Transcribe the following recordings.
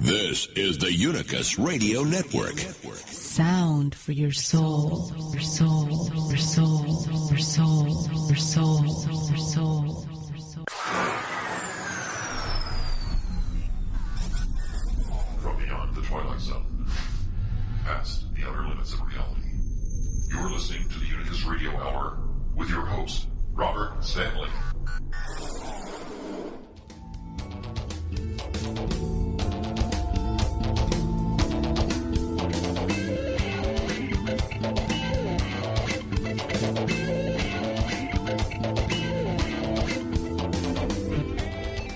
This is the Unicus Radio Network. Sound for your soul, your soul, your soul, your soul, your soul, your soul. From beyond the Twilight Zone, past the outer limits of reality, you're listening to the Unicus Radio Hour with your host, Robert Stanley.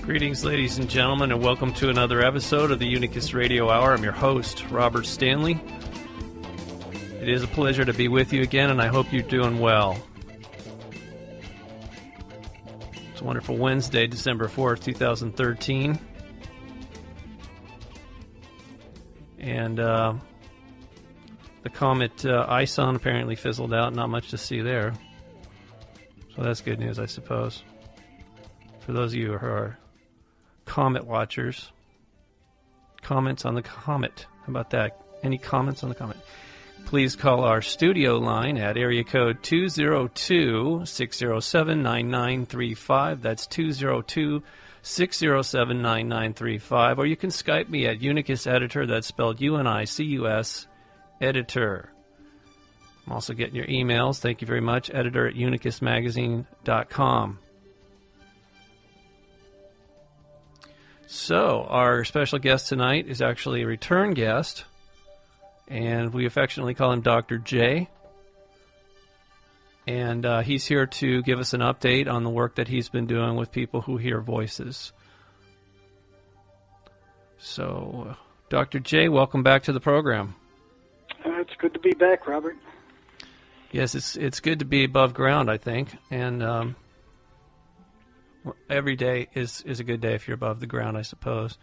Greetings, ladies and gentlemen, and welcome to another episode of the Unicus Radio Hour. I'm your host, Robert Stanley. It is a pleasure to be with you again, and I hope you're doing well. It's a wonderful Wednesday, December 4th, 2013. And the comet Ison apparently fizzled out. Not much to see there. So that's good news, I suppose. For those of you who are comet watchers. Comments on the comet. How about that? Any comments on the comet? Please call our studio line at area code 202-607-9935. That's 202-607-9935. Or you can Skype me at Unicus Editor. That's spelled U-N-I-C-U-S Editor. I'm also getting your emails. Thank you very much. Editor at unicusmagazine.com. So, our special guest tonight is actually a return guest, and we affectionately call him Dr. J. And he's here to give us an update on the work that he's been doing with people who hear voices. So, Dr. J, welcome back to the program. It's good to be back, Robert. Yes, it's good to be above ground, I think, and every day is a good day if you're above the ground, I suppose.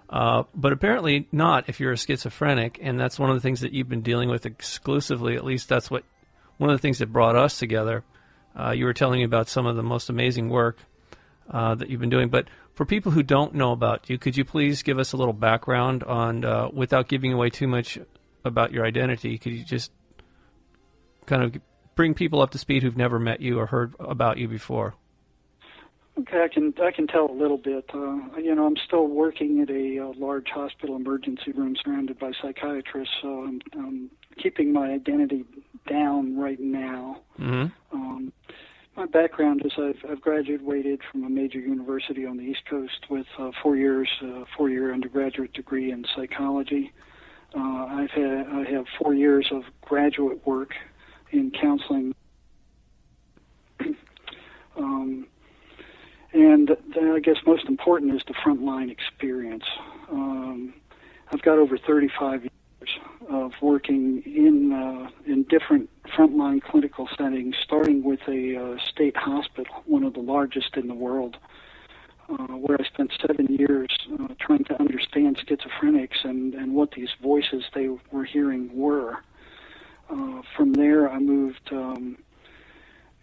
But apparently not if you're a schizophrenic, and that's one of the things that you've been dealing with exclusively. At least that's one of the things that brought us together. You were telling me about some of the most amazing work that you've been doing. But for people who don't know about you, could you please give us a little background on, without giving away too much about your identity, could you just kind of bring people up to speed who've never met you or heard about you before? Okay, I can tell a little bit. I'm still working at a large hospital emergency room surrounded by psychiatrists, so I'm keeping my identity down right now. Mm-hmm. My background is I've graduated from a major university on the East Coast with 4 year undergraduate degree in psychology. I have 4 years of graduate work in counseling. And I guess most important is the frontline experience. I've got over 35 years of working in different frontline clinical settings, starting with a state hospital, one of the largest in the world, where I spent 7 years trying to understand schizophrenics and what these voices they were hearing were. From there, I moved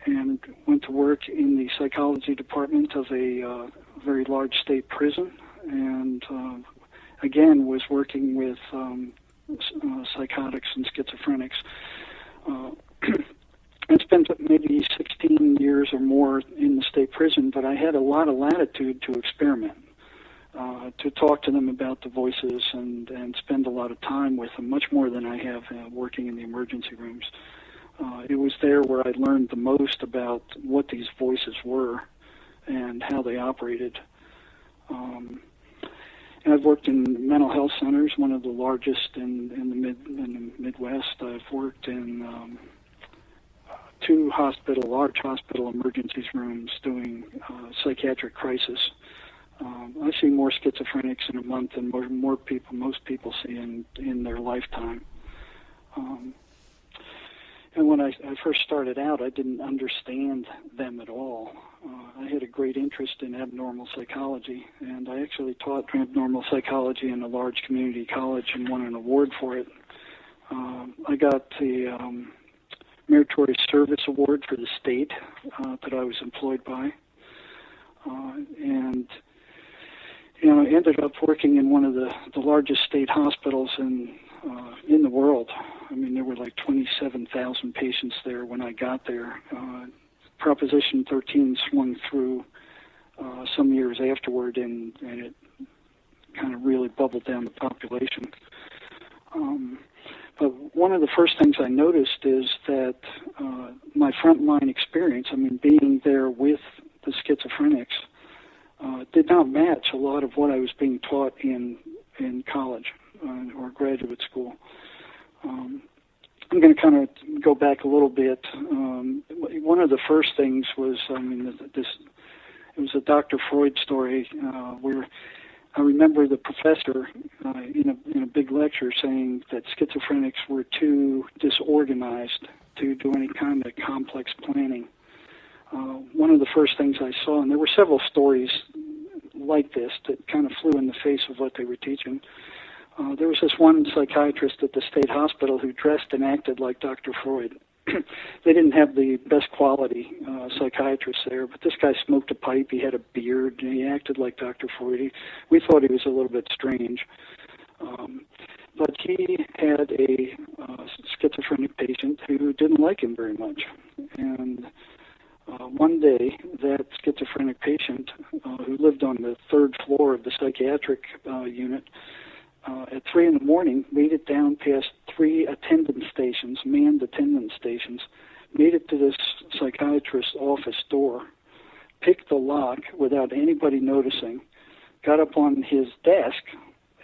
and went to work in the psychology department of a very large state prison, and again was working with psychotics and schizophrenics. I spent maybe 16 years or more in the state prison, but I had a lot of latitude to experiment, to talk to them about the voices and spend a lot of time with them, much more than I have working in the emergency rooms. It was there where I learned the most about what these voices were and how they operated. And I've worked in mental health centers, one of the largest in the Midwest. I've worked in two large hospital emergency rooms doing psychiatric crisis. I see more schizophrenics in a month than most people see in their lifetime. And when I first started out, I didn't understand them at all. I had a great interest in abnormal psychology, and I actually taught abnormal psychology in a large community college and won an award for it. I got the Meritorious Service Award for the state that I was employed by. And I ended up working in one of the largest state hospitals in the world. I mean, there were like 27,000 patients there when I got there. Proposition 13 swung through some years afterward, and it kind of really bubbled down the population. But one of the first things I noticed is that my frontline experience, I mean, being there with the schizophrenics, did not match a lot of what I was being taught in college or graduate school. I'm going to kind of go back a little bit. One of the first things was, it was a Dr. Freud story where I remember the professor in a big lecture saying that schizophrenics were too disorganized to do any kind of complex planning. One of the first things I saw, and there were several stories like this that kind of flew in the face of what they were teaching. There was this one psychiatrist at the state hospital who dressed and acted like Dr. Freud. They didn't have the best quality psychiatrists there, but this guy smoked a pipe, he had a beard, and he acted like Dr. Freud. We thought he was a little bit strange. But he had a schizophrenic patient who didn't like him very much. And one day, that schizophrenic patient, who lived on the third floor of the psychiatric unit, at 3 in the morning, made it down past 3 attendance stations, manned attendance stations, made it to this psychiatrist's office door, picked the lock without anybody noticing, got up on his desk,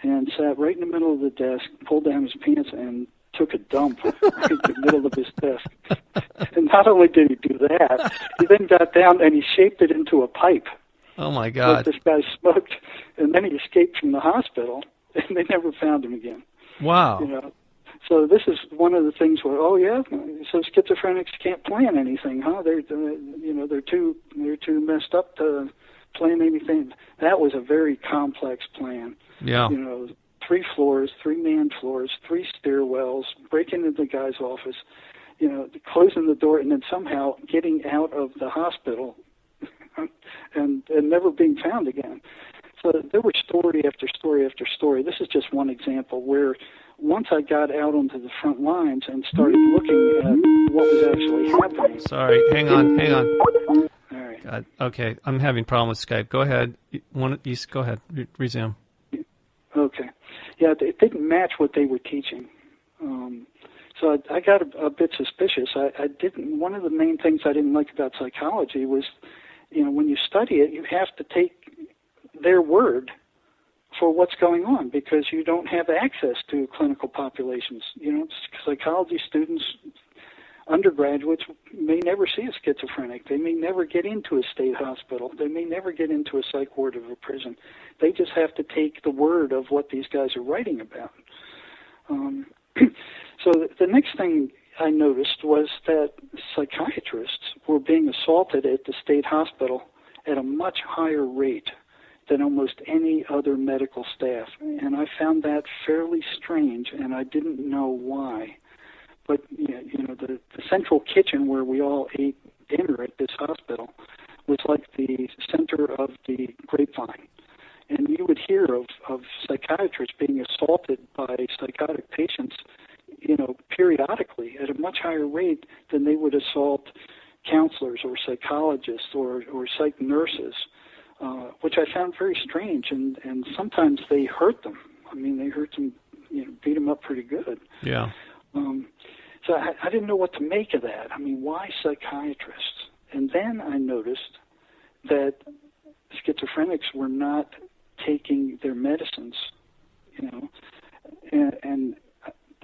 and sat right in the middle of the desk, pulled down his pants, and took a dump right in the middle of his desk. And not only did he do that, he then got down and he shaped it into a pipe. Oh, my God. Like this guy smoked, and then he escaped from the hospital. And they never found him again. Wow. So this is one of the things where, oh yeah, so schizophrenics can't plan anything, huh? They're too messed up to plan anything. That was a very complex plan. Yeah. 3 floors, 3 manned floors, 3 stairwells, breaking into the guy's office, closing the door, and then somehow getting out of the hospital and never being found again. So there were story after story after story. This is just one example where once I got out onto the front lines and started looking at what was actually happening. Sorry, hang on. All right. God. Okay, I'm having a problem with Skype. Go ahead. Go ahead. Resume. Okay. Yeah, it didn't match what they were teaching. So I got a bit suspicious. I didn't. One of the main things I didn't like about psychology was, when you study it, you have to take their word for what's going on because you don't have access to clinical populations. Psychology students, undergraduates, may never see a schizophrenic. They may never get into a state hospital. They may never get into a psych ward of a prison. They just have to take the word of what these guys are writing about. So the next thing I noticed was that psychiatrists were being assaulted at the state hospital at a much higher rate than almost any other medical staff. And I found that fairly strange, and I didn't know why. But, the central kitchen where we all ate dinner at this hospital was like the center of the grapevine. And you would hear of psychiatrists being assaulted by psychotic patients, periodically at a much higher rate than they would assault counselors or psychologists or psych nurses. Which I found very strange, and sometimes they hurt them. I mean, they hurt them, beat them up pretty good. Yeah. So I didn't know what to make of that. I mean, why psychiatrists? And then I noticed that schizophrenics were not taking their medicines, and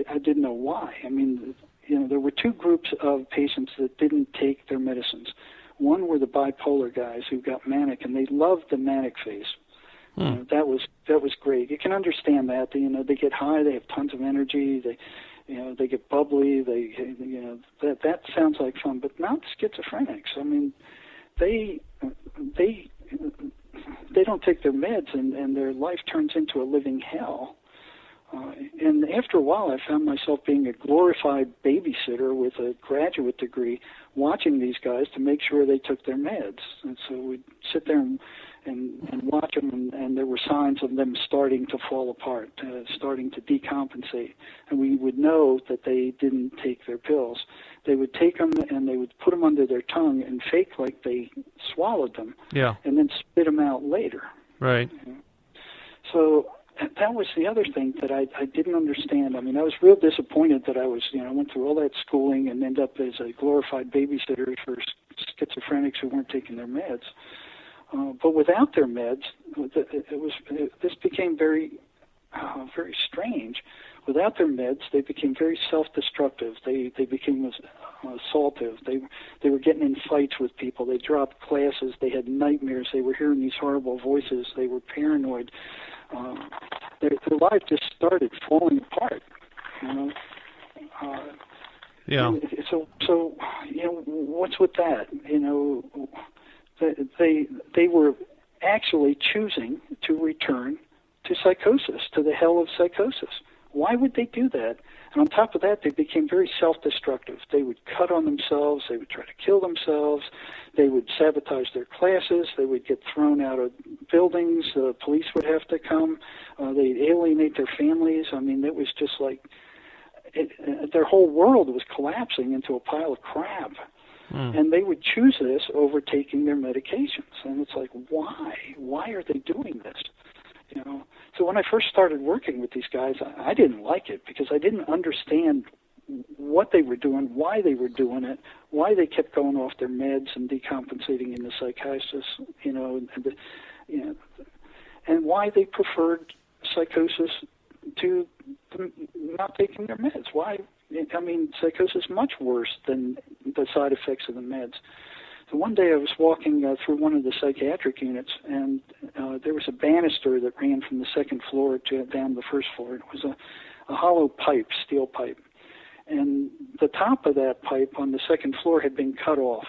I didn't know why. I mean, there were 2 groups of patients that didn't take their medicines. One were the bipolar guys who got manic, and they loved the manic phase. That was great. You can understand that. They get high, they have tons of energy, they get bubbly. That sounds like fun, but not schizophrenics. I mean, they don't take their meds, and their life turns into a living hell. And after a while, I found myself being a glorified babysitter with a graduate degree, watching these guys to make sure they took their meds. And so we'd sit there and watch them, and there were signs of them starting to fall apart, starting to decompensate. And we would know that they didn't take their pills. They would take them and they would put them under their tongue and fake like they swallowed them, and then spit them out later. Right. So that was the other thing that I didn't understand. I mean, I was real disappointed that I went through all that schooling and ended up as a glorified babysitter for schizophrenics who weren't taking their meds. But without their meds, this became very strange. Without their meds, they became very self-destructive. They became assaultive. They were getting in fights with people. They dropped classes. They had nightmares. They were hearing these horrible voices. They were paranoid. Their life just started falling apart. So what's with that? They were actually choosing to return to psychosis, to the hell of psychosis. Why would they do that? And on top of that, they became very self-destructive. They would cut on themselves. They would try to kill themselves. They would sabotage their classes. They would get thrown out of buildings. The police would have to come. They'd alienate their families. I mean, it was just like their whole world was collapsing into a pile of crap. And they would choose this over taking their medications. And it's like, why? Why are they doing this? So when I first started working with these guys, I didn't like it because I didn't understand what they were doing, why they were doing it, why they kept going off their meds and decompensating in the psychiatrist, and why they preferred psychosis to not taking their meds. Why? I mean, psychosis is much worse than the side effects of the meds. So one day I was walking through one of the psychiatric units, and there was a banister that ran from the second floor down the first floor. It was a hollow pipe, steel pipe. And the top of that pipe on the second floor had been cut off.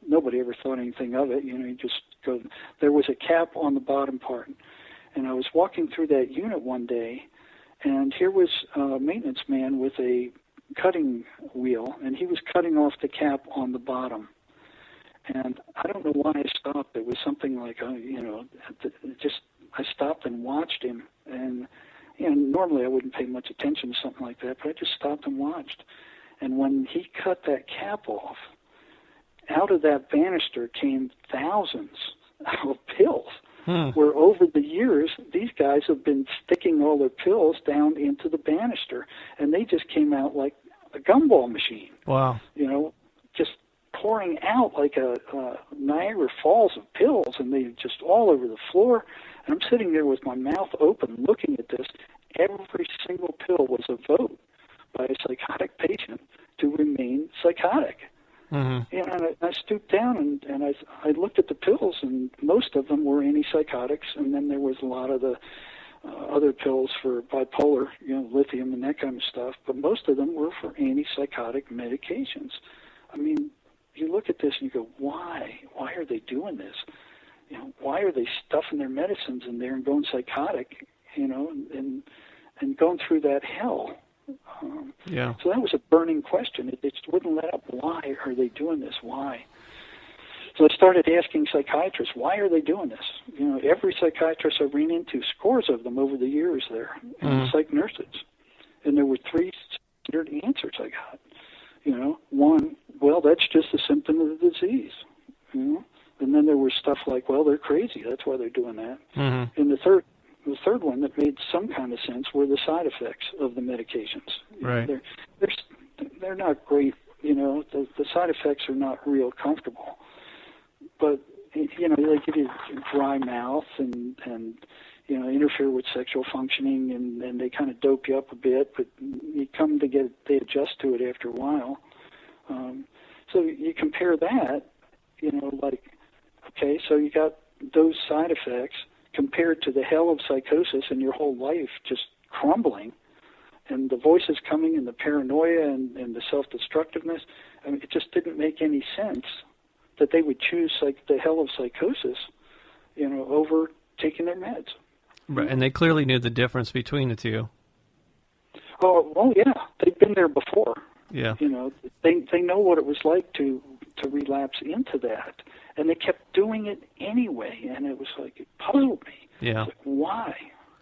Nobody ever thought anything of it. You just go. There was a cap on the bottom part. And I was walking through that unit one day, and here was a maintenance man with a cutting wheel, and he was cutting off the cap on the bottom. And I don't know why I stopped. It was something like, I stopped and watched him. And, normally I wouldn't pay much attention to something like that, but I just stopped and watched. And when he cut that cap off, out of that banister came thousands of pills. Where over the years, these guys have been sticking all their pills down into the banister, and they just came out like a gumball machine. Wow. Just pouring out like a Niagara Falls of pills, and they just all over the floor. And I'm sitting there with my mouth open looking at this. Every single pill was a vote by a psychotic patient to remain psychotic. Mm-hmm. And I stooped down and I looked at the pills, and most of them were antipsychotics, and then there was a lot of the other pills for bipolar, lithium and that kind of stuff, but most of them were for antipsychotic medications. I mean, you look at this and you go, why? Why are they doing this? Why are they stuffing their medicines in there and going psychotic, and going through that hell? So that was a burning question. It just wouldn't let up. Why are they doing this? Why? So I started asking psychiatrists, why are they doing this? Every psychiatrist I ran into, scores of them over the years there, and psych nurses. And there were three standard answers I got. One, well, that's just a symptom of the disease. And then there was stuff like, well, they're crazy. That's why they're doing that. Mm-hmm. And the third one that made some kind of sense were the side effects of the medications. Right. They're not great. The side effects are not real comfortable. But they give you dry mouth and interfere with sexual functioning, and they kind of dope you up a bit. But they adjust to it after a while. So you compare that, okay, so you got those side effects compared to the hell of psychosis and your whole life just crumbling, and the voices coming and the paranoia and the self-destructiveness. I mean, it just didn't make any sense that they would choose the hell of psychosis, over taking their meds. Right, and they clearly knew the difference between the two. Oh, well, yeah, they've been there before. Yeah. They know what it was like to to relapse into that. And they kept doing it anyway, and it was like, it puzzled me. Yeah. Like, why?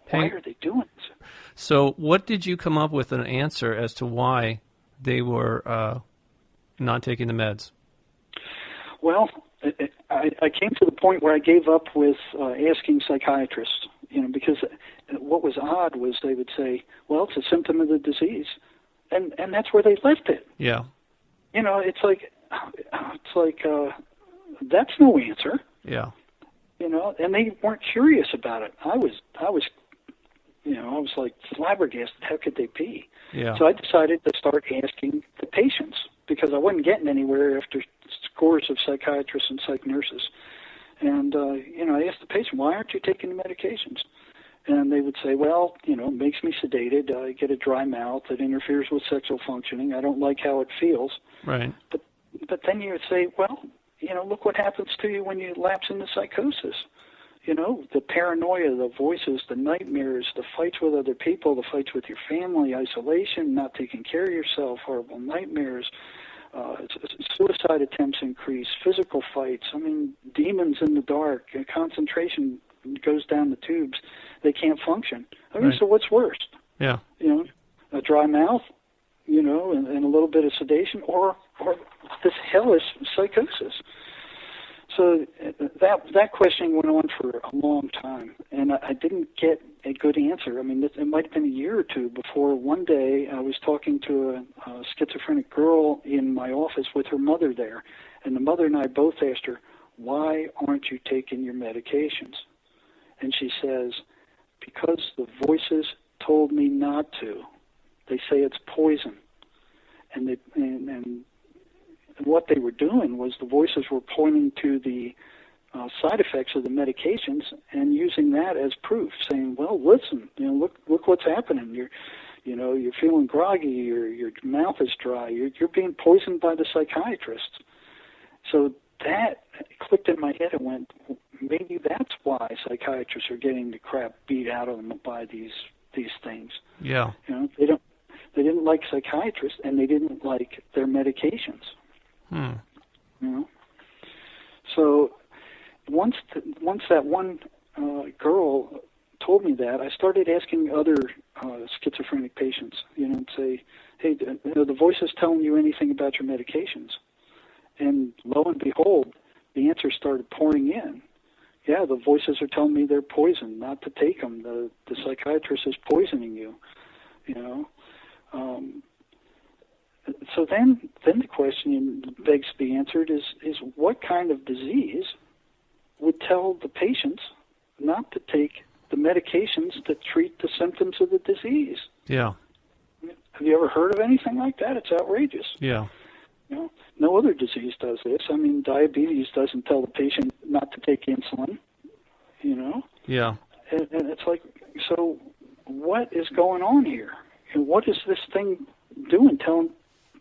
Why are they doing this? So what did you come up with an answer as to why they were not taking the meds? Well, I came to the point where I gave up with asking psychiatrists, because what was odd was they would say, well, it's a symptom of the disease. And that's where they left it. Yeah. It's like that's no answer. Yeah. And they weren't curious about it. I was like flabbergasted. How could they be? Yeah. So I decided to start asking the patients because I wasn't getting anywhere after scores of psychiatrists and psych nurses. And, I asked the patient, why aren't you taking the medications? And they would say, well, it makes me sedated. I get a dry mouth. It interferes with sexual functioning. I don't like how it feels. Right. But then you would say, well, look what happens to you when you lapse into psychosis. The paranoia, the voices, the nightmares, the fights with other people, the fights with your family, isolation, not taking care of yourself, horrible nightmares, suicide attempts increase, physical fights, demons in the dark, concentration goes down the tubes. They can't function. Right. So what's worse? Yeah. A dry mouth, and a little bit of sedation, or this hellish psychosis. So that questioning went on for a long time, and I didn't get a good answer. It might have been a year or two before one day I was talking to a schizophrenic girl in my office with her mother there, and the mother and I both asked her, why aren't you taking your medications? And she says, because the voices told me not to. They say it's poison. And what they were doing was the voices were pointing to the side effects of the medications and using that as proof, saying, well, listen, look what's happening. You're feeling groggy, your mouth is dry, you're being poisoned by the psychiatrists. So that clicked in my head and went, maybe that's why psychiatrists are getting the crap beat out of them by these things. Yeah. They didn't like psychiatrists and they didn't like their medications. So once that one girl told me that, I started asking other schizophrenic patients, and say, hey, the voice is telling you anything about your medications? And lo and behold, the answers started pouring in. Yeah, the voices are telling me they're poison, not to take them. The psychiatrist is poisoning you, So then the question begs to be answered is what kind of disease would tell the patients not to take the medications that treat the symptoms of the disease? Yeah. Have you ever heard of anything like that? It's outrageous. Yeah. No other disease does this. Diabetes doesn't tell the patient not to take insulin, Yeah. And it's like, so what is going on here? And what is this thing doing, telling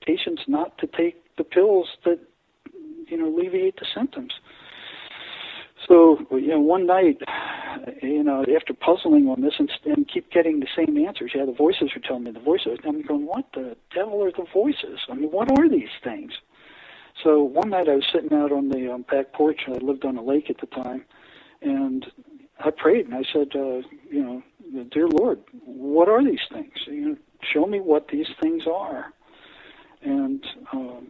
patients not to take the pills that, alleviate the symptoms? So, one night, after puzzling on this and keep getting the same answers, the voices are telling me the voices. I'm going, what the devil are the voices? What are these things? So one night I was sitting out on the back porch. I lived on a lake at the time, and I prayed and I said, dear Lord, what are these things? Show me what these things are. And lo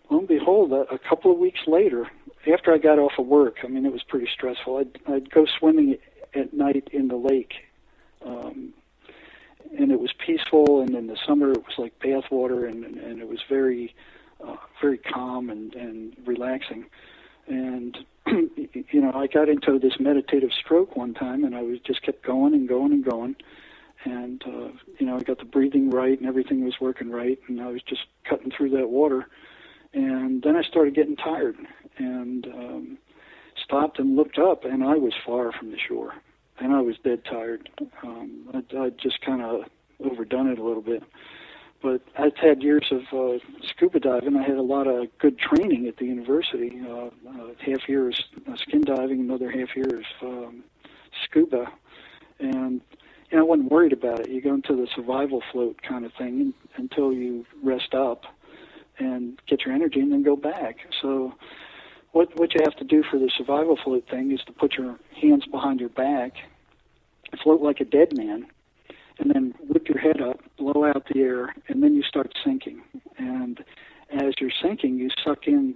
and behold, a couple of weeks later, after I got off of work, it was pretty stressful. I'd go swimming at night in the lake, and it was peaceful. And in the summer, it was like bath water, and it was very, very calm and relaxing. And I got into this meditative stroke one time, and I just kept going and going and going. And I got the breathing right, and everything was working right, and I was just cutting through that water. And then I started getting tired and stopped and looked up, and I was far from the shore, and I was dead tired. I'd just kind of overdone it a little bit. But I'd had years of scuba diving. I had a lot of good training at the university, half year of skin diving, another half year of scuba. And I wasn't worried about it. You go into the survival float kind of thing until you rest up. and get your energy and then go back. So what you have to do for the survival float thing is to put your hands behind your back, float like a dead man, and then whip your head up, blow out the air, and then you start sinking. And as you're sinking, you suck in,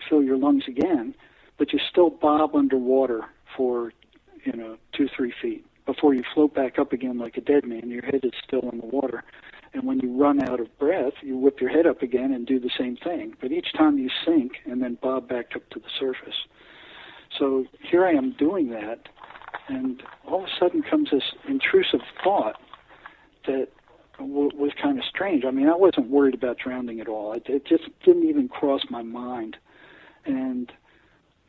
fill your lungs again, but you still bob underwater for, 2-3 feet before you float back up again like a dead man. Your head is still in the water. And when you run out of breath, you whip your head up again and do the same thing. But each time you sink and then bob back up to the surface. So here I am doing that, and all of a sudden comes this intrusive thought that was kind of strange. I mean, I wasn't worried about drowning at all. It just didn't even cross my mind. And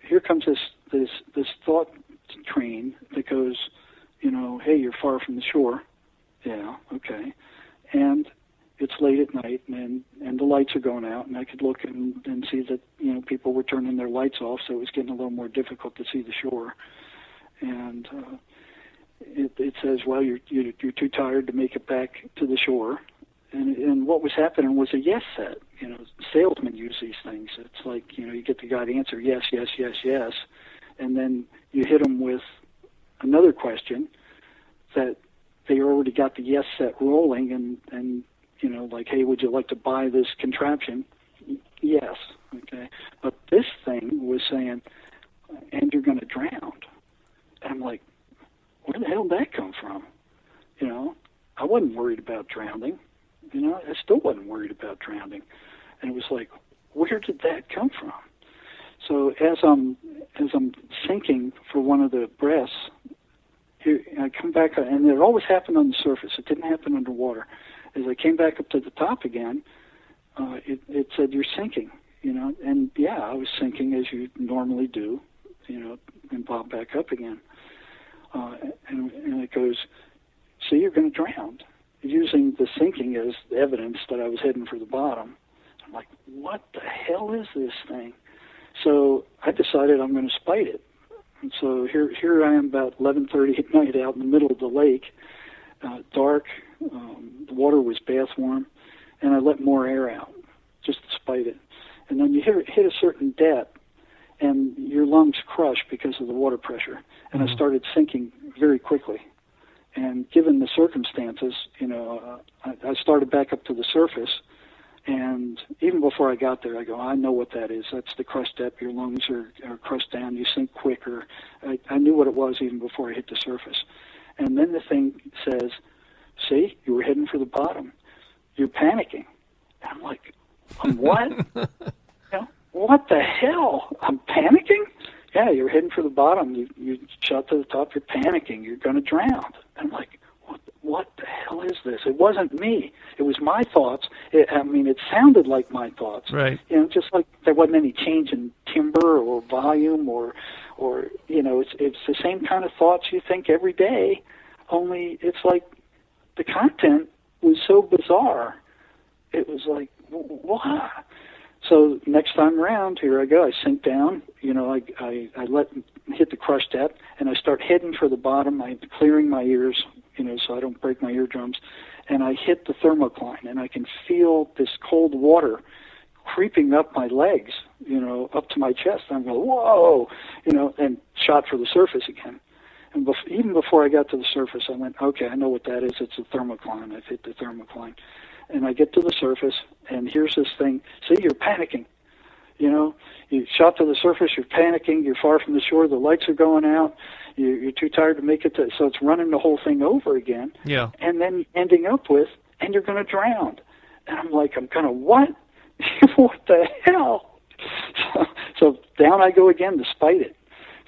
here comes this thought train that goes, hey, you're far from the shore. Yeah, okay. And it's late at night, and the lights are going out, and I could look and see that, people were turning their lights off, so it was getting a little more difficult to see the shore. And it says, well, you're too tired to make it back to the shore. And what was happening was a yes set. Salesmen use these things. It's like, you get the guy to answer yes, yes, yes, yes, and then you hit them with another question that they already got the yes set rolling, and like, hey, would you like to buy this contraption? Yes. Okay. But this thing was saying, and you're going to drown. And I'm like, where the hell did that come from? I wasn't worried about drowning. I still wasn't worried about drowning. And it was like, where did that come from? So as I'm sinking for one of the breaths, here I come back, and it always happened on the surface. It didn't happen underwater. As I came back up to the top again, it said, you're sinking, and yeah, I was sinking as you normally do, and bob back up again. And it goes, see, you're going to drown, using the sinking as evidence that I was heading for the bottom. I'm like, what the hell is this thing? So I decided I'm going to spite it. And so here I am about 11:30 at night out in the middle of the lake, dark, the water was bath warm, and I let more air out just to spite it. And then you hit a certain depth, and your lungs crush because of the water pressure. And I started sinking very quickly. And given the circumstances, I started back up to the surface. And even before I got there, I go, I know what that is. That's the crush depth. Your lungs are crushed down. You sink quicker. I knew what it was even before I hit the surface. And then the thing says, see, you were heading for the bottom. You're panicking. And I'm like, what? What the hell? I'm panicking? Yeah, you're heading for the bottom. You shot to the top. You're panicking. You're going to drown. And I'm like, what the hell is this? It wasn't me. It was my thoughts. It sounded like my thoughts. Right. Just like there wasn't any change in timbre or volume or it's the same kind of thoughts you think every day, only it's like the content was so bizarre. It was like, what? So next time around, here I go. I sink down. I hit the crush depth, and I start heading for the bottom. I'm clearing my ears, so I don't break my eardrums. And I hit the thermocline, and I can feel this cold water creeping up my legs, up to my chest. I'm going, whoa, and shot for the surface again. And even before I got to the surface, I went, okay, I know what that is. It's a thermocline. I've hit the thermocline. And I get to the surface, and here's this thing. See, you're panicking. You shot to the surface, you're panicking, you're far from the shore, the lights are going out, you're too tired to make it to, so it's running the whole thing over again. Yeah. And then ending up with, and you're going to drown. And I'm like, I'm kind of, what? What the hell? So down I go again to spite it.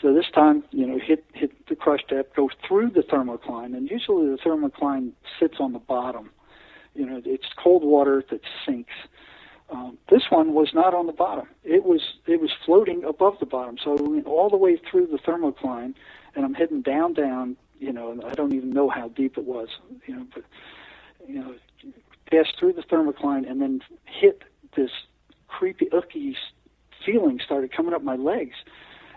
So this time, hit the crush depth, go through the thermocline, and usually the thermocline sits on the bottom. It's cold water that sinks. This one was not on the bottom. It was floating above the bottom. So I went all the way through the thermocline, and I'm heading down, and I don't even know how deep it was, but passed through the thermocline and then hit this creepy, icky feeling started coming up my legs.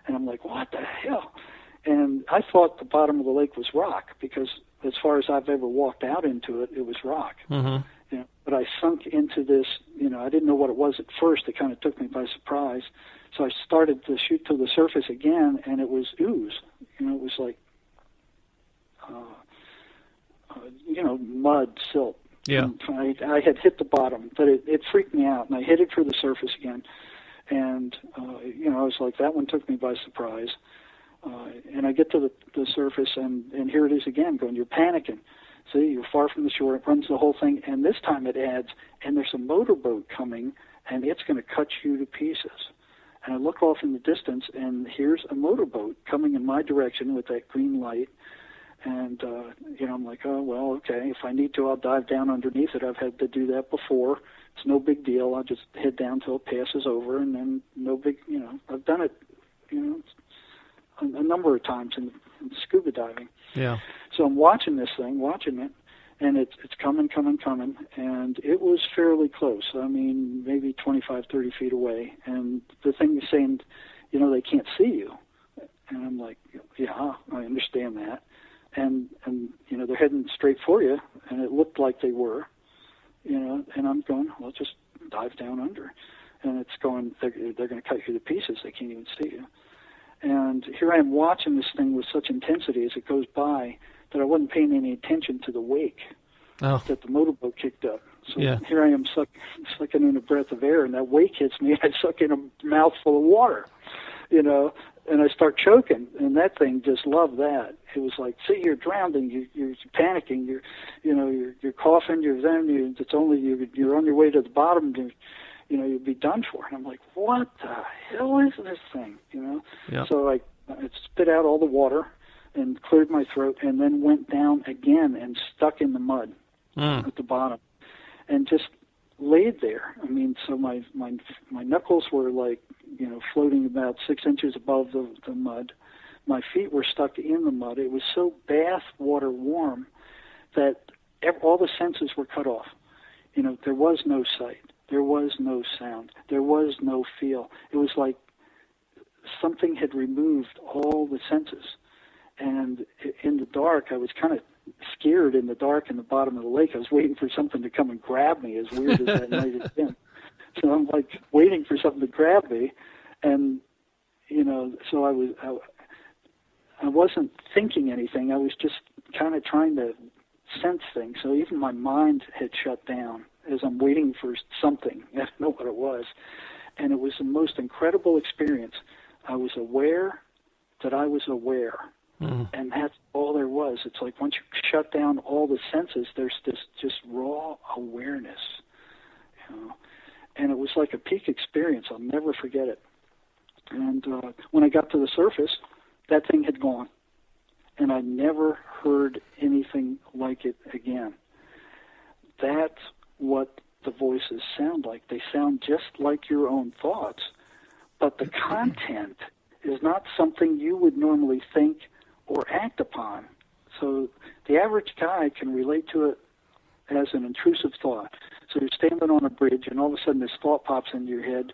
And I'm like, what the hell? And I thought the bottom of the lake was rock because as far as I've ever walked out into it, it was rock. Mm-hmm. But but I sunk into this, I didn't know what it was at first. It kind of took me by surprise. So I started to shoot to the surface again, and it was ooze. It was like, mud, silt. Yeah. I had hit the bottom, but it freaked me out, and I headed for the surface again. And, I was like, that one took me by surprise. And I get to the surface, and here it is again, going, you're panicking. See, you're far from the shore. It runs the whole thing, and this time it adds, and there's a motorboat coming, and it's going to cut you to pieces. And I look off in the distance, and here's a motorboat coming in my direction with that green light. And, I'm like, oh, well, okay, if I need to, I'll dive down underneath it. I've had to do that before. It's no big deal. I'll just head down till it passes over, and then no big, I've done it, a number of times in scuba diving. Yeah. So I'm watching this thing, and it's coming, and it was fairly close. I mean, maybe 25, 30 feet away. And the thing is saying, they can't see you. And I'm like, yeah, I understand that. And they're heading straight for you, and it looked like they were, and I'm going, well, just dive down under. And it's going, they're going to cut you to pieces. They can't even see you. And here I am watching this thing with such intensity as it goes by that I wasn't paying any attention to the wake that the motorboat kicked up. So here I am sucking in a breath of air, and that wake hits me, and I suck in a mouthful of water, and I start choking, and that thing just loved that. It was like, see, you're drowning, you're panicking, you're coughing, you're on your way to the bottom, you'll be done for. And I'm like, what the hell is this thing, Yeah. So I spit out all the water and cleared my throat, and then went down again and stuck in the mud at the bottom, and just laid there. I mean, so my knuckles were like, floating about 6 inches above the mud. My feet were stuck in the mud. It was so bath water warm that all the senses were cut off. There was no sight. There was no sound. There was no feel. It was like something had removed all the senses. And in the dark, I was kind of scared in the dark in the bottom of the lake. I was waiting for something to come and grab me, as weird as that night had been. So I'm like waiting for something to grab me, and so I wasn't thinking anything. I was just kind of trying to sense things. So even my mind had shut down as I'm waiting for something. I don't know what it was, and it was the most incredible experience. I was aware that I was aware, and that's all there was. It's like once you shut down all the senses, there's this just raw awareness, And it was like a peak experience. I'll never forget it. And when I got to the surface, that thing had gone. And I never heard anything like it again. That's what the voices sound like. They sound just like your own thoughts. But the content is not something you would normally think or act upon. So the average guy can relate to it as an intrusive thought. So you're standing on a bridge, and all of a sudden this thought pops into your head.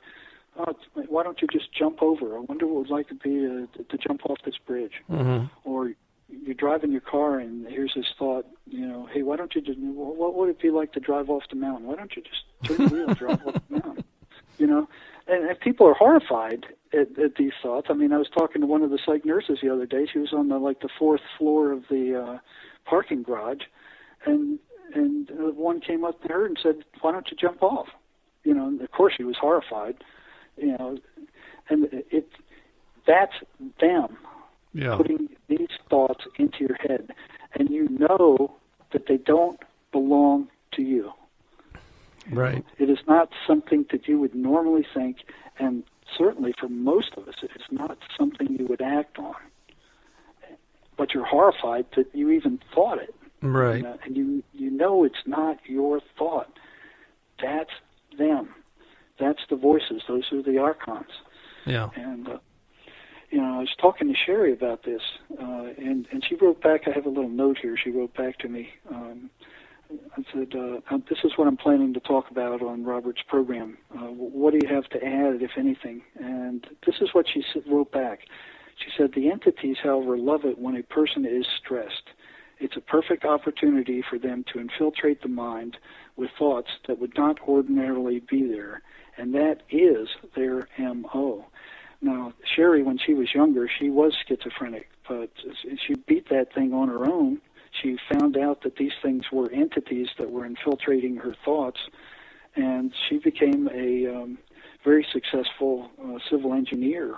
Oh, why don't you just jump over? I wonder what it would like to be to jump off this bridge. Mm-hmm. Or you're driving your car, and here's this thought, hey, why don't you just, what would it be like to drive off the mountain? Why don't you just turn the wheel and drive off the mountain? And people are horrified at these thoughts. I mean, I was talking to one of the psych nurses the other day. She was on the fourth floor of the parking garage, and one came up to her and said, why don't you jump off? And of course she was horrified, and that's them putting these thoughts into your head, and that they don't belong to you. Right. It is not something that you would normally think, and certainly for most of us, it is not something you would act on. But you're horrified that you even thought it. Right. And you it's not your thought. That's them. That's the voices. Those are the Archons. Yeah. And, I was talking to Sherry about this, and she wrote back. I have a little note here. She wrote back to me. I said, this is what I'm planning to talk about on Robert's program. What do you have to add, if anything? And this is what she wrote back. She said, the entities, however, love it when a person is stressed. It's a perfect opportunity for them to infiltrate the mind with thoughts that would not ordinarily be there, and that is their M.O. Now, Sherry, when she was younger, she was schizophrenic, but she beat that thing on her own. She found out that these things were entities that were infiltrating her thoughts, and she became a very successful civil engineer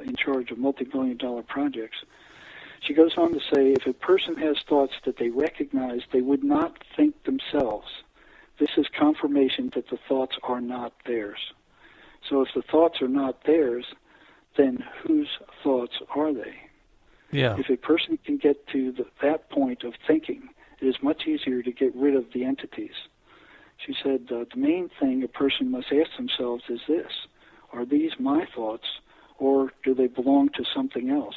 in charge of multi-billion-dollar projects. She goes on to say, if a person has thoughts that they recognize, they would not think themselves. This is confirmation that the thoughts are not theirs. So if the thoughts are not theirs, then whose thoughts are they? Yeah. If a person can get to that point of thinking, it is much easier to get rid of the entities. She said, the main thing a person must ask themselves is this: are these my thoughts, or do they belong to something else?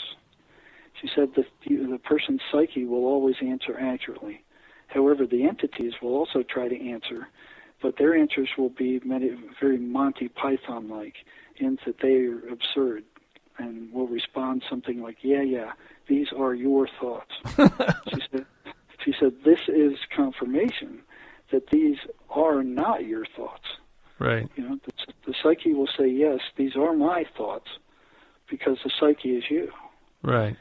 She said that the person's psyche will always answer accurately. However, the entities will also try to answer, but their answers will be very Monty Python-like, in that they are absurd, and will respond something like, yeah, these are your thoughts. She said, this is confirmation that these are not your thoughts. Right. You know, the psyche will say, yes, these are my thoughts, because the psyche is you. Right.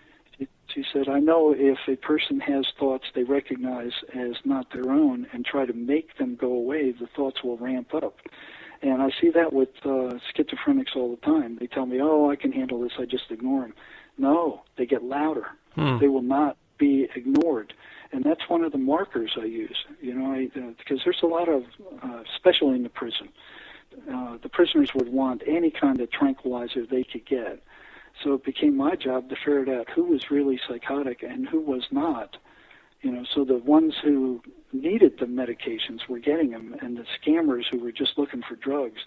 She said, I know if a person has thoughts they recognize as not their own and try to make them go away, the thoughts will ramp up. And I see that with schizophrenics all the time. They tell me, oh, I can handle this, I just ignore them. No, they get louder. They will not be ignored. And that's one of the markers I use, because there's a lot of, especially in the prison, the prisoners would want any kind of tranquilizer they could get. So it became my job to ferret out who was really psychotic and who was not. So the ones who needed the medications were getting them, and the scammers who were just looking for drugs,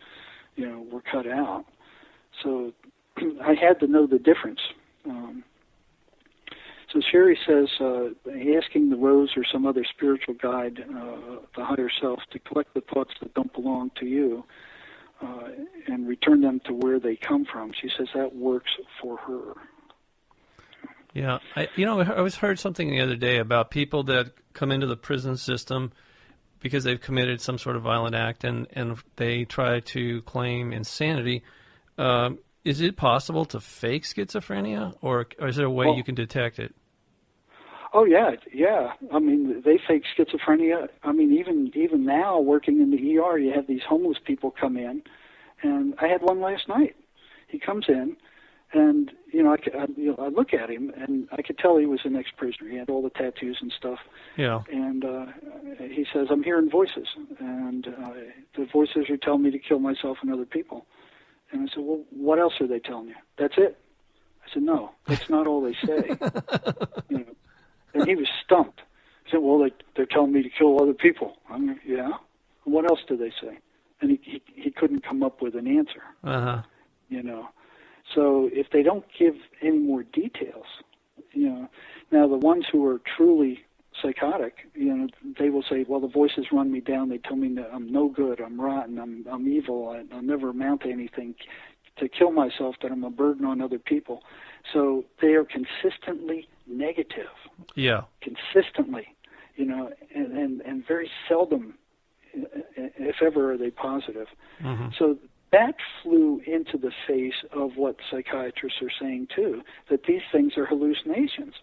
were cut out. So I had to know the difference. So Sherry says, asking the rose or some other spiritual guide, the higher self, to collect the thoughts that don't belong to you, and return them to where they come from. She says that works for her. Yeah, I was heard something the other day about people that come into the prison system because they've committed some sort of violent act and they try to claim insanity. Is it possible to fake schizophrenia, or is there a way you can detect it? Oh, yeah. I mean, they fake schizophrenia. I mean, even now, working in the ER, you have these homeless people come in, and I had one last night. He comes in, and, I look at him, and I could tell he was an ex-prisoner. He had all the tattoos and stuff. Yeah. And he says, I'm hearing voices, and the voices are telling me to kill myself and other people. And I said, well, what else are they telling you? That's it? I said, no, that's not all they say. And he was stumped. He said, well, they're telling me to kill other people. I mean, yeah? What else do they say? And he couldn't come up with an answer. Uh-huh. So if they don't give any more details, now the ones who are truly psychotic, they will say, well, the voices run me down. They tell me that I'm no good, I'm rotten, I'm evil, I'll never amount to anything, to kill myself, that I'm a burden on other people. So they are consistently negative. Yeah. Consistently, and very seldom, if ever, are they positive. Mm-hmm. So that flew into the face of what psychiatrists are saying, too, that these things are hallucinations.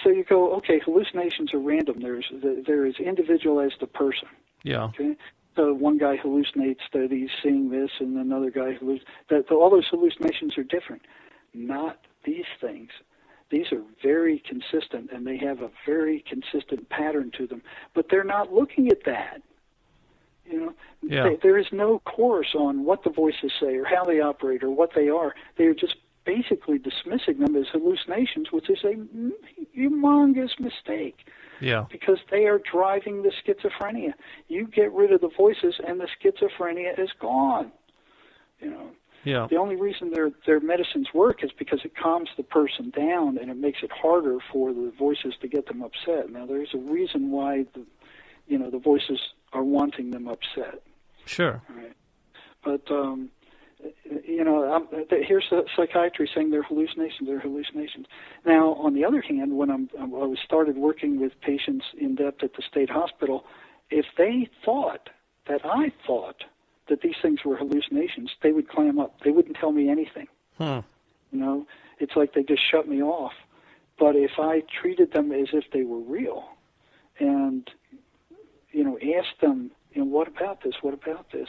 So you go, okay, hallucinations are random. They're as individual as the person. Yeah. Okay? So one guy hallucinates that he's seeing this, and another guy hallucinates. All those hallucinations are different. Not these things. These are very consistent, and they have a very consistent pattern to them. But they're not looking at that. There is no course on what the voices say or how they operate or what they are. They are just basically dismissing them as hallucinations, which is a humongous mistake. Yeah. Because they are driving the schizophrenia. You get rid of the voices, and the schizophrenia is gone. Yeah. The only reason their medicines work is because it calms the person down, and it makes it harder for the voices to get them upset. Now, there's a reason why the voices are wanting them upset. Sure. Right. But here's the psychiatry saying they're hallucinations. They're hallucinations. Now, on the other hand, when I was started working with patients in depth at the state hospital, if they thought that I thought that these things were hallucinations, they would clam up. They wouldn't tell me anything. It's like they just shut me off. But if I treated them as if they were real, and asked them, what about this? What about this?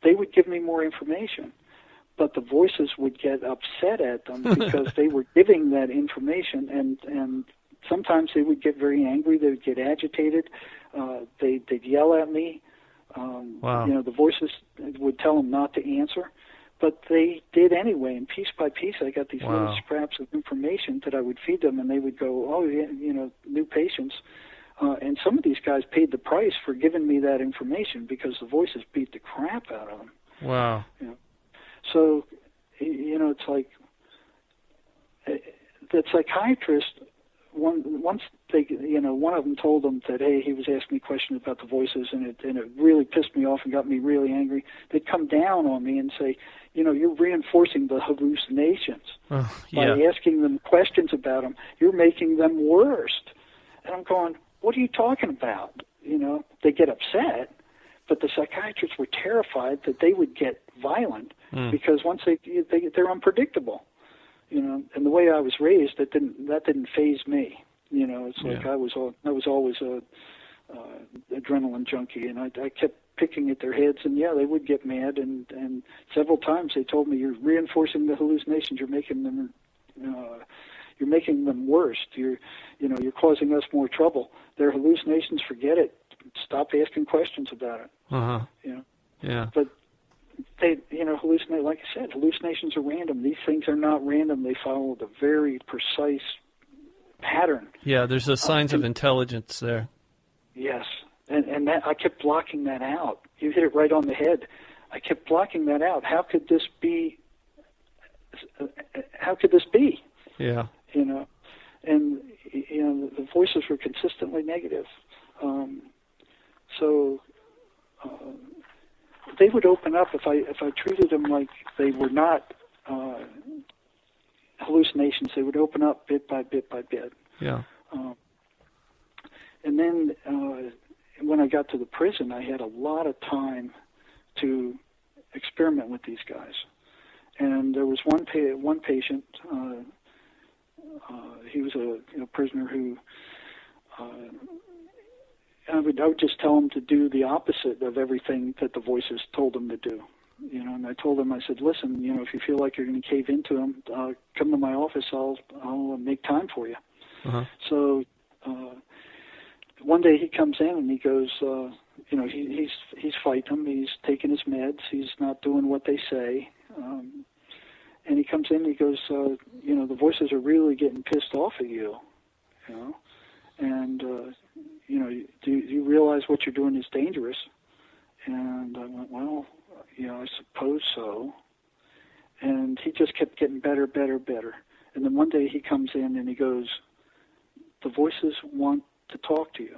They would give me more information. But the voices would get upset at them because they were giving that information, and sometimes they would get very angry. They would get agitated. They'd yell at me. Wow. The voices would tell them not to answer, but they did anyway. And piece by piece, I got these little scraps of information that I would feed them, and they would go, "Oh, yeah, new patients." And some of these guys paid the price for giving me that information because the voices beat the crap out of them. Wow. So, it's like the psychiatrist. Once they, one of them told them that, hey, he was asking me questions about the voices, and it really pissed me off and got me really angry. They'd come down on me and say, you're reinforcing the hallucinations by asking them questions about them. You're making them worse. And I'm going, what are you talking about? They get upset, but the psychiatrists were terrified that they would get violent because once they're unpredictable. And the way I was raised, that didn't faze me. It's like I was always a adrenaline junkie, and I kept picking at their heads, and they would get mad, and several times they told me, "You're reinforcing the hallucinations. You're making them worse. You're causing us more trouble. They're hallucinations. Forget it. Stop asking questions about it." Yeah. But they, hallucinate. Like I said, hallucinations are random. These things are not random. They follow the very precise pattern. Yeah, there's the signs of intelligence there. Yes, and that I kept blocking that out. You hit it right on the head. I kept blocking that out. How could this be? How could this be? Yeah. And the voices were consistently negative. They would open up if I treated them like they were not hallucinations. They would open up bit by bit by bit. Yeah. And then when I got to the prison, I had a lot of time to experiment with these guys. And there was one patient. He was a prisoner who. I would just tell him to do the opposite of everything that the voices told him to do. And I told him, I said, listen, if you feel like you're going to cave into them, come to my office. I'll make time for you. Uh-huh. So one day he comes in and he goes, he's fighting them. He's taking his meds. He's not doing what they say. And he comes in and he goes, the voices are really getting pissed off at you, and do you realize what you're doing is dangerous? And I went, well, I suppose so. And he just kept getting better. And then one day he comes in and he goes, the voices want to talk to you.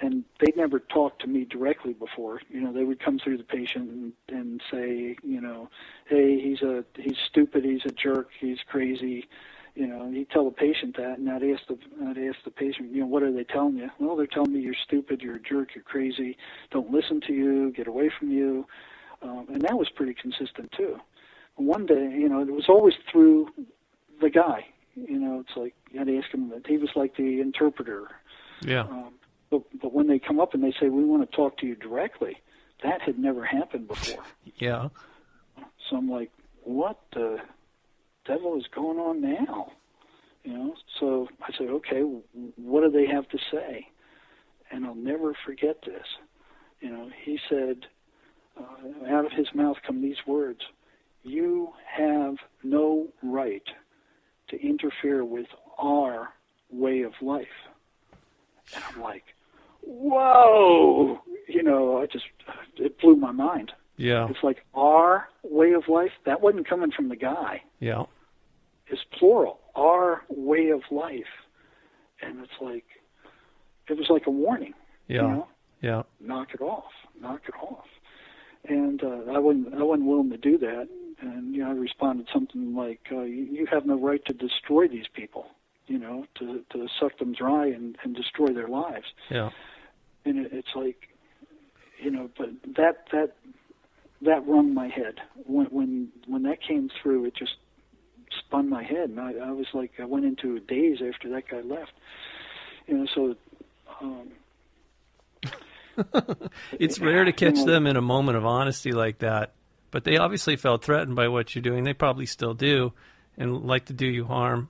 And they'd never talked to me directly before. They would come through the patient and say, hey, he's stupid, he's a jerk, he's crazy. He'd tell the patient that, and I'd ask the patient, what are they telling you? Well, they're telling me you're stupid, you're a jerk, you're crazy, don't listen to you, get away from you. And that was pretty consistent too. And one day, it was always through the guy. It's like you had to ask him. He was like the interpreter. Yeah. But when they come up and they say, we want to talk to you directly, that had never happened before. Yeah. So I'm like, what the devil is going on now? So I said, okay, what do they have to say? And I'll never forget this. He said, out of his mouth come these words, you have no right to interfere with our way of life. And I'm like, whoa! It blew my mind. Yeah. It's like our way of life. That wasn't coming from the guy. Yeah. It's plural. Our way of life. And it's like, it was like a warning. Yeah. Yeah. Knock it off. Knock it off. And I wasn't willing to do that. And I responded something like, "You have no right to destroy these people. To suck them dry and destroy their lives." Yeah. And it's like, but that rung my head. When that came through, it just spun my head, and I was like, I went into a daze after that guy left. So. It's rare to catch them in a moment of honesty like that, but they obviously felt threatened by what you're doing. They probably still do, and like to do you harm.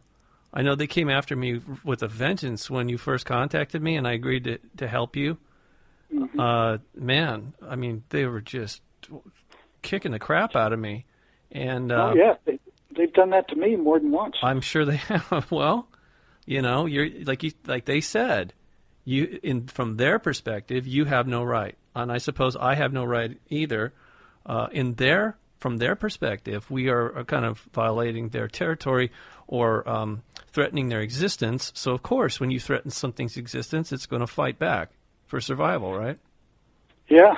I know they came after me with a vengeance when you first contacted me, and I agreed to help you. Mm-hmm. Man, I mean, they were just kicking the crap out of me. And they've done that to me more than once. I'm sure they have. Well, you're like they said. From their perspective, you have no right, and I suppose I have no right either. From their perspective, we are kind of violating their territory or threatening their existence. So, of course, when you threaten something's existence, it's going to fight back for survival, right? Yeah,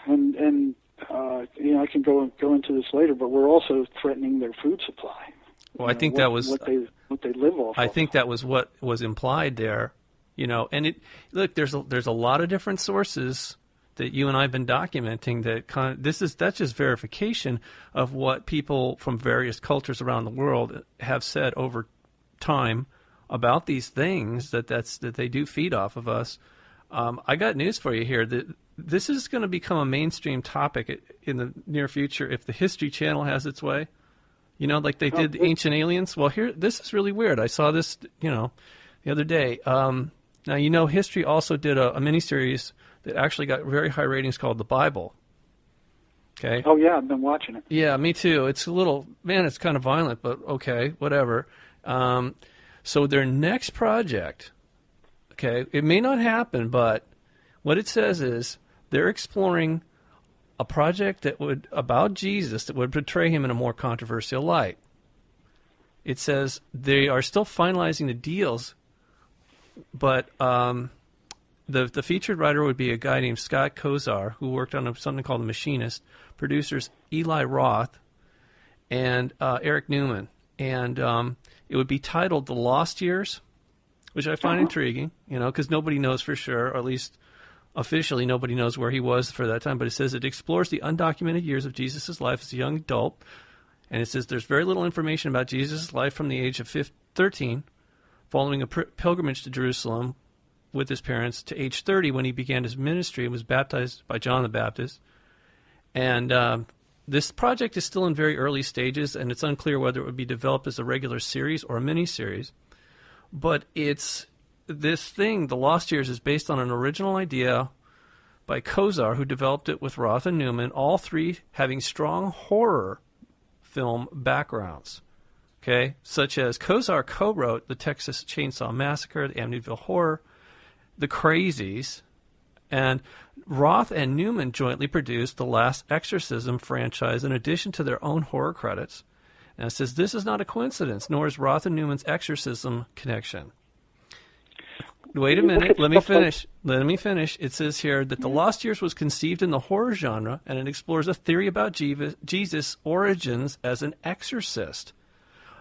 and I can go into this later, but we're also threatening their food supply. Well, I think that was what they live off. I think that was what was implied there. And there's a lot of different sources that you and I've been documenting that that's just verification of what people from various cultures around the world have said over time about these things that they do feed off of us. I got news for you here that this is going to become a mainstream topic in the near future if the History Channel has its way. Like they did the Ancient Aliens. Well, this is really weird. I saw this, the other day. Now, History also did a miniseries that actually got very high ratings called The Bible. Okay. Oh, yeah, I've been watching it. Yeah, me too. It's it's kind of violent, but okay, whatever. So their next project, okay, it may not happen, but what it says is they're exploring a project about Jesus that would portray him in a more controversial light. It says they are still finalizing the deals, but the featured writer would be a guy named Scott Kozar, who worked on something called The Machinist, producers Eli Roth and Eric Newman. And it would be titled The Lost Years, which I find intriguing, because nobody knows for sure, or at least officially nobody knows where he was for that time. But it says it explores the undocumented years of Jesus' life as a young adult. And it says there's very little information about Jesus' life from the age of 13, following a pilgrimage to Jerusalem with his parents, to age 30 when he began his ministry and was baptized by John the Baptist. And this project is still in very early stages, and it's unclear whether it would be developed as a regular series or a mini-series. But this thing, The Lost Years, is based on an original idea by Kozar, who developed it with Roth and Newman, all three having strong horror film backgrounds. Okay, such as Kozar co-wrote the Texas Chainsaw Massacre, the Amityville Horror, The Crazies, and Roth and Newman jointly produced the Last Exorcism franchise in addition to their own horror credits. And it says this is not a coincidence, nor is Roth and Newman's exorcism connection. Wait a minute, let me finish. It says here that The Lost Years was conceived in the horror genre, and it explores a theory about Jesus' origins as an exorcist.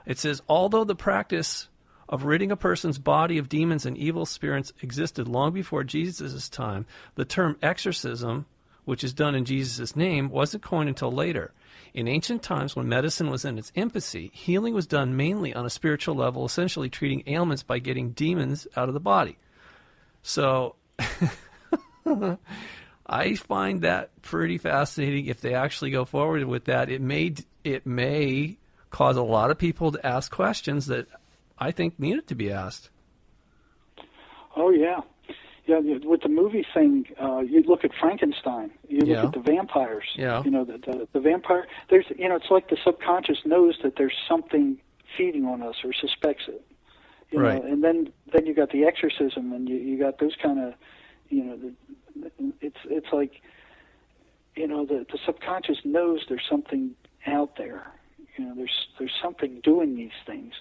It says, although the practice of ridding a person's body of demons and evil spirits existed long before Jesus' time, the term exorcism, which is done in Jesus' name, wasn't coined until later. In ancient times, when medicine was in its infancy, healing was done mainly on a spiritual level, essentially treating ailments by getting demons out of the body. So I find that pretty fascinating. If they actually go forward with that, it may cause a lot of people to ask questions that I think needed to be asked. Oh, yeah. Yeah, with the movie thing, you look at Frankenstein. You look at the vampires. Yeah. The vampire. There's, it's like the subconscious knows that there's something feeding on us or suspects it. Right. And then you got the exorcism, and you got those kind of, it's like, the subconscious knows there's something out there. There's something doing these things.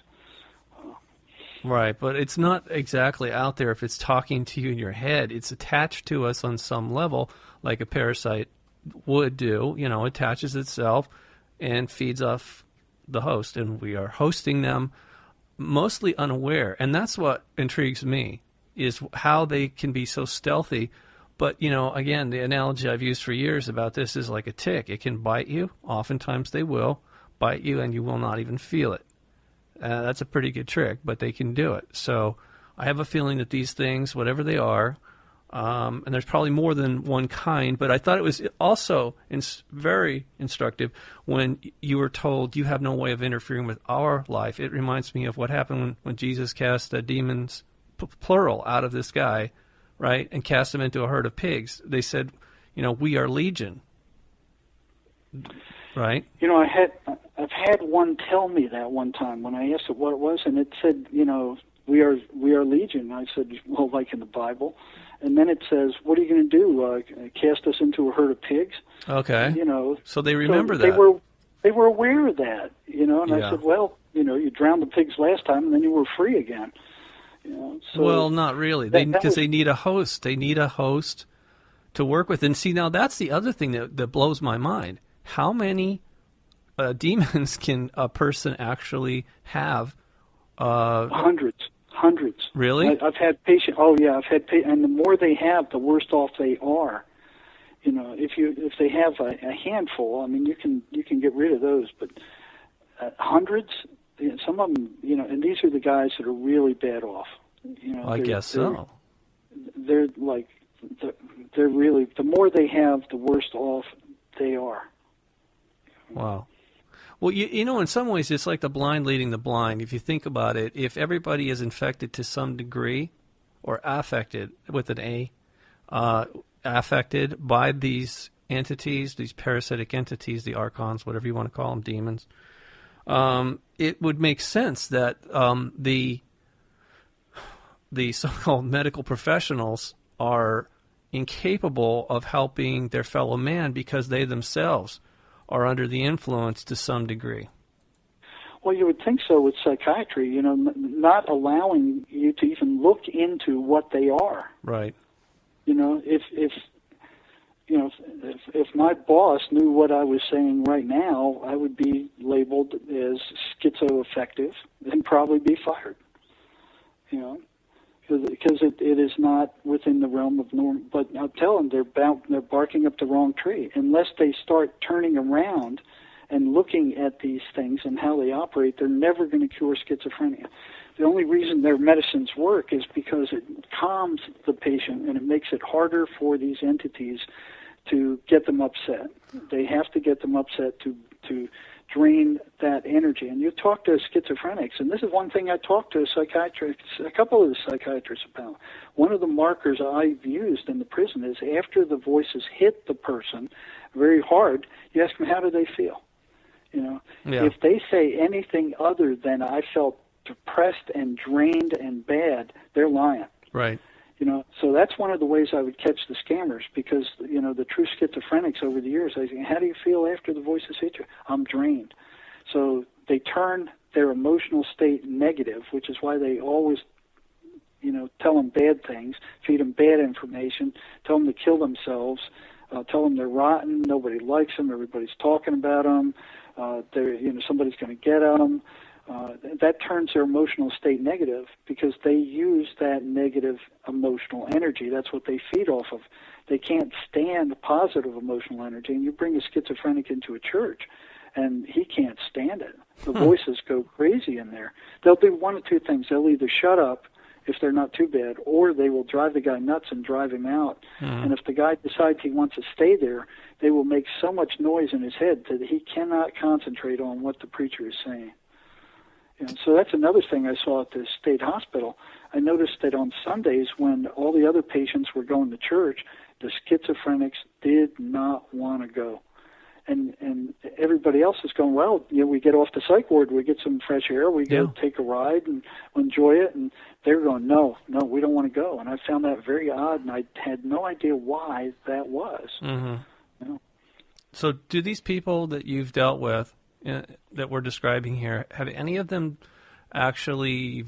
Right, but it's not exactly out there if it's talking to you in your head. It's attached to us on some level, like a parasite would do, attaches itself and feeds off the host, and we are hosting them mostly unaware. And that's what intrigues me, is how they can be so stealthy. But, again, the analogy I've used for years about this is like a tick. It can bite you. Oftentimes they will bite you, and you will not even feel it. That's a pretty good trick, but they can do it. So I have a feeling that these things, whatever they are, and there's probably more than one kind, but I thought it was also very instructive when you were told you have no way of interfering with our life. It reminds me of what happened when Jesus cast the demons, plural, out of this guy, right, and cast him into a herd of pigs. They said, we are legion, right? I've had one tell me that one time when I asked it what it was, and it said, we are legion. I said, well, like in the Bible. And then it says, what are you going to do? Cast us into a herd of pigs? Okay. So they remember that. They were aware of that, and I said, well, you drowned the pigs last time, and then you were free again. So well, not really, because they need a host. They need a host to work with. And see, now that's the other thing that blows my mind. How many demons can a person actually have? Hundreds. Really? I've had patients. Oh yeah, and the more they have, the worse off they are. If they have a handful, I mean, you can get rid of those, but hundreds. Some of them, and these are the guys that are really bad off. I guess so. They're like, they're really, the more they have, the worse off they are. Wow. Well, in some ways, it's like the blind leading the blind. If you think about it, if everybody is infected to some degree, or affected with an A, affected by these entities, these parasitic entities, the Archons, whatever you want to call them, demons, it would make sense that the so-called medical professionals are incapable of helping their fellow man because they themselves are under the influence to some degree. Well, you would think so with psychiatry, not allowing you to even look into what they are. Right. If my boss knew what I was saying right now, I would be labeled as schizoaffective and probably be fired. Because it is not within the realm of norm. But I'll tell them they're barking up the wrong tree. Unless they start turning around and looking at these things and how they operate, they're never going to cure schizophrenia. The only reason their medicines work is because it calms the patient and it makes it harder for these entities to get them upset. They have to get them upset to drain that energy. And you talk to schizophrenics, and this is one thing I talked to a couple of the psychiatrists about. One of the markers I've used in the prison is after the voices hit the person very hard, you ask them, how do they feel? If they say anything other than I felt depressed and drained and bad, they're lying. Right. So that's one of the ways I would catch the scammers, because, the true schizophrenics over the years, I say, how do you feel after the voices hit you? I'm drained. So they turn their emotional state negative, which is why they always, tell them bad things, feed them bad information, tell them to kill themselves, tell them they're rotten, nobody likes them, everybody's talking about them, somebody's going to get at them. That turns their emotional state negative because they use that negative emotional energy. That's what they feed off of. They can't stand positive emotional energy. And you bring a schizophrenic into a church, and he can't stand it. The voices go crazy in there. They'll do one of two things. They'll either shut up if they're not too bad, or they will drive the guy nuts and drive him out. And if the guy decides he wants to stay there, they will make so much noise in his head that he cannot concentrate on what the preacher is saying. So that's another thing I saw at the state hospital. I noticed that on Sundays, when all the other patients were going to church, the schizophrenics did not want to go. And everybody else is going, well, we get off the psych ward, we get some fresh air, we go take a ride and enjoy it. And they're going, no, we don't want to go. And I found that very odd, and I had no idea why that was. Mm-hmm. So do these people that you've dealt with, that we're describing here, have any of them actually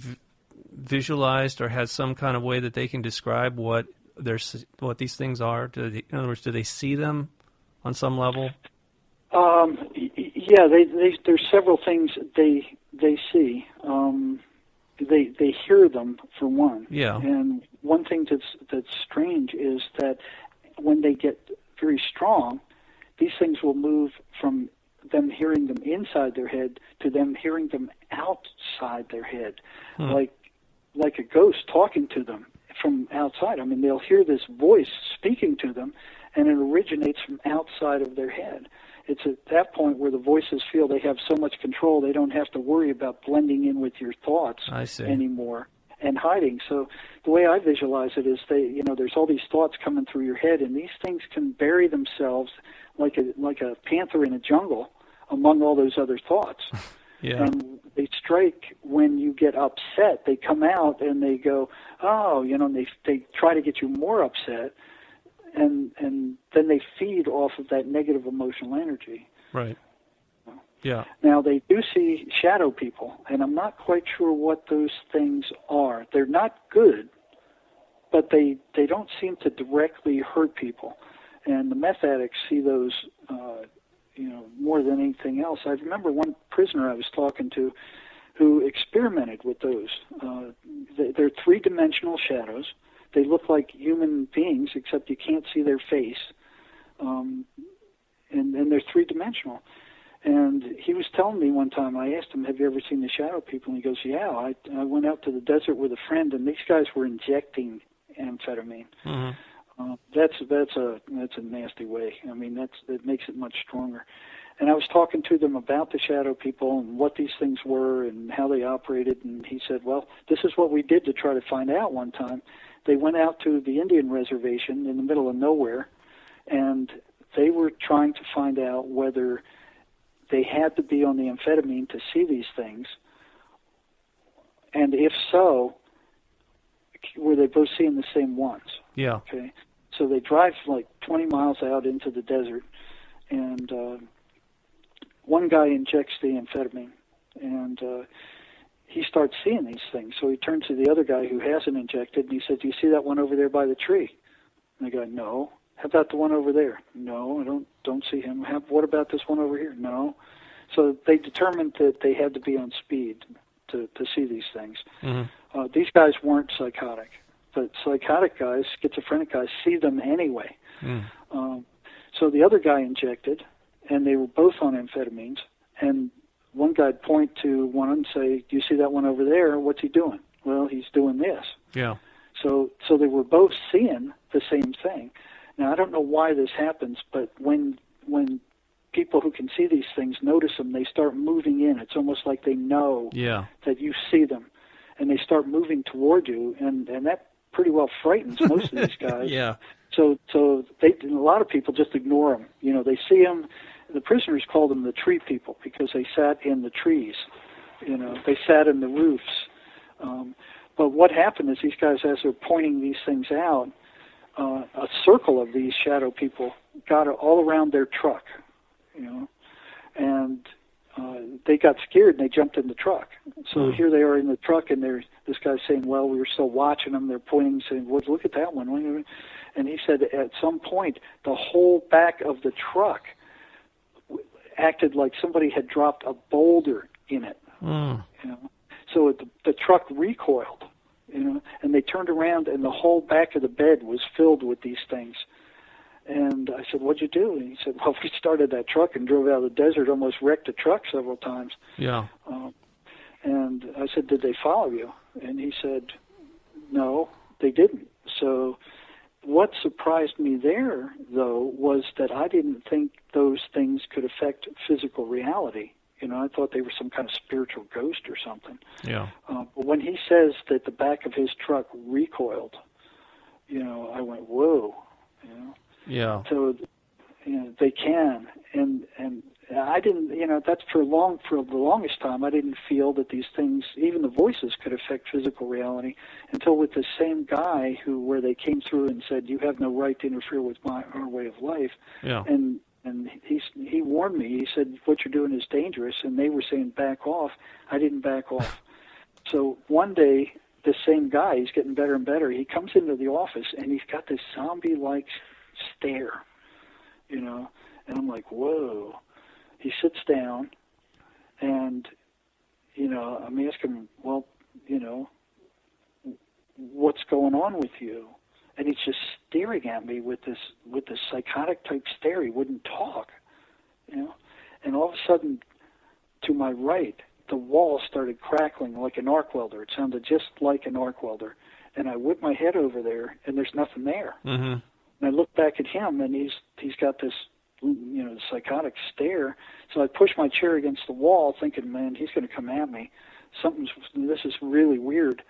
visualized or had some kind of way that they can describe what these things are? In other words, do they see them on some level? Yeah, there's several things they see. They hear them, for one. Yeah. And one thing that's strange is that when they get very strong, these things will move from them hearing them inside their head to them hearing them outside their head, like a ghost talking to them from outside. I mean, they'll hear this voice speaking to them, and it originates from outside of their head. It's at that point where the voices feel they have so much control, they don't have to worry about blending in with your thoughts anymore and hiding. So the way I visualize it is there's all these thoughts coming through your head, and these things can bury themselves like a panther in a jungle among all those other thoughts. Yeah. And they strike when you get upset. They come out and they go, and they try to get you more upset, and then they feed off of that negative emotional energy. Right. Yeah. Now, they do see shadow people, and I'm not quite sure what those things are. They're not good, but they don't seem to directly hurt people. And the meth addicts see those, more than anything else. I remember one prisoner I was talking to who experimented with those. They're three-dimensional shadows. They look like human beings, except you can't see their face. And they're three-dimensional. And he was telling me one time, I asked him, have you ever seen the shadow people? And he goes, yeah, I went out to the desert with a friend, and these guys were injecting amphetamine. Mm-hmm. That's a nasty way. I mean, it makes it much stronger. And I was talking to them about the shadow people and what these things were and how they operated, and he said, well, this is what we did to try to find out one time. They went out to the Indian reservation in the middle of nowhere, and they were trying to find out whether they had to be on the amphetamine to see these things, and if so, were they both seeing the same ones? Yeah. Okay. So they drive like 20 miles out into the desert, and one guy injects the amphetamine, and he starts seeing these things. So he turns to the other guy who hasn't injected, and he said, do you see that one over there by the tree? And the guy, no. How about the one over there? No, I don't see him. What about this one over here? No. So they determined that they had to be on speed to see these things. Mm-hmm. These guys weren't psychotic, but psychotic guys, schizophrenic guys, see them anyway. Mm. So the other guy injected, and they were both on amphetamines, and one guy'd point to one and say, do you see that one over there? What's he doing? Well, he's doing this. Yeah. So they were both seeing the same thing. Now, I don't know why this happens, but when people who can see these things notice them, they start moving in. It's almost like they know that you see them, and they start moving toward you, and that pretty well frightens most of these guys. Yeah. So a lot of people just ignore them. You know, they see them. The prisoners called them the tree people because they sat in the trees. You know, they sat in the roofs. But what happened is these guys, as they're pointing these things out, a circle of these shadow people got all around their truck, you know, and they got scared and they jumped in the truck. So here they are in the truck, and this guy's saying, well, we were still watching them. They're pointing, saying, well, look at that one. And he said at some point the whole back of the truck acted like somebody had dropped a boulder in it. You know? So the truck recoiled, you know, and they turned around, and the whole back of the bed was filled with these things. And I said, what'd you do? And he said, well, we started that truck and drove out of the desert, almost wrecked the truck several times. Yeah. And I said, did they follow you? And he said, no, they didn't. So what surprised me there, though, was that I didn't think those things could affect physical reality. You know, I thought they were some kind of spiritual ghost or something. Yeah. But when he says that the back of his truck recoiled, you know, I went, whoa, you know. Yeah. So, you know, they can, and I didn't, you know, that's for the longest time, I didn't feel that these things, even the voices, could affect physical reality until with the same guy where they came through and said, you have no right to interfere with our way of life. Yeah. And he warned me. He said, what you're doing is dangerous, and they were saying back off. I didn't back off. So one day, this same guy, he's getting better and better, he comes into the office, and he's got this zombie-like stare, you know, And I'm like, whoa. He sits down, and, I'm asking him, well, what's going on with you? And he's just staring at me with this psychotic type stare. He wouldn't talk, And all of a sudden, to my right, the wall started crackling like an arc welder. It sounded just like an arc welder. And I whip my head over there, and there's nothing there. Mm-hmm. And I look back at him, and he's got this, psychotic stare. So I push my chair against the wall, thinking, man, he's going to come at me. This is really weird.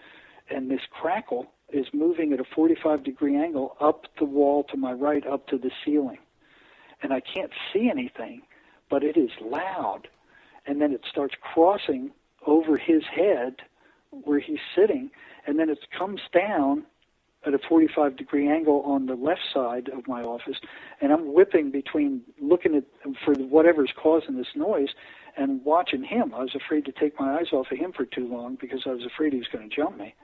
And this crackle is moving at a 45-degree angle up the wall to my right, up to the ceiling. And I can't see anything, but it is loud. And then it starts crossing over his head where he's sitting, and then it comes down at a 45-degree angle on the left side of my office, and I'm whipping between looking for whatever's causing this noise and watching him. I was afraid to take my eyes off of him for too long because I was afraid he was going to jump me.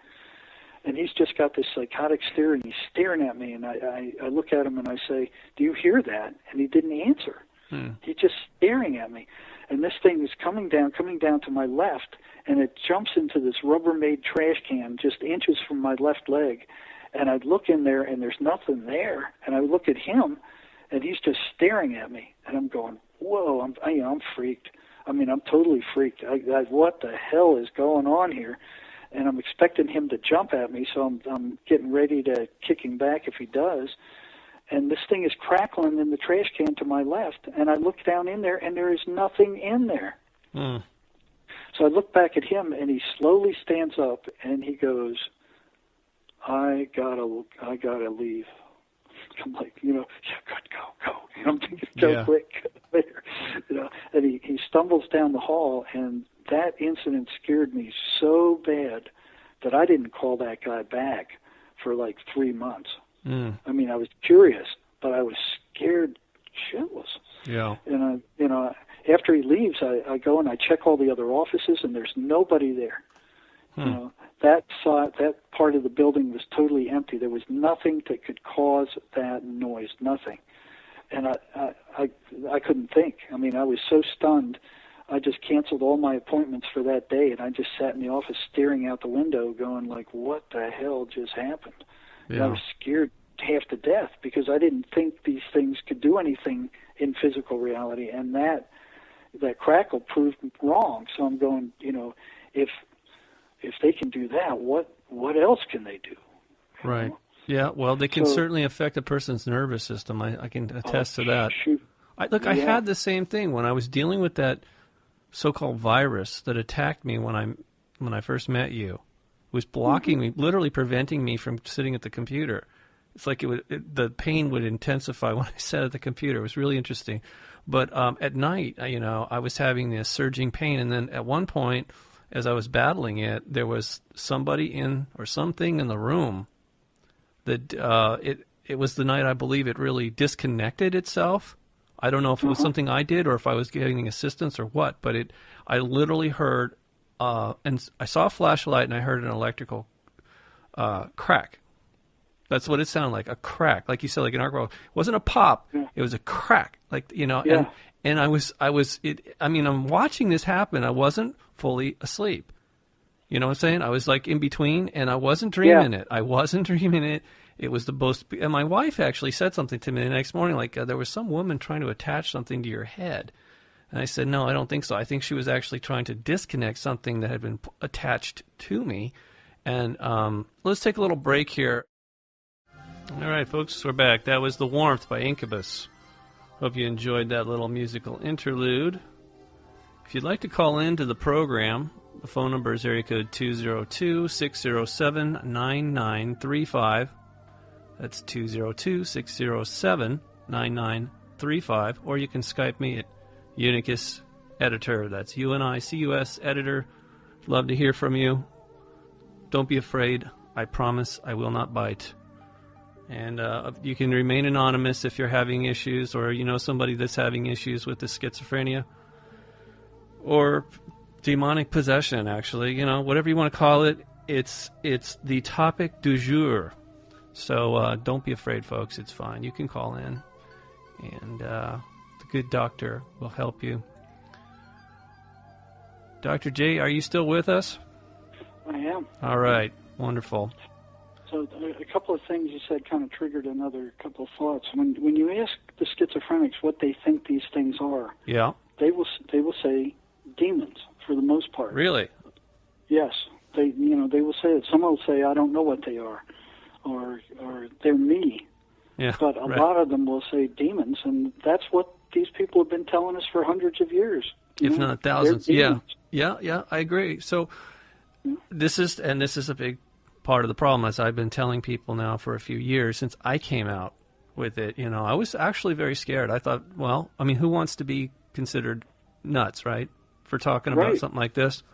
And he's just got this psychotic stare, and he's staring at me, and I look at him and I say, do you hear that? And he didn't answer. He's just staring at me. And this thing is coming down to my left, and it jumps into this Rubbermaid trash can just inches from my left leg. And I look in there, and there's nothing there. And I look at him, and he's just staring at me. And I'm going, whoa, I'm freaked. I'm totally freaked. What the hell is going on here? And I'm expecting him to jump at me, so I'm getting ready to kick him back if he does. And this thing is crackling in the trash can to my left, and I look down in there, and there is nothing in there. So I look back at him, and he slowly stands up, and he goes, I gotta leave. I'm like, yeah, good, go. I'm thinking, go quick, later. And he stumbles down the hall, and that incident scared me so bad that I didn't call that guy back for like 3 months. I was curious, but I was scared shitless. Yeah. And after he leaves, I go and I check all the other offices, and there's nobody there. That part of the building was totally empty. There was nothing that could cause that noise, nothing. And I couldn't think. I was so stunned. I just canceled all my appointments for that day, and I just sat in the office staring out the window going like, what the hell just happened? Yeah. And I was scared half to death because I didn't think these things could do anything in physical reality, and that crackle proved wrong. So I'm going, if they can do that, what else can they do? Right. Yeah, well, they can certainly affect a person's nervous system. I can attest to that. Shoot. I had the same thing when I was dealing with that so-called virus that attacked me when I first met you. It was blocking me, literally preventing me from sitting at the computer. It's like the pain would intensify when I sat at the computer. It was really interesting. But at night, I was having this surging pain, and then at one point, as I was battling it, there was somebody or something in the room that it was the night I believe it really disconnected itself. I don't know if it was something I did or if I was getting assistance or what, but I literally heard, and I saw a flashlight and I heard an electrical crack. That's what it sounded like, a crack, like you said, like an arc welder. It wasn't a pop, it was a crack, and I'm watching this happen. I wasn't fully asleep. You know what I'm saying? I was like in between, and I wasn't dreaming it. I wasn't dreaming it. It was the most, and my wife actually said something to me the next morning, like there was some woman trying to attach something to your head. And I said, no, I don't think so. I think she was actually trying to disconnect something that had been attached to me. And let's take a little break here. All right, folks, we're back. That was The Warmth by Incubus. Hope you enjoyed that little musical interlude. If you'd like to call in to the program, the phone number is area code 202-607-9935. That's 202-607-9935. Or you can Skype me at Unicus Editor. That's UNICUS Editor. Love to hear from you. Don't be afraid. I promise I will not bite. And you can remain anonymous if you're having issues, or you know somebody that's having issues with the schizophrenia or demonic possession, actually. Whatever you want to call it, it's the topic du jour. So don't be afraid, folks. It's fine. You can call in. And the good doctor will help you. Dr. J, are you still with us? I am. All right. Wonderful. So a couple of things you said kind of triggered another couple of thoughts. When you ask the schizophrenics what they think these things are, yeah, they will say demons for the most part. Really? Yes. They will say it. Some will say, I don't know what they are, or they're me. Yeah. But a lot of them will say demons, and that's what these people have been telling us for hundreds of years. If not thousands. Yeah. Yeah, I agree. So this is a big part of the problem, as I've been telling people now for a few years since I came out with it. I was actually very scared. I thought, well, I mean, who wants to be considered nuts, right, for talking about something like this?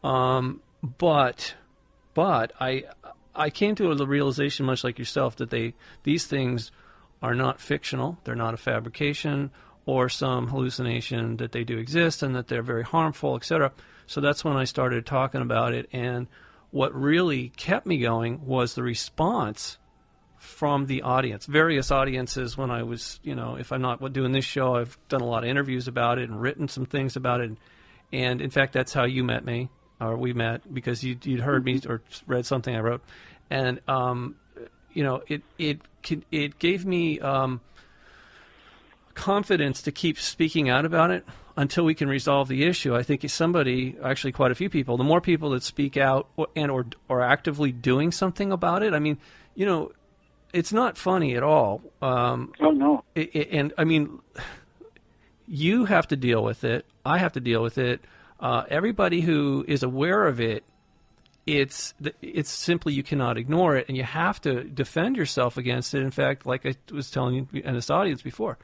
But I came to the realization, much like yourself, that these things are not fictional. They're not a fabrication or some hallucination, that they do exist and that they're very harmful, etc. So that's when I started talking about it. And what really kept me going was the response from the audience, various audiences. When I was, if I'm not doing this show, I've done a lot of interviews about it and written some things about it. And in fact, that's how you met me, or we met, because you'd heard me or read something I wrote. And, it gave me confidence to keep speaking out about it until we can resolve the issue. I think actually quite a few people, the more people that speak out or are actively doing something about it, I mean, it's not funny at all. Oh, no. And I mean, you have to deal with it. I have to deal with it. Everybody who is aware of it, it's simply, you cannot ignore it, and you have to defend yourself against it. In fact, like I was telling you in this audience before,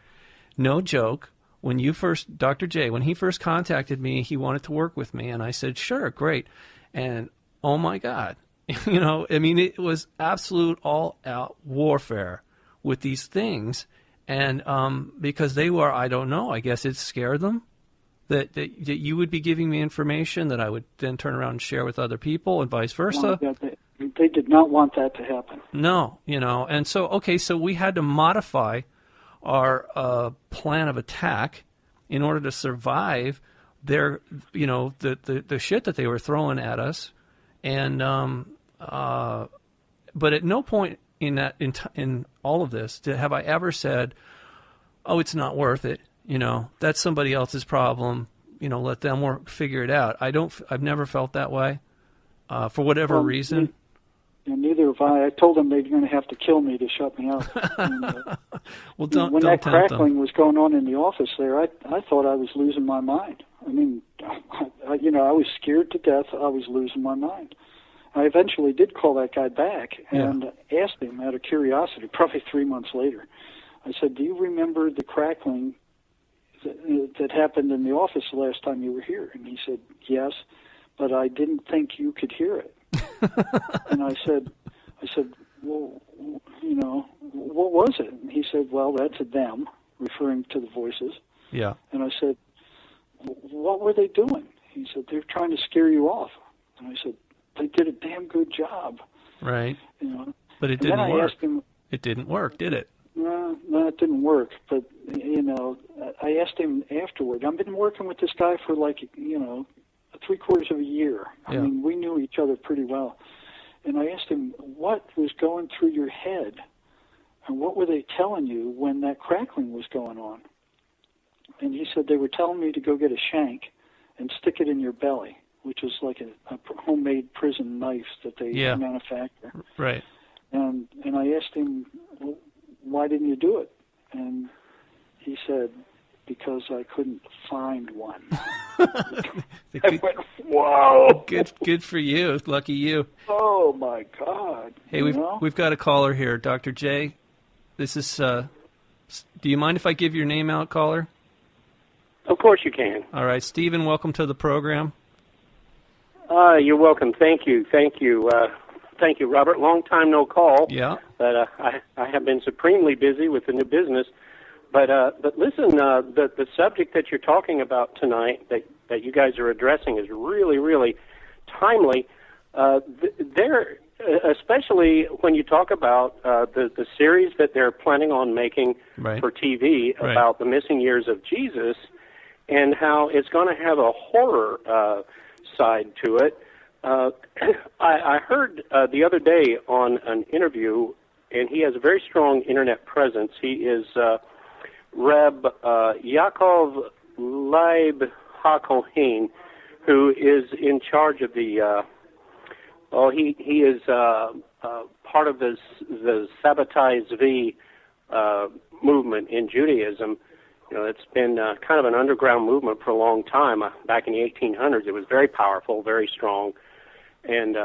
no joke, Dr. J, when he first contacted me, he wanted to work with me, and I said, sure, great. And oh my God, I mean, it was absolute all-out warfare with these things, and because they were, I don't know, I guess it scared them that you would be giving me information that I would then turn around and share with other people, and vice versa. They did not want that to happen. No, and so we had to modify our plan of attack in order to survive their, the shit that they were throwing at us, and but at no point in all of this have I ever said, oh, it's not worth it. That's somebody else's problem. Let them figure it out. I've never felt that way, for whatever reason. And neither have I. I told them they're going to have to kill me to shut me up. And, well, when that crackling was going on in the office there, I thought I was losing my mind. I mean, I was scared to death. I was losing my mind. I eventually did call that guy back and asked him out of curiosity, probably 3 months later. I said, do you remember the crackling that happened in the office the last time you were here? And he said, yes, but I didn't think you could hear it. And I said, well, what was it? And he said, well, that's a them, referring to the voices. Yeah. And I said, what were they doing? He said, they're trying to scare you off. And I said, they did a damn good job. Right. But it didn't work. It didn't work, did it? No, it didn't work. But, I asked him afterward. I've been working with this guy for 3/4 of a year. I mean, we knew each other pretty well. And I asked him, what was going through your head? And what were they telling you when that crackling was going on? And he said, they were telling me to go get a shank and stick it in your belly, which is like a homemade prison knife that they manufacture. Right. And I asked him, well, why didn't you do it? And he said, because I couldn't find one. I went, whoa! Good for you. Lucky you. Oh, my God. Hey, we've got a caller here. Dr. J, this is, do you mind if I give your name out, caller? Of course you can. All right. Stephen, welcome to the program. You're welcome. Thank you. Thank you, Robert. Long time no call. Yeah. But I have been supremely busy with the new business. But listen, the subject that you're talking about tonight, that you guys are addressing, is really, really timely. There especially when you talk about the series that they're planning on making for TV about the missing years of Jesus, and how it's going to have a horror side to it. I heard the other day on an interview, and he has a very strong internet presence. He is Reb Yaakov Leib HaKohen, who is in charge of the he is part of the Sabbatai Zvi movement in Judaism. You know, it's been kind of an underground movement for a long time. Back in the 1800s, it was very powerful, very strong, and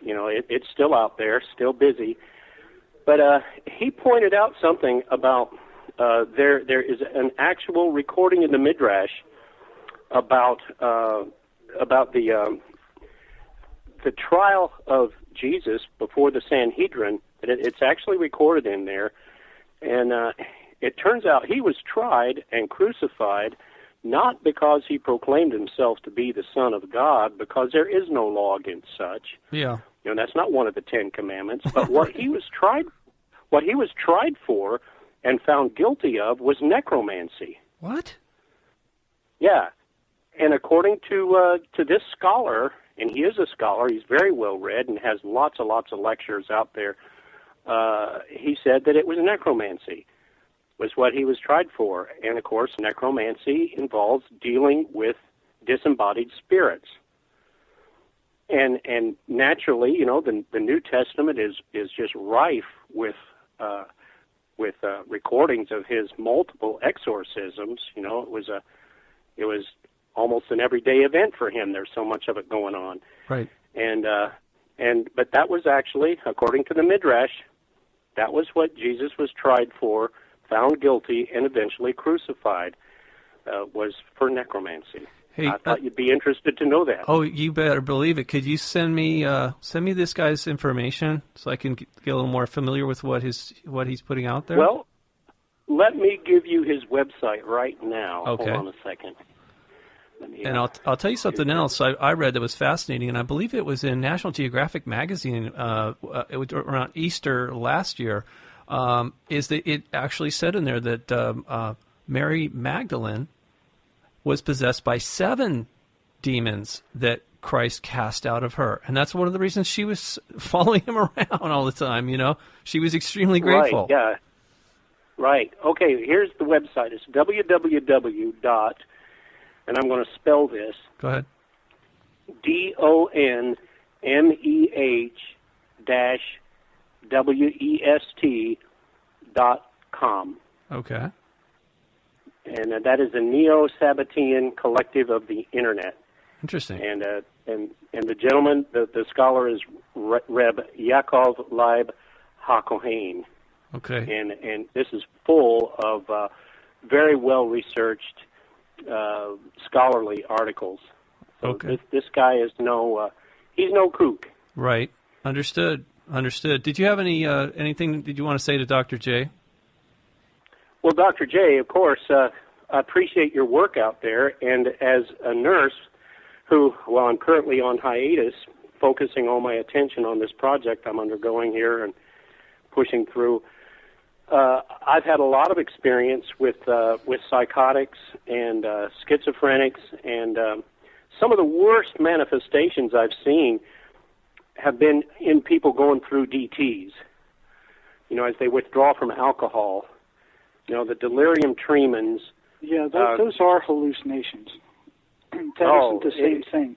you know, it's still out there, still busy. But he pointed out something about there is an actual recording in the Midrash about the trial of Jesus before the Sanhedrin. It's actually recorded in there, and it turns out he was tried and crucified not because he proclaimed himself to be the Son of God, because there is no law against such. Yeah, you know, that's not one of the 10 Commandments. But what he was tried for and found guilty of was necromancy. What? Yeah, and according to this scholar, and he is a scholar, he's very well read and has lots of lectures out there. He said that it was necromancy, was what he was tried for. And of course, necromancy involves dealing with disembodied spirits. And naturally, you know, the New Testament is just rife with recordings of his multiple exorcisms. You know, it was almost an everyday event for him. There's so much of it going on. Right. But that was actually, according to the Midrash, that was what Jesus was tried for, found guilty, and eventually crucified, was for necromancy. Hey, I thought you'd be interested to know that. Oh, you better believe it. Could you send me this guy's information so I can get a little more familiar with what he's putting out there? Well, let me give you his website right now. Okay. Hold on a second. And I'll tell you something else I read that was fascinating, and I believe it was in National Geographic magazine. It was around Easter last year. Is that it actually said in there that Mary Magdalene was possessed by 7 demons that Christ cast out of her, and that's one of the reasons she was following him around all the time. You know, she was extremely grateful. Right. Yeah. Right. Okay. Here's the website. It's www. And I'm going to spell this. Go ahead. DONMEH-WEST.com. Okay. And that is the Neo-Sabbatean collective of the Internet. Interesting. And the gentleman, the scholar is Reb Yaakov Leib HaKohen. Okay. And this is full of very well-researched scholarly articles. So okay. This guy is he's no kook. Right. Understood. Did you have anything that you want to say to Dr. J? Well, Dr. J, of course, I appreciate your work out there, and as a nurse who, while I'm currently on hiatus, focusing all my attention on this project I'm undergoing here and pushing through, I've had a lot of experience with psychotics and schizophrenics, and some of the worst manifestations I've seen have been in people going through DTs. You know, as they withdraw from alcohol. You know, the delirium tremens. Yeah, those are hallucinations. That isn't the same thing.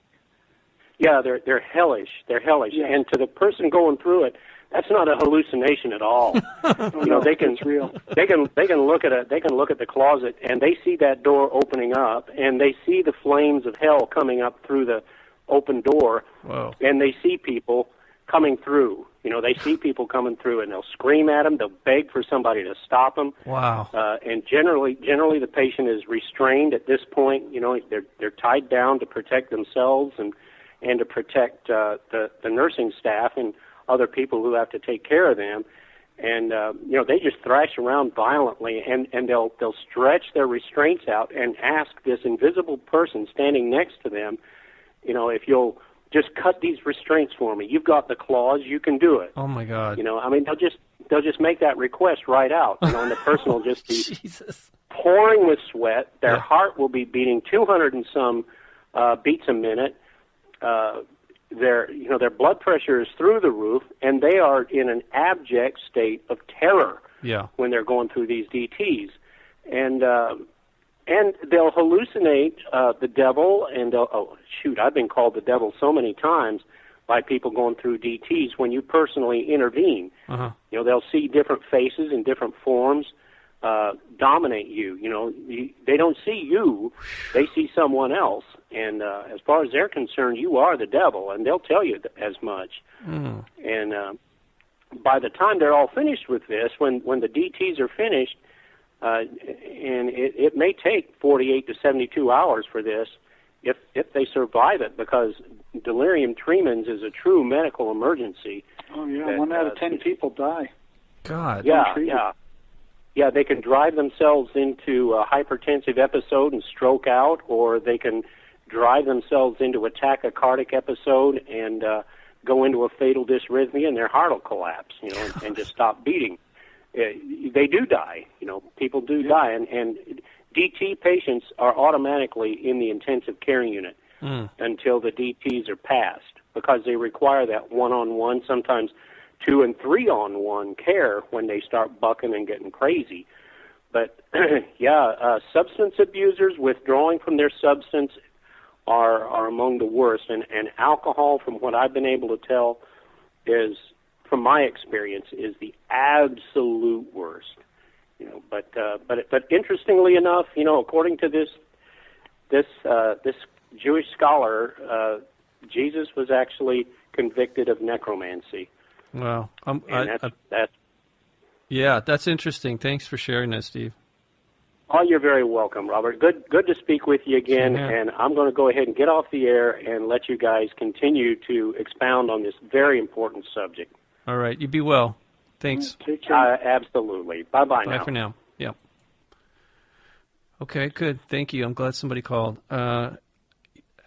Yeah, they're hellish. They're hellish, yeah. And to the person going through it, that's not a hallucination at all. You know, they can real. They can look at the closet and they see that door opening up, and they see the flames of hell coming up through the open door. Whoa. And they see people coming through. You know, they see people coming through, and they'll scream at them. They'll beg for somebody to stop them. Wow. And generally, the patient is restrained at this point. You know, they're tied down to protect themselves and to protect the nursing staff and other people who have to take care of them. And you know, they just thrash around violently, and they'll stretch their restraints out and ask this invisible person standing next to them, you know, if you'll just cut these restraints for me. You've got the claws, you can do it. Oh my God! You know, I mean, they'll just make that request right out. You know, and the person will just be pouring with sweat. Their heart will be beating 200 and some beats a minute. Their blood pressure is through the roof, and they are in an abject state of terror when they're going through these DTs, and they'll hallucinate the devil, and I've been called the devil so many times by people going through DTs when you personally intervene. You know, they'll see different faces in different forms dominate you. You know, they don't see you, they see someone else. And as far as they're concerned, you are the devil, and they'll tell you as much. And by the time they're all finished with this, when the DTs are finished, and it may take 48 to 72 hours for this, if they survive it, because delirium tremens is a true medical emergency. Oh, yeah, 1 out of 10 people die. God. Yeah, they can drive themselves into a hypertensive episode and stroke out, or they can drive themselves into a tachycardic episode and go into a fatal dysrhythmia, and their heart will collapse, you know, and just stop beating. They do die, you know, people do die, and DT patients are automatically in the intensive care unit until the DTs are passed, because they require that one-on-one, sometimes 2- and 3-on-1 care when they start bucking and getting crazy. But, substance abusers withdrawing from their substance are among the worst, and alcohol, from what I've been able to tell, is, from my experience, is the absolute worst. You know, but interestingly enough, you know, according to this Jewish scholar, Jesus was actually convicted of necromancy. Wow, that's that's interesting. Thanks for sharing that, Steve. Oh, you're very welcome, Robert. Good to speak with you again, and I'm going to go ahead and get off the air and let you guys continue to expound on this very important subject. All right, you be well. Thanks. Take care. Absolutely. Bye-bye now. Bye for now. Yeah. Okay, good. Thank you. I'm glad somebody called. Never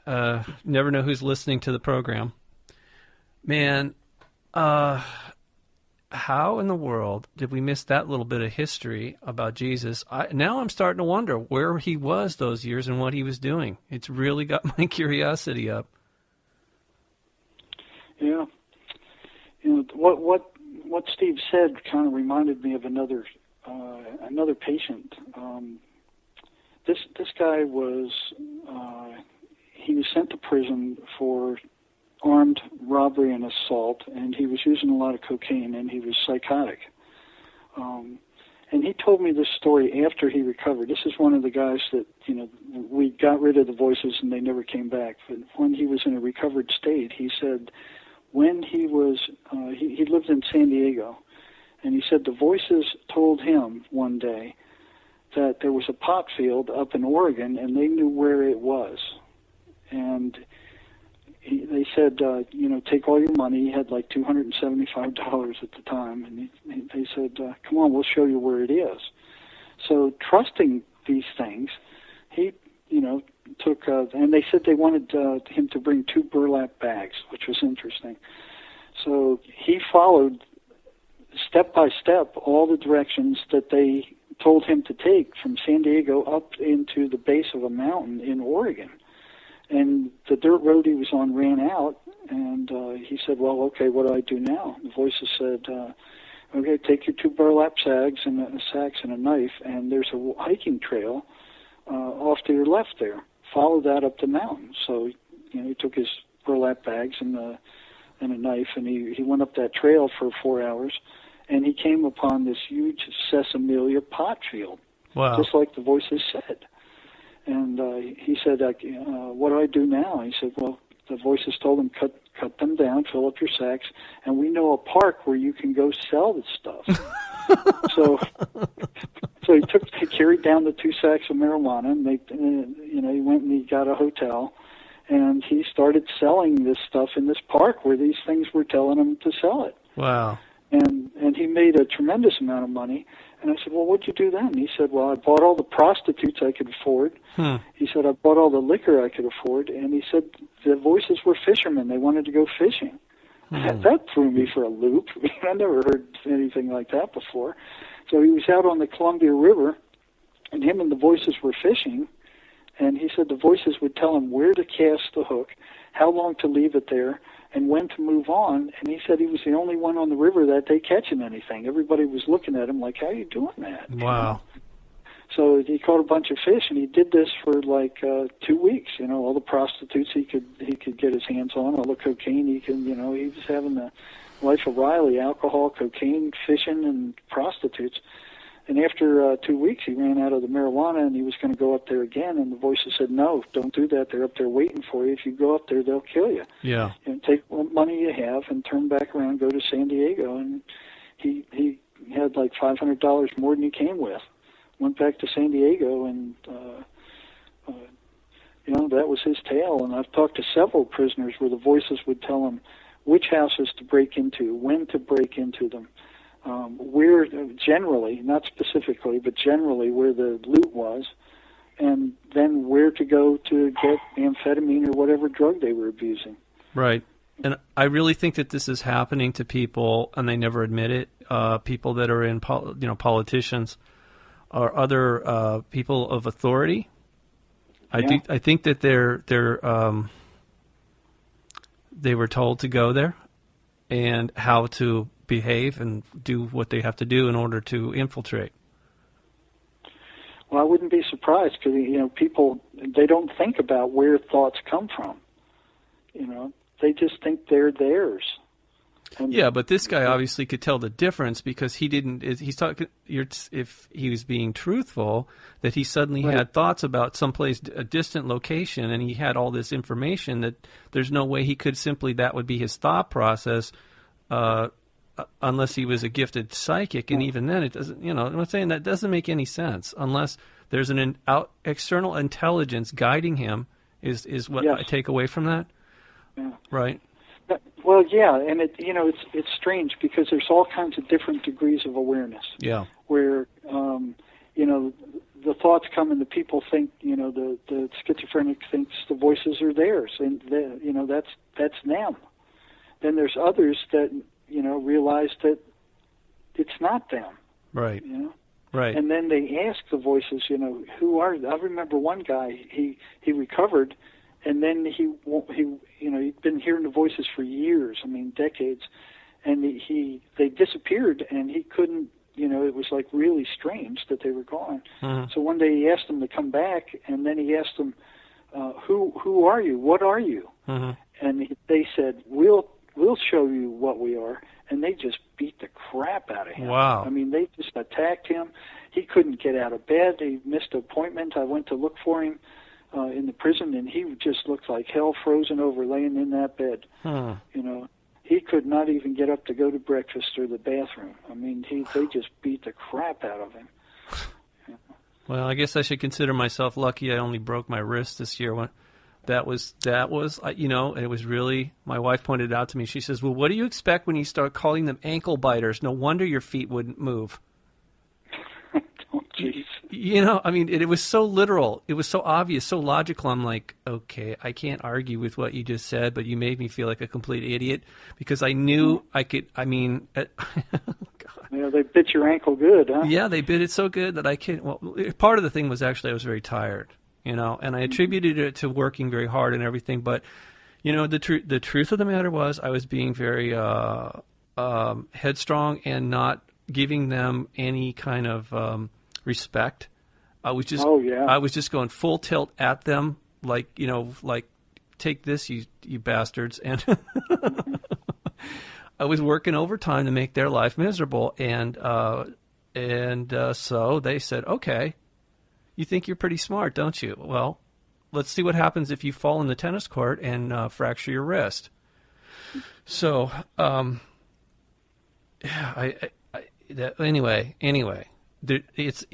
know who's listening to the program. Man, how in the world did we miss that little bit of history about Jesus? Now I'm starting to wonder where he was those years and what he was doing. It's really got my curiosity up. Yeah. You know, what Steve said kind of reminded me of another patient. This guy was he was sent to prison for armed robbery and assault, and he was using a lot of cocaine, and he was psychotic. And he told me this story after he recovered. This is one of the guys that, you know, we got rid of the voices and they never came back. But when he was in a recovered state, he said when he was, he lived in San Diego, and he said the voices told him one day that there was a pot field up in Oregon, and they knew where it was. And they said, you know, take all your money. He had like $275 at the time, and they said, come on, we'll show you where it is. So trusting these things, he, you know, took, and they said they wanted him to bring 2 burlap bags, which was interesting. So he followed step by step all the directions that they told him to take from San Diego up into the base of a mountain in Oregon. And the dirt road he was on ran out, and he said, well, okay, what do I do now? The voices said, okay, take your 2 burlap sacks and a knife, and there's a hiking trail off to your left there. Follow that up the mountain. So, you know, he took his burlap bags and a knife, and he went up that trail for 4 hours, and he came upon this huge sesamolia pot field, just like the voices said. And he said, what do I do now? He said, well, the voices told him, cut them down, fill up your sacks, and we know a park where you can go sell this stuff. So he carried down the 2 sacks of marijuana, and he went and he got a hotel, and he started selling this stuff in this park where these things were telling him to sell it. Wow. And he made a tremendous amount of money. And I said, well, what'd you do then? And he said, well, I bought all the prostitutes I could afford. He said, I bought all the liquor I could afford. And he said, the voices were fishermen. They wanted to go fishing. That threw me for a loop. I never heard anything like that before. So he was out on the Columbia River, and him and the voices were fishing. And he said the voices would tell him where to cast the hook, how long to leave it there, and when to move on. And he said he was the only one on the river that day catching anything. Everybody was looking at him like, how are you doing that? Wow. So he caught a bunch of fish, and he did this for like 2 weeks. You know, all the prostitutes he could get his hands on, all the cocaine he could. You know, he was having the life of Riley: alcohol, cocaine, fishing, and prostitutes. And after 2 weeks, he ran out of the marijuana, and he was going to go up there again. And the voices said, "No, don't do that. They're up there waiting for you. If you go up there, they'll kill you. Yeah. And take what money you have and turn back around, go to San Diego." And he had like $500 more than he came with. Went back to San Diego, and you know, that was his tale. And I've talked to several prisoners where the voices would tell him which houses to break into, when to break into them, where generally, not specifically, but generally where the loot was, and then where to go to get amphetamine or whatever drug they were abusing. Right. And I really think that this is happening to people, and they never admit it. People that are in, politicians or other people of authority. I think that they were told to go there and how to behave and do what they have to do in order to infiltrate. Well, I wouldn't be surprised because, you know, people, they don't think about where thoughts come from. You know, they just think they're theirs. And yeah, but this guy obviously could tell the difference because he didn't. He's talking. If he was being truthful, that he suddenly had thoughts about someplace, a distant location, and he had all this information that there's no way he could simply. That would be his thought process, unless he was a gifted psychic, and even then, it doesn't. You know, I'm saying that doesn't make any sense unless there's an external intelligence guiding him. Is what I take away from that, right? Well, yeah, and it's strange because there's all kinds of different degrees of awareness. Yeah. Where the thoughts come and the people think, the schizophrenic thinks the voices are theirs, and that's them. Then there's others that realize that it's not them. Right. Right. And then they ask the voices, who are they? I remember one guy, he recovered. And then he'd been hearing the voices for years, decades, and they disappeared, and he couldn't, it was like really strange that they were gone. So one day he asked them to come back, and then he asked them, who are you? What are you? And they said, we'll show you what we are, and they just beat the crap out of him. Wow. They just attacked him. He couldn't get out of bed. He missed an appointment. I went to look for him in the prison, and he just looked like hell frozen over laying in that bed. He could not even get up to go to breakfast or the bathroom. They just beat the crap out of him. Well, I guess I should consider myself lucky. I only broke my wrist this year. When that was, it was really, my wife pointed it out to me. She says, well, what do you expect when you start calling them ankle biters? No wonder your feet wouldn't move. Jeez. It was so literal. It was so obvious, so logical. I'm like, okay, I can't argue with what you just said, but you made me feel like a complete idiot because I knew I could, God. They bit your ankle good, huh? Yeah, they bit it so good that I can't. Well, part of the thing was actually I was very tired, and I attributed it to working very hard and everything. But, the truth of the matter was I was being very headstrong and not giving them any kind of respect. I was just going full tilt at them, like take this, you bastards, and I was working overtime to make their life miserable, and so they said, okay, you think you're pretty smart, don't you? Well, let's see what happens if you fall in the tennis court and fracture your wrist. So, anyway. It's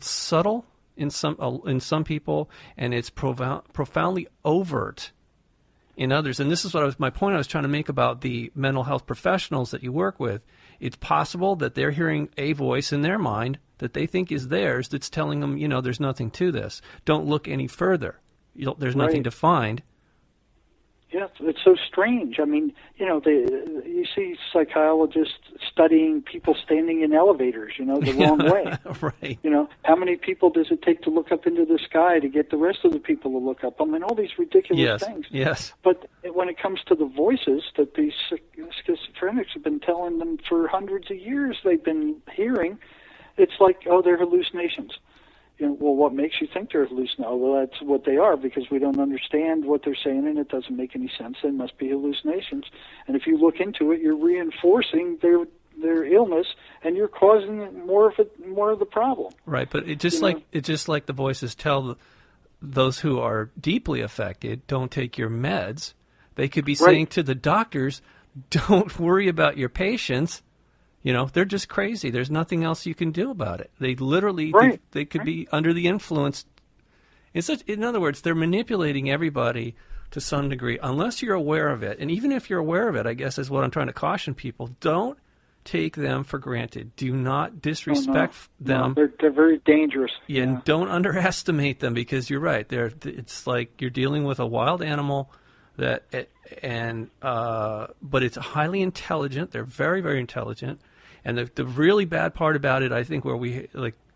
subtle in some people, and it's profoundly overt in others. And this is my point I was trying to make about the mental health professionals that you work with, it's possible that they're hearing a voice in their mind that they think is theirs that's telling them, there's nothing to this. Don't look any further. There's nothing to find. Yeah, it's so strange. I mean, you see psychologists studying people standing in elevators, the wrong way. Right. How many people does it take to look up into the sky to get the rest of the people to look up? I mean, all these ridiculous things. Yes. But when it comes to the voices that these schizophrenics have been telling them for hundreds of years they've been hearing, it's like, they're hallucinations. Well, what makes you think they're hallucinations? Well, that's what they are, because we don't understand what they're saying, and it doesn't make any sense. They must be hallucinations. And if you look into it, you're reinforcing their illness, and you're causing more of the problem. Right, but it's just like the voices tell those who are deeply affected, don't take your meds. They could be saying to the doctors, don't worry about your patients. They're just crazy. There's nothing else you can do about it. They literally, they could be under the influence. In other words, they're manipulating everybody to some degree, unless you're aware of it. And even if you're aware of it, I guess is what I'm trying to caution people. Don't take them for granted. Do not disrespect them. No, they're very dangerous. Yeah, and don't underestimate them, because you're right. It's like you're dealing with a wild animal but it's highly intelligent. They're very, very intelligent. And the really bad part about it, I think, where we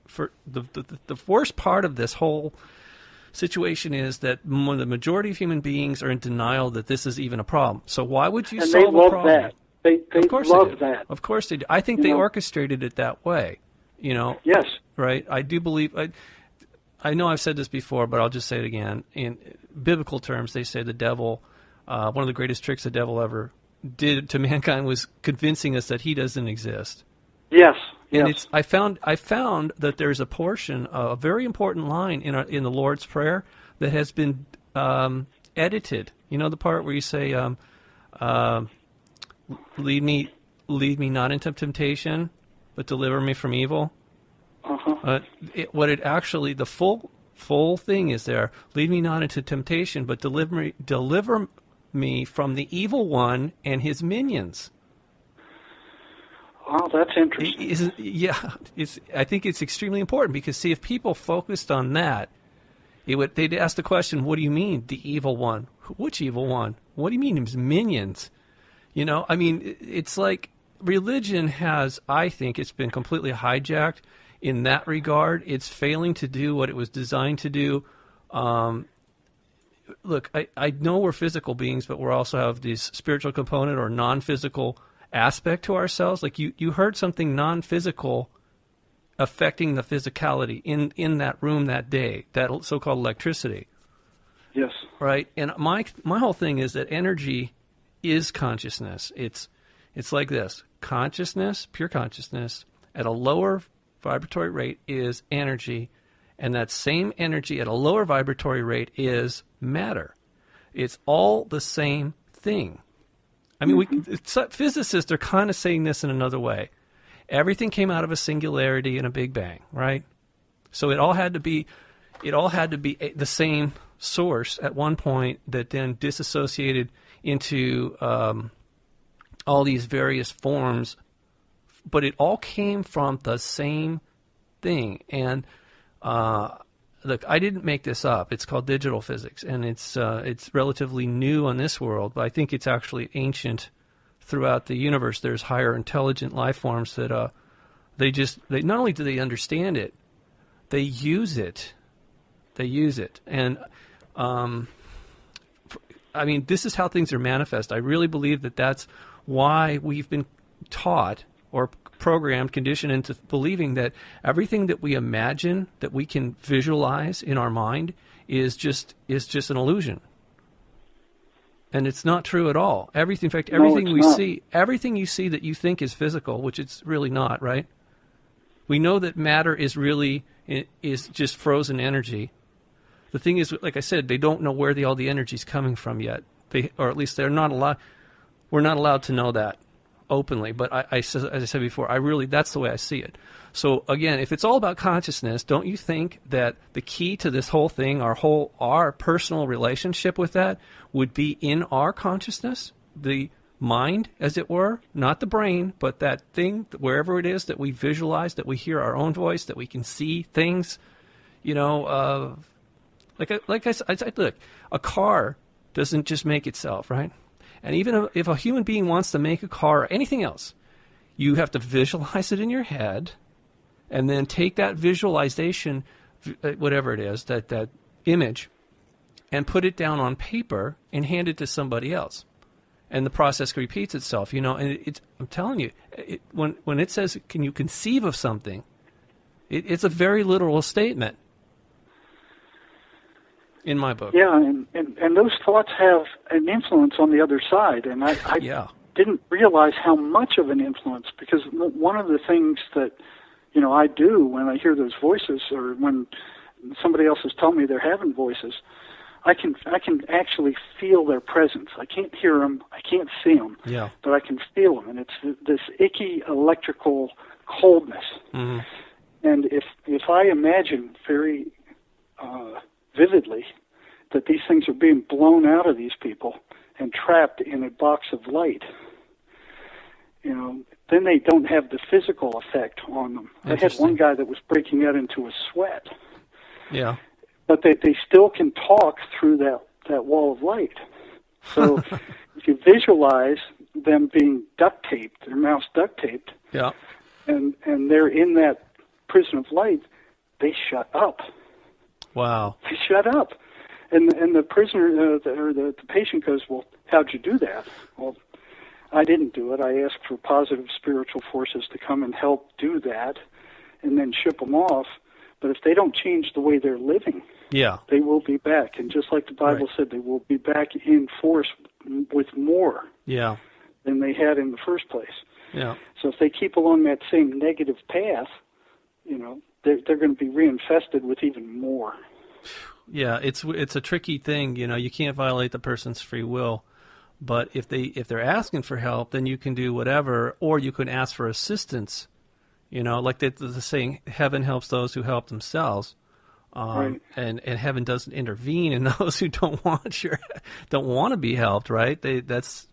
for the worst part of this whole situation is that the majority of human beings are in denial that this is even a problem. So why would you solve a problem? That. They love that. Of course they do. I think they orchestrated it that way. Yes. Right. I do believe. I know I've said this before, but I'll just say it again. In biblical terms, they say the devil, one of the greatest tricks the devil ever did to mankind was convincing us that he doesn't exist. Yes. And I found that there's a portion, a very important line in the Lord's Prayer that has been edited. The part where you say, lead me not into temptation, but deliver me from evil. The full thing is there. Lead me not into temptation, but deliver me from the evil one and his minions. Wow, that's interesting. I think it's extremely important, because see, if people focused on that, they'd ask the question, what do you mean, the evil one? Which evil one? What do you mean his minions? I mean, it's like religion has, I think it's been completely hijacked in that regard. It's failing to do what it was designed to do. Look, I know we're physical beings, but we also have this spiritual component or non-physical aspect to ourselves. Like you heard something non-physical affecting the physicality in that room that day, that so-called electricity. Yes. Right? And my whole thing is that energy is consciousness. It's like this. Consciousness, pure consciousness, at a lower vibratory rate is energy, and that same energy at a lower vibratory rate is matter. It's all the same thing. I mean, physicists are kind of saying this in another way. Everything came out of a singularity and a Big Bang, right? So it all had to be the same source at one point that then disassociated into all these various forms, but it all came from the same thing. And look, I didn't make this up. It's called digital physics, and it's relatively new on this world, but I think it's actually ancient throughout the universe. There's higher intelligent life forms that they not only do they understand it, they use it. And I mean, this is how things are manifest. I really believe that that's why we've been taught or programmed, conditioned into believing that everything that we imagine, that we can visualize in our mind, is just an illusion. And it's not true at all. Everything you see that you think is physical, which it's really not, right? We know that matter is just frozen energy. The thing is, like I said, they don't know where all the energy is coming from yet. Or at least they're not allowed. We're not allowed to know that openly. But as I said before, that's the way I see it. So again, if it's all about consciousness, don't you think that the key to this whole thing, our personal relationship with that, would be in our consciousness? The mind, as it were, not the brain, but that thing, wherever it is that we visualize, that we hear our own voice, that we can see things, like I said, look, a car doesn't just make itself, right? And even if a human being wants to make a car or anything else, you have to visualize it in your head and then take that visualization, whatever it is, that image, and put it down on paper and hand it to somebody else. And the process repeats itself, and I'm telling you, when it says, can you conceive of something, it's a very literal statement in my book. Yeah, and those thoughts have an influence on the other side, and I didn't realize how much of an influence, because one of the things that, I do when I hear those voices, or when somebody else has told me they're having voices, I can actually feel their presence. I can't hear them, I can't see them, but I can feel them, and it's this icky electrical coldness. Mm-hmm. And if I imagine very vividly that these things are being blown out of these people and trapped in a box of light, then they don't have the physical effect on them. I had one guy that was breaking out into a sweat. Yeah. But they still can talk through that wall of light. So if you visualize them being duct taped, their mouths duct taped, and they're in that prison of light, they shut up. Wow. They shut up. And the prisoner, or the patient goes, well, how'd you do that? Well, I didn't do it. I asked for positive spiritual forces to come and help do that and then ship them off. But if they don't change the way they're living, they will be back. And just like the Bible said, they will be back in force with more than they had in the first place. Yeah. So if they keep along that same negative path, they're going to be reinfested with even more. Yeah, it's a tricky thing. You can't violate the person's free will. But if they're asking for help, then you can do whatever, or you can ask for assistance. Like the saying, heaven helps those who help themselves, and heaven doesn't intervene in those who don't want to be helped. Right? That's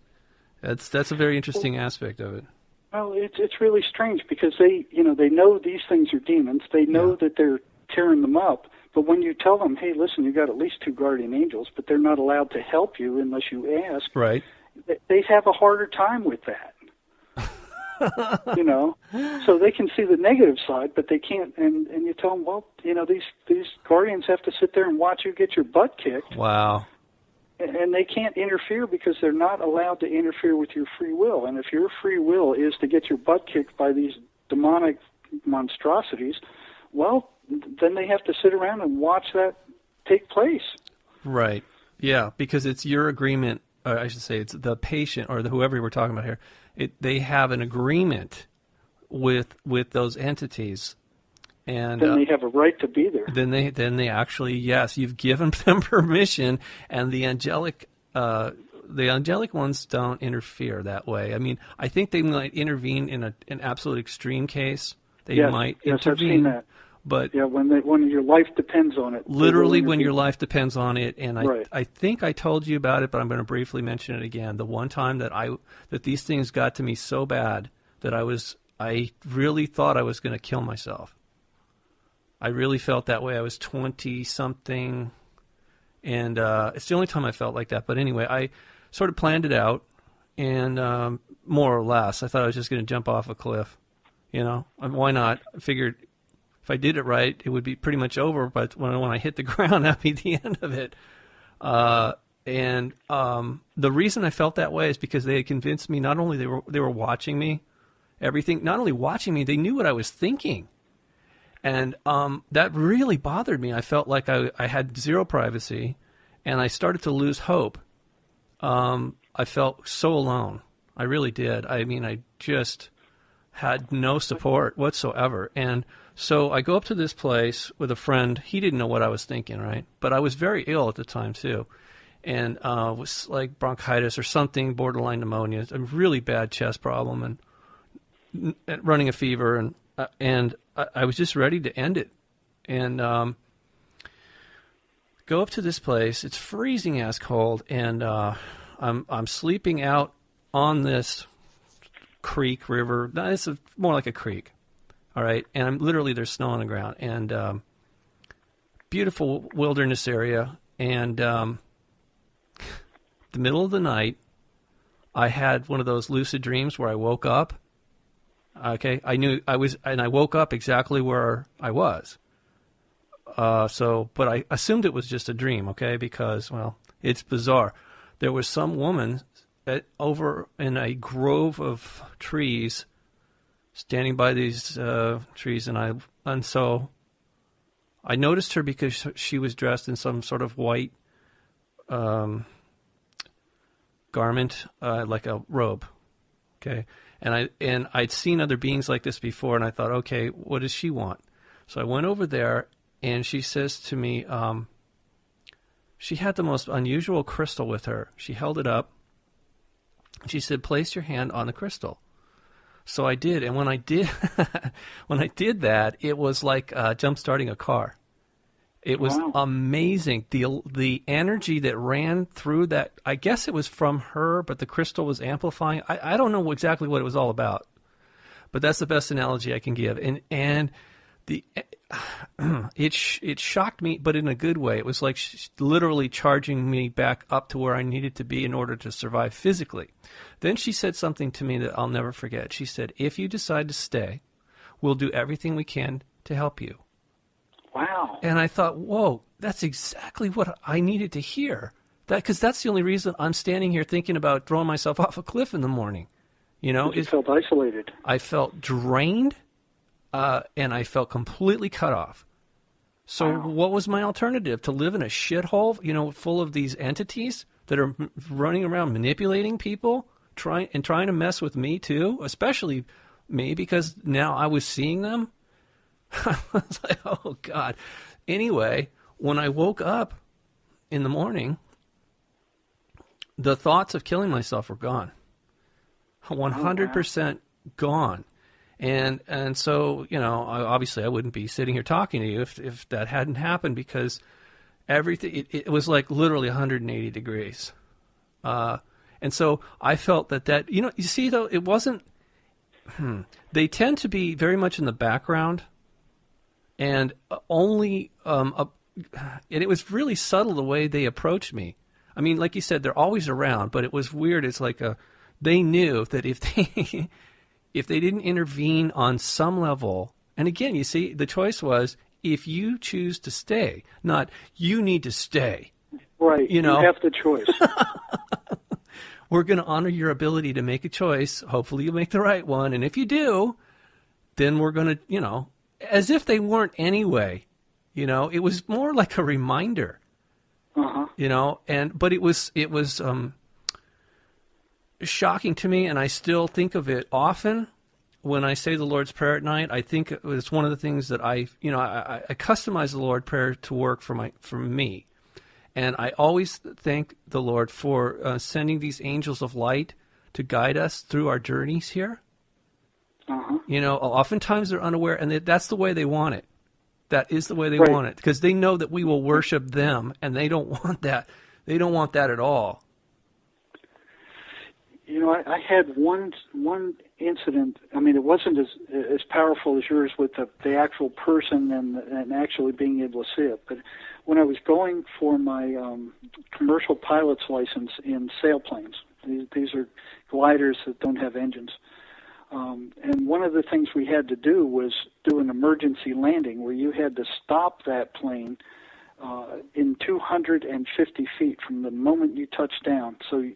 a very interesting aspect of it. Well, it's really strange because they know these things are demons. They know that they're tearing them up. But when you tell them, hey, listen, you got at least 2 guardian angels, but they're not allowed to help you unless you ask. Right. They have a harder time with that. So they can see the negative side, but they can't. And you tell them, well, these guardians have to sit there and watch you get your butt kicked. Wow. And they can't interfere because they're not allowed to interfere with your free will. And if your free will is to get your butt kicked by these demonic monstrosities, well, then they have to sit around and watch that take place. Right. Yeah, because it's your agreement. I should say it's the patient or whoever we're talking about here. They have an agreement with those entities, and then they have a right to be there. Then they actually, yes, you've given them permission, and the angelic ones don't interfere that way. I mean, I think they might intervene in an absolute extreme case. They might intervene. I've seen that. But when your life depends on it. Literally when your life depends on it. And I think I told you about it, but I'm going to briefly mention it again. The one time that these things got to me so bad that I really thought I was going to kill myself. I really felt that way. I was 20-something, and it's the only time I felt like that. But anyway, I sort of planned it out, and more or less, I thought I was just going to jump off a cliff. Why not? I figured if I did it right, it would be pretty much over. But when I hit the ground, that'd be the end of it. And the reason I felt that way is because they had convinced me. Not only they were watching me, everything. Not only watching me, they knew what I was thinking, and that really bothered me. I felt like I had zero privacy, and I started to lose hope. I felt so alone. I really did. I mean, I just had no support whatsoever, and so I go up to this place with a friend. He didn't know what I was thinking, right? But I was very ill at the time, too. And it was like bronchitis or something, borderline pneumonia, a really bad chest problem, and running a fever. And I was just ready to end it. And go up to this place. It's freezing ass cold, and I'm sleeping out on this creek, river. No, it's more like a creek. All right. And there's snow on the ground. And beautiful wilderness area. And the middle of the night, I had one of those lucid dreams where I woke up. Okay. I knew I was, and I woke up exactly where I was. But I assumed it was just a dream, okay, because, well, it's bizarre. There was some woman over in a grove of trees, standing by these trees, and so I noticed her because she was dressed in some sort of white garment, like a robe, okay, and I'd seen other beings like this before, and I thought, okay, what does she want? So I went over there. And she says to me, she had the most unusual crystal with her. She held it up. She said, place your hand on the crystal. So I did. And when I did, that, it was like jump-starting a car. It was amazing. The energy that ran through that, I guess it was from her, but the crystal was amplifying. I don't know exactly what it was all about. But that's the best analogy I can give. And it shocked me, but in a good way. It was like literally charging me back up to where I needed to be in order to survive physically. Then she said something to me that I'll never forget. She said, if you decide to stay, we'll do everything we can to help you. Wow. And I thought, whoa, that's exactly what I needed to hear. Because that's the only reason I'm standing here thinking about throwing myself off a cliff in the morning. You felt isolated. I felt drained. And I felt completely cut off. So What was my alternative? To live in a shithole, full of these entities that are running around manipulating people, trying to mess with me too, especially me, because now I was seeing them. I was like, oh, God. Anyway, when I woke up in the morning, the thoughts of killing myself were gone. 100% gone. And so, obviously I wouldn't be sitting here talking to you if that hadn't happened, because everything, it was like literally 180 degrees. And so I felt that, you see, though, it wasn't, they tend to be very much in the background, and only, and it was really subtle the way they approached me. I mean, like you said, they're always around, but it was weird. It's like they knew that if they didn't intervene on some level, and again, you see, the choice was if you choose to stay, not you need to stay. Right. You have the choice. We're going to honor your ability to make a choice. Hopefully you'll make the right one. And if you do, then we're going to, as if they weren't anyway, it was more like a reminder, but it was shocking to me, and I still think of it often when I say the Lord's Prayer at night. I think it's one of the things that I customize the Lord's Prayer to work for me, and I always thank the Lord for sending these angels of light to guide us through our journeys here. Oftentimes they're unaware, and that's the way they want it. That is the way they want it, because they know that we will worship them, and they don't want that. They don't want that at all. I had one incident. I mean, it wasn't as powerful as yours with the actual person and actually being able to see it. But when I was going for my commercial pilot's license in sailplanes, these are gliders that don't have engines. And one of the things we had to do was do an emergency landing where you had to stop that plane in 250 feet from the moment you touched down. So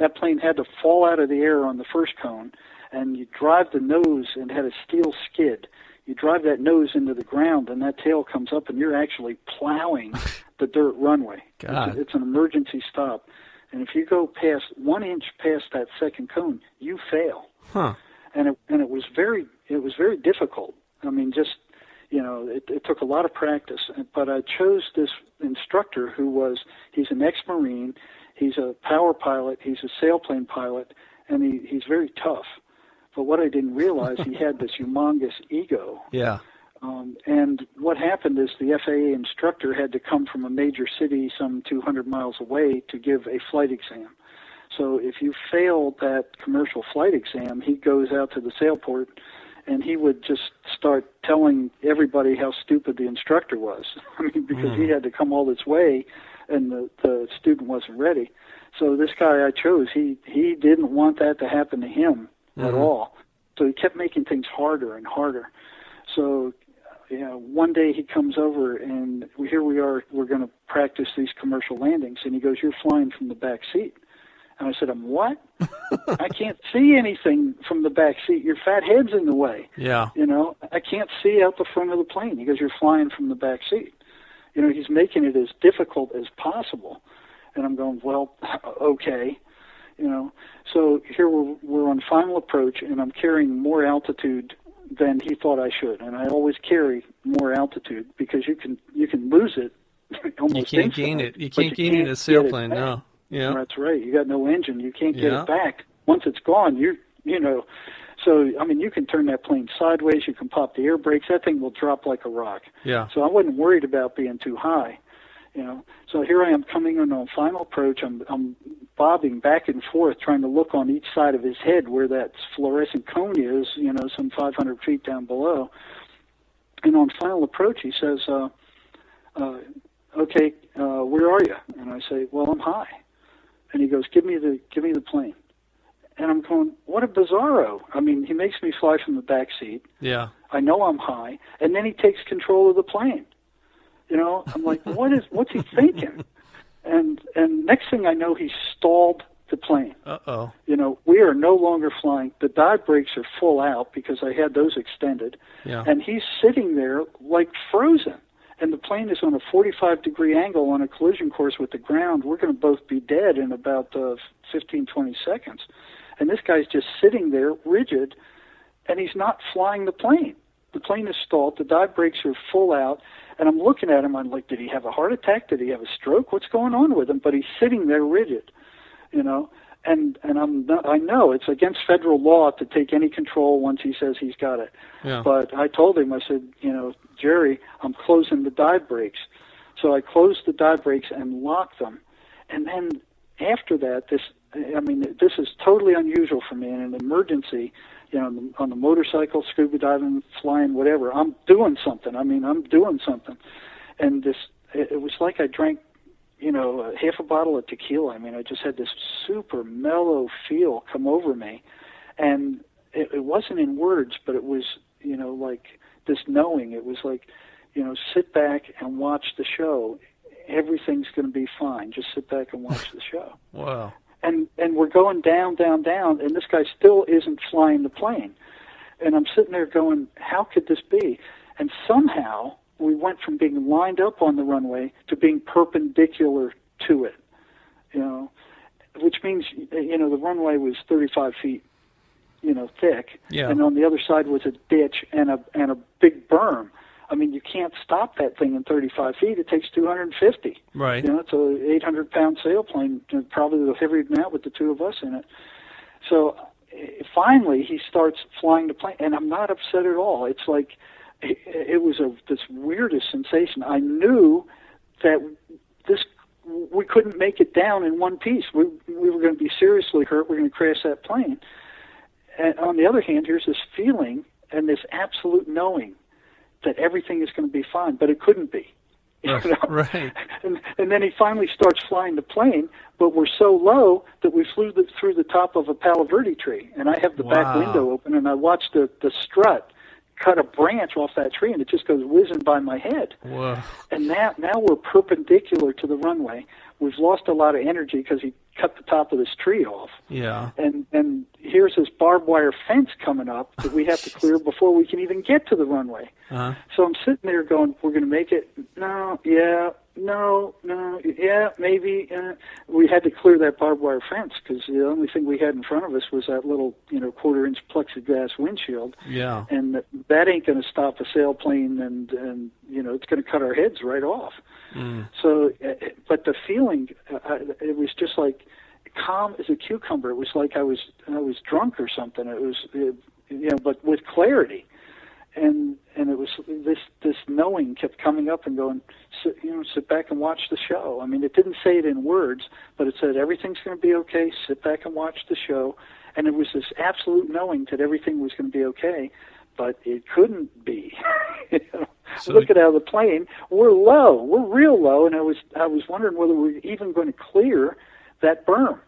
that plane had to fall out of the air on the first cone, and you drive the nose and had a steel skid. You drive that nose into the ground, and that tail comes up, and you're actually plowing the dirt runway. It's an emergency stop. And if you go past 1 inch past that second cone, you fail. And it was very difficult. I mean, it took a lot of practice. But I chose this instructor he's an ex-Marine. He's a power pilot. He's a sailplane pilot, and he's very tough. But what I didn't realize, he had this humongous ego. Yeah. And what happened is the FAA instructor had to come from a major city some 200 miles away to give a flight exam. So if you failed that commercial flight exam, he goes out to the sailport and he would just start telling everybody how stupid the instructor was. I mean, because he had to come all this way and the student wasn't ready. So this guy I chose, he didn't want that to happen to him at all. So he kept making things harder and harder. So, one day he comes over and here we are, we're going to practice these commercial landings. And he goes, "You're flying from the back seat." And I said, "I'm what?" "I can't see anything from the back seat. Your fat head's in the way. Yeah. I can't see out the front of the plane." He goes, "You're flying from the back seat." He's making it as difficult as possible. And I'm going, well, okay. So here we're on final approach, and I'm carrying more altitude than he thought I should. And I always carry more altitude because you can lose it almost You can't gain it. You can't gain it in a sailplane, no. Yeah. That's right. You got no engine. You can't get it back. Once it's gone, So, I mean, you can turn that plane sideways. You can pop the air brakes. That thing will drop like a rock. Yeah. So I wasn't worried about being too high, So here I am coming in on final approach. I'm bobbing back and forth, trying to look on each side of his head where that fluorescent cone is, some 500 feet down below. And on final approach, he says, "Okay, where are you?" And I say, "Well, I'm high." And he goes, "Give me the plane." And I'm going, what a bizarro. I mean, he makes me fly from the back seat. Yeah. I know I'm high. And then he takes control of the plane. I'm like, what's he thinking? And next thing I know, he stalled the plane. Uh-oh. We are no longer flying. The dive brakes are full out because I had those extended. Yeah. And he's sitting there like frozen. And the plane is on a 45-degree angle on a collision course with the ground. We're going to both be dead in about 15, 20 seconds. And this guy's just sitting there rigid, and he's not flying the plane. The plane is stalled. The dive brakes are full out. And I'm looking at him. I'm like, did he have a heart attack? Did he have a stroke? What's going on with him? But he's sitting there rigid, And I know it's against federal law to take any control once he says he's got it. Yeah. But I told him, I said, Jerry, I'm closing the dive brakes. So I closed the dive brakes and locked them. And then after that, this is totally unusual for me in an emergency, on the motorcycle, scuba diving, flying, whatever. I'm doing something. And it was like I drank, half a bottle of tequila. I mean, I just had this super mellow feel come over me. And it wasn't in words, but it was, like this knowing. It was like, sit back and watch the show. Everything's going to be fine. Just sit back and watch the show. Wow. And we're going down, down, down, and this guy still isn't flying the plane. And I'm sitting there going, how could this be? And somehow we went from being lined up on the runway to being perpendicular to it, which means, the runway was 35 feet, thick. Yeah. And on the other side was a ditch and a big berm. I mean, you can't stop that thing in 35 feet. It takes 250. Right. It's a 800-pound sailplane, probably the heavier than that with the two of us in it. So finally, he starts flying the plane, and I'm not upset at all. It's like it was this weirdest sensation. I knew that we couldn't make it down in one piece. We were going to be seriously hurt. We're going to crash that plane. And on the other hand, here's this feeling and this absolute knowing that everything is going to be fine, but it couldn't be. Right. And then he finally starts flying the plane, but we're so low that we flew through the top of a Palo Verde tree. And I have the back window open, and I watched the strut cut a branch off that tree, and it just goes whizzing by my head. Whoa. And now we're perpendicular to the runway. We've lost a lot of energy because he cut the top of this tree off. Yeah. And here's this barbed wire fence coming up that we have to clear before we can even get to the runway. Uh-huh. So I'm sitting there going, we're going to make it. No, yeah, no, yeah, maybe. We had to clear that barbed wire fence because the only thing we had in front of us was that little, quarter-inch plexiglass windshield. Yeah. And that ain't going to stop a sailplane, and it's going to cut our heads right off. Mm. So, but the feeling, it was just like calm as a cucumber. It was like I was drunk or something. It was, but with clarity. and it was this knowing kept coming up and going, sit back and watch the show. I mean, it didn't say it in words, but it said everything's going to be okay. Sit back and watch the show, and it was this absolute knowing that everything was going to be okay, but it couldn't be. So, looking out of the plane, we're low, we're real low, and I was wondering whether we're even going to clear that berm.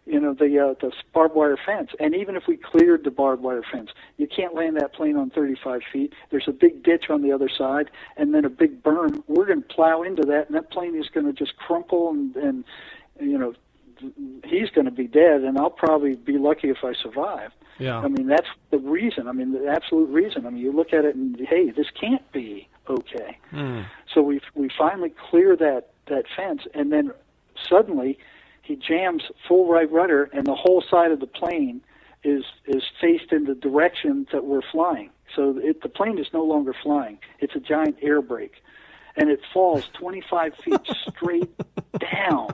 The barbed wire fence. And even if we cleared the barbed wire fence, you can't land that plane on 35 feet. There's a big ditch on the other side, and then a big berm. We're going to plow into that, and that plane is going to just crumple, and he's going to be dead, and I'll probably be lucky if I survive. Yeah. I mean, that's the reason. I mean, the absolute reason. I mean, you look at it and, hey, this can't be okay. So we finally clear that fence, and then suddenly he jams full right rudder, and the whole side of the plane is faced in the direction that we're flying. So the plane is no longer flying. It's a giant air brake, and it falls 25 feet straight down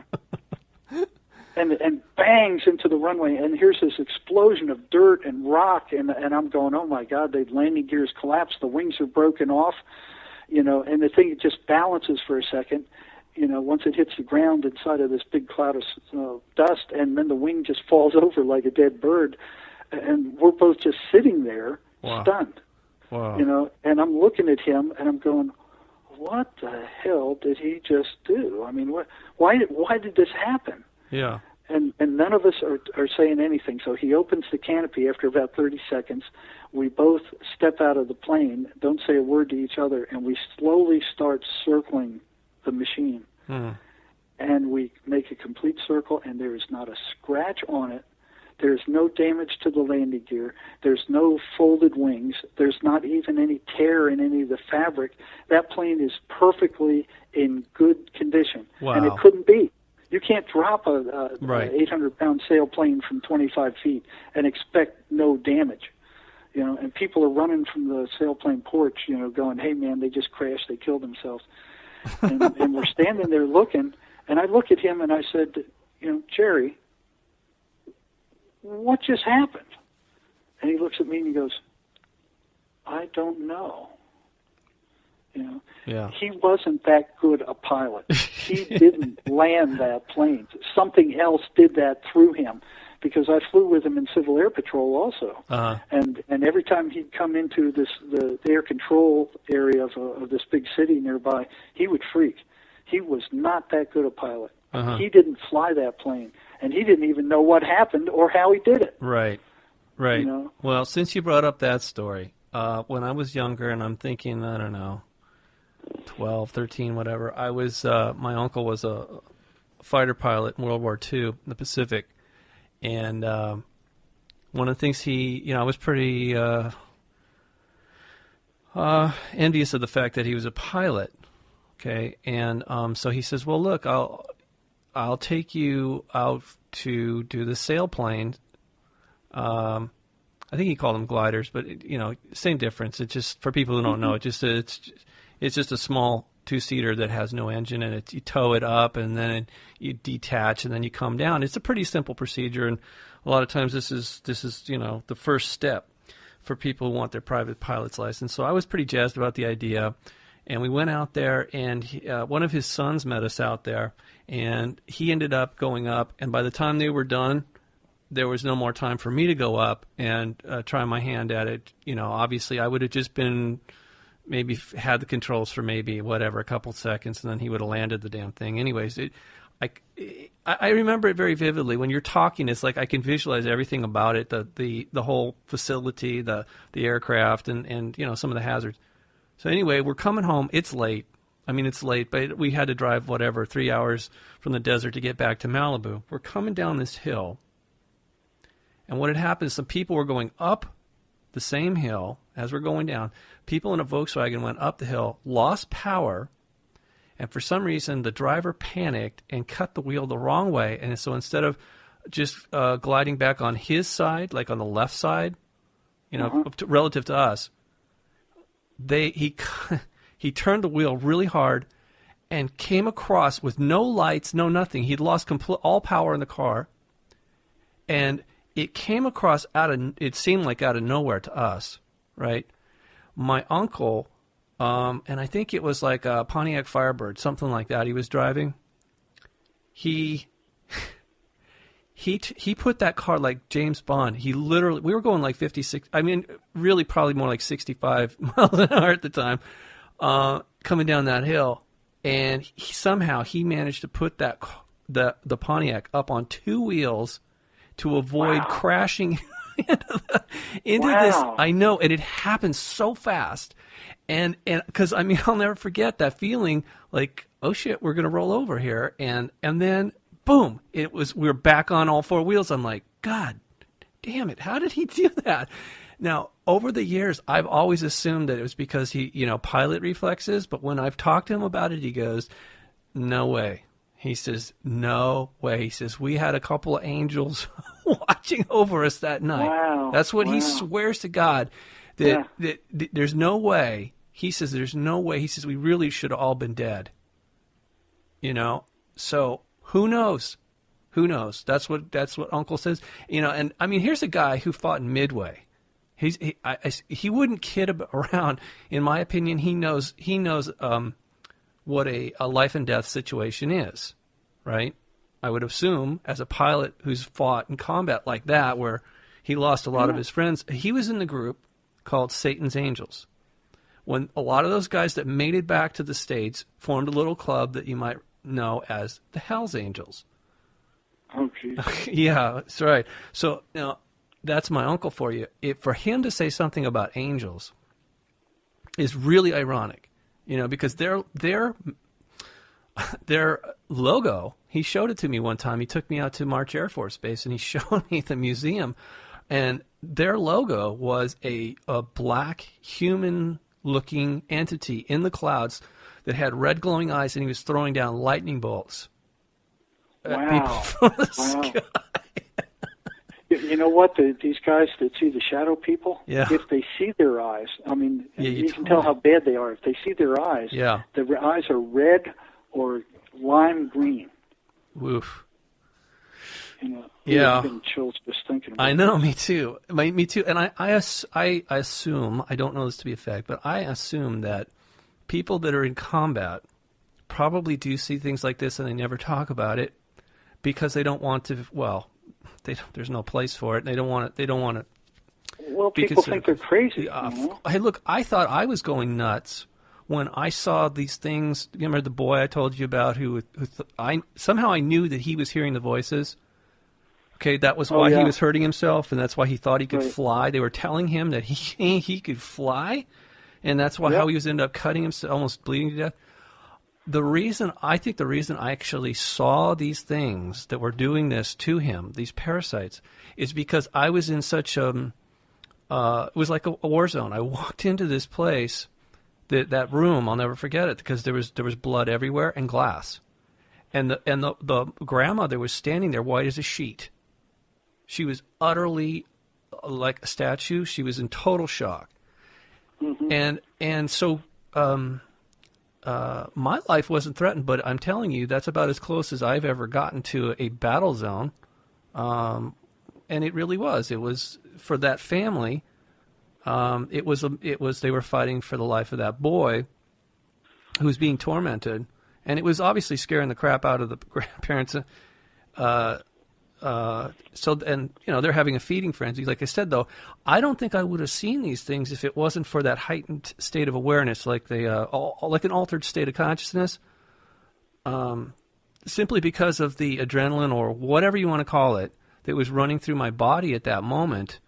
and bangs into the runway. And here's this explosion of dirt and rock, and I'm going, oh, my God, the landing gears collapsed. The wings are broken off, and the thing just balances for a second. Once it hits the ground inside of this big cloud of dust, and then the wing just falls over like a dead bird, and we're both just sitting there, stunned. Wow. And I'm looking at him, and I'm going, what the hell did he just do? I mean, why did this happen? Yeah. And none of us are saying anything. So he opens the canopy after about 30 seconds. We both step out of the plane, don't say a word to each other, and we slowly start circling the machine. And we make a complete circle, and there is not a scratch on it. There's no damage to the landing gear. There's no folded wings. There's not even any tear in any of the fabric. That plane is perfectly in good condition. Wow. And it couldn't be. You can't drop a right. 800-pound sailplane from 25 feet and expect no damage. And people are running from the sailplane porch, going, hey, man, they just crashed. They killed themselves. And we're standing there looking, and I look at him and I said, Jerry, what just happened? And he looks at me and he goes, I don't know. Yeah. He wasn't that good a pilot. He didn't land that plane. Something else did that through him, because I flew with him in Civil Air Patrol also. Uh-huh. And every time he'd come into the air control area of this big city nearby, he would freak. He was not that good a pilot. Uh-huh. He didn't fly that plane, and he didn't even know what happened or how he did it. Right. Well, since you brought up that story, when I was younger, and I'm thinking, I don't know, 12, 13, whatever, I was, my uncle was a fighter pilot in World War II in the Pacific. And one of the things I was pretty envious of the fact that he was a pilot. Okay, and so he says, "Well, look, I'll take you out to do the sailplane." I think he called them gliders, but same difference. It's just for people who don't know. It's just a small two-seater that has no engine, and you tow it up, and then you detach, and then you come down. It's a pretty simple procedure, and a lot of times this is the first step for people who want their private pilot's license. So I was pretty jazzed about the idea, and we went out there, and one of his sons met us out there, and he ended up going up, and by the time they were done, there was no more time for me to go up and try my hand at it. Obviously I would have just been maybe had the controls for maybe a couple seconds, and then he would have landed the damn thing. Anyways, I remember it very vividly. When you're talking, it's like I can visualize everything about it, the whole facility, the aircraft, and some of the hazards. So anyway, we're coming home. It's late. I mean, it's late, but we had to drive 3 hours from the desert to get back to Malibu. We're coming down this hill, and what had happened is some people were going up the same hill as we're going down. People in a Volkswagen went up the hill, lost power, and for some reason the driver panicked and cut the wheel the wrong way. And so instead of just gliding back on his side, like on the left side, relative to us, he turned the wheel really hard and came across with no lights, no nothing. He'd lost all power in the car, and it came across it seemed like out of nowhere to us, right? my uncle, and I think it was like a Pontiac Firebird, something like that. He was driving. He put that car like James Bond. He literally, we were going like 56. I mean, really, probably more like 65 miles an hour at the time, coming down that hill. And somehow he managed to put that the Pontiac up on two wheels to avoid crashing into this. I know, and it happened so fast. And because, I mean, I'll never forget that feeling like, oh shit, we're going to roll over here. And then boom, we were back on all four wheels. I'm like, God damn it. How did he do that? Now, over the years, I've always assumed that it was because he, pilot reflexes. But when I've talked to him about it, he goes, no way. He says, no way. He says, we had a couple of angels watching over us that night. Wow. That's what he swears to God. That there's no way. He says, there's no way. He says, we really should have all been dead. So who knows? Who knows? That's what Uncle says. And I mean, here's a guy who fought in Midway. He wouldn't kid around. In my opinion, he knows what a life and death situation is, right? I would assume as a pilot who's fought in combat like that, where he lost a lot of his friends, he was in the group called Satan's Angels. When a lot of those guys that made it back to the States formed a little club that you might know as the Hell's Angels. Oh, geez. Yeah, that's right. So now that's my uncle for you. For him to say something about angels is really ironic, because their logo. He showed it to me one time. He took me out to March Air Force Base and he showed me the museum, and their logo was a black human-looking entity in the clouds that had red glowing eyes, and he was throwing down lightning bolts at people from the sky. You know what? These guys that see the shadow people, yeah. If they see their eyes, I mean, you can tell how bad they are. If they see their eyes, the eyes are red or lime green. Woof. Yeah. Getting chills just thinking about it. I know, me too. Me too. And I assume, I don't know this to be a fact, but I assume that people that are in combat probably do see things like this and they never talk about it because they don't want to, there's no place for it. They don't want it. Well, people think they're crazy. Hey, look, I thought I was going nuts when I saw these things. You remember the boy I told you about who somehow I knew that he was hearing the voices. Okay, that was why he was hurting himself, and that's why he thought he could fly. They were telling him that he could fly, and that's why how he was ended up cutting himself, almost bleeding to death. The reason I actually saw these things that were doing this to him, these parasites, is because I was in such it was like a war zone. I walked into this place, that room, I'll never forget it, because there was blood everywhere and glass, and the grandmother was standing there white as a sheet. She was utterly like a statue. She was in total shock, and so. My life wasn't threatened, but I'm telling you, that's about as close as I've ever gotten to a battle zone. And it really was. It was for that family. It was they were fighting for the life of that boy who was being tormented, and it was obviously scaring the crap out of the grandparents. They're having a feeding frenzy. Like I said, though, I don't think I would have seen these things if it wasn't for that heightened state of awareness, like like an altered state of consciousness. Simply because of the adrenaline or whatever you want to call it that was running through my body at that moment,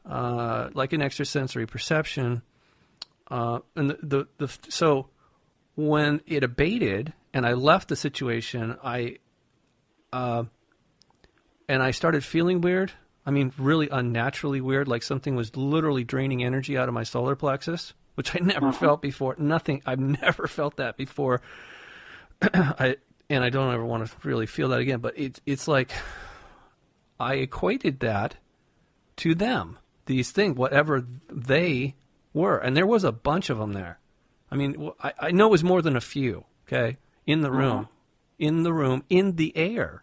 like an extrasensory perception. So when it abated and I left the situation, and I started feeling weird. I mean, really unnaturally weird, like something was literally draining energy out of my solar plexus, which I never felt before. I've never felt that before. I don't ever want to really feel that again, but it's like I equated that to them, these things, whatever they were. And there was a bunch of them there. I mean, I know it was more than a few, okay, in the room, in the air.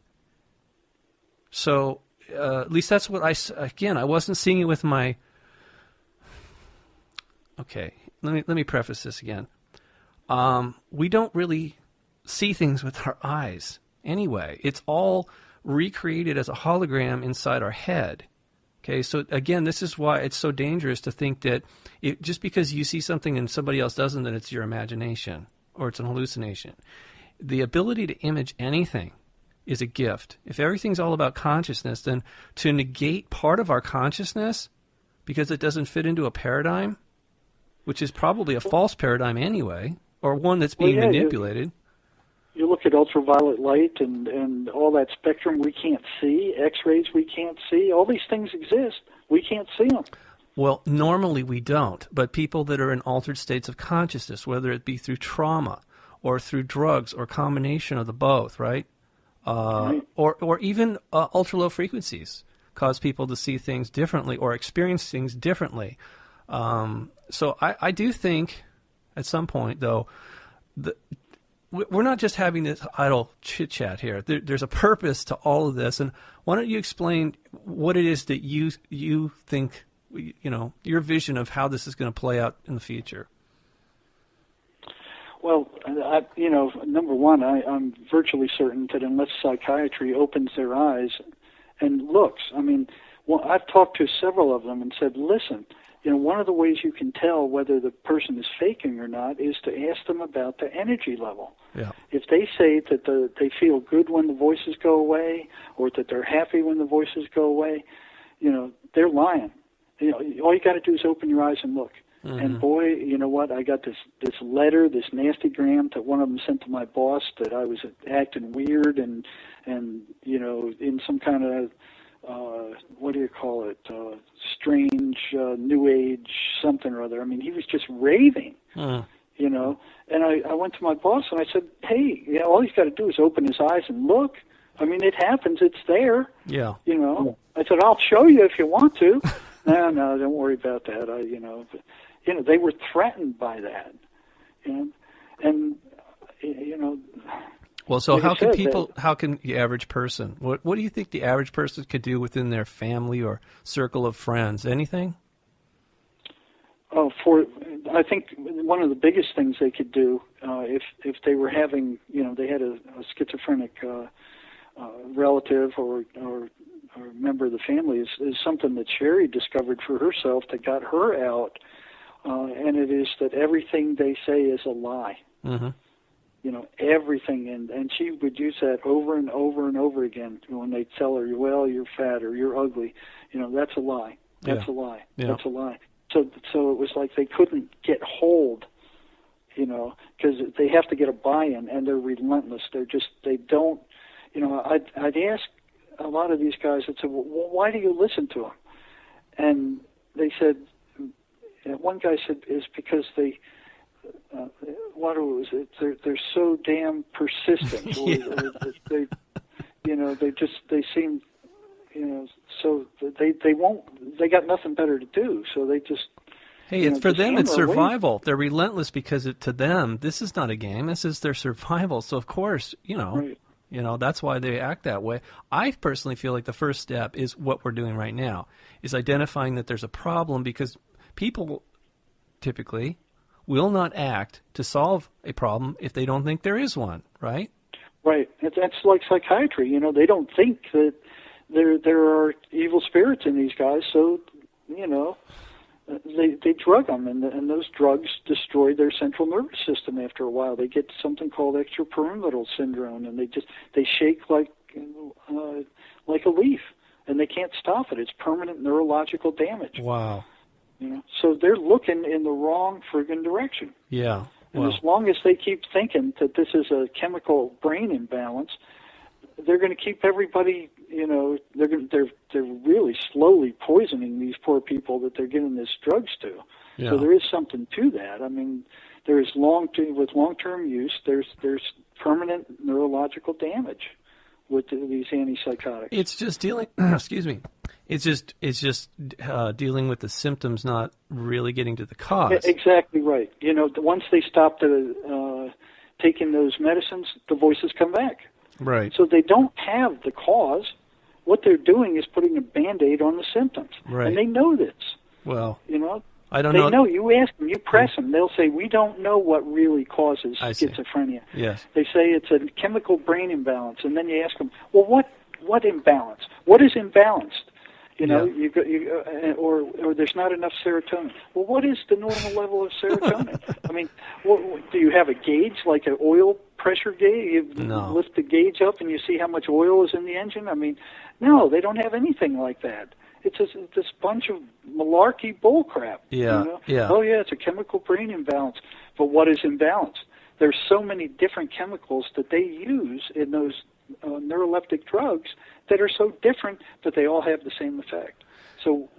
So at least that's what I wasn't seeing it with my, okay, let me preface this again. We don't really see things with our eyes anyway. It's all recreated as a hologram inside our head. Okay, so again, this is why it's so dangerous to think that just because you see something and somebody else doesn't, that it's your imagination or it's an hallucination. The ability to image anything is a gift. If everything's all about consciousness, then to negate part of our consciousness because it doesn't fit into a paradigm, which is probably a false paradigm anyway, or one that's being manipulated. You look at ultraviolet light and all that spectrum we can't see, X-rays we can't see, all these things exist. We can't see them. Well, normally we don't, but people that are in altered states of consciousness, whether it be through trauma or through drugs or combination of the both, right? Right. Or even ultra-low frequencies cause people to see things differently or experience things differently. So I do think at some point, though, we're not just having this idle chit-chat here. There's a purpose to all of this. And why don't you explain what it is that you think, your vision of how this is going to play out in the future? Well, number one, I'm virtually certain that unless psychiatry opens their eyes and looks, I've talked to several of them and said, listen, one of the ways you can tell whether the person is faking or not is to ask them about the energy level. Yeah. If they say that they feel good when the voices go away or that they're happy when the voices go away, they're lying. All you got to do is open your eyes and look. Mm-hmm. And boy, you know what? I got this letter, this nasty gram that one of them sent to my boss that I was acting weird and in some kind of strange new age something or other. He was just raving, And I went to my boss and I said, hey, all he's got to do is open his eyes and look. It happens. It's there. Yeah. I said, I'll show you if you want to. No, don't worry about that. They were threatened by that. Well, so how can the average person, what do you think the average person could do within their family or circle of friends? Anything? I think one of the biggest things they could do, if they were having, they had a schizophrenic relative or member of the family, is something that Sherry discovered for herself that got her out, and it is that everything they say is a lie. Mm-hmm. Everything, and she would use that over and over and over again when they tell her, well, you're fat or you're ugly. That's a lie. That's a lie. Yeah. That's a lie. So it was like they couldn't get hold, because they have to get a buy-in, and they're relentless. They don't, I'd ask a lot of these guys, I'd say, well, why do you listen to them? And they said, one guy said, it's because they, they're so damn persistent. Yeah. They seem, so they got nothing better to do, so they just. Hey, for them it's survival. They're relentless because to them this is not a game. This is their survival. So of course, right. That's why they act that way. I personally feel like the first step is what we're doing right now, is identifying that there's a problem, because people typically will not act to solve a problem if they don't think there is one, right? Right. That's like psychiatry. They don't think that there are evil spirits in these guys, so, they drug them, and those drugs destroy their central nervous system after a while. They get something called extrapyramidal syndrome, and they shake like a leaf, and they can't stop it. It's permanent neurological damage. Wow. So they're looking in the wrong friggin' direction. Yeah. And as long as they keep thinking that this is a chemical brain imbalance, they're going to keep everybody, they're really slowly poisoning these poor people that they're giving these drugs to. Yeah. So there is something to that. There is with long-term use, there's permanent neurological damage with these antipsychotics. It's just dealing. Excuse me. It's just dealing with the symptoms, not really getting to the cause. Exactly right. Once they stop taking those medicines, the voices come back. Right. So they don't have the cause. What they're doing is putting a Band-Aid on the symptoms. Right. And they know this. Well, I don't They know. know. You ask them, you press them. They'll say, we don't know what really causes schizophrenia. Yes. They say it's a chemical brain imbalance. And then you ask them, well, what imbalance? What is imbalanced? You know, or there's not enough serotonin. Well, what is the normal level of serotonin? I mean, do you have a gauge, like an oil pressure gauge? You lift the gauge up and you see how much oil is in the engine? I mean, no, they don't have anything like that. It's this bunch of malarkey bullcrap. Yeah, you know? yeah. Oh, yeah, it's a chemical brain imbalance. But what is imbalance? There's so many different chemicals that they use in those neuroleptic drugs that are so different, but they all have the same effect. So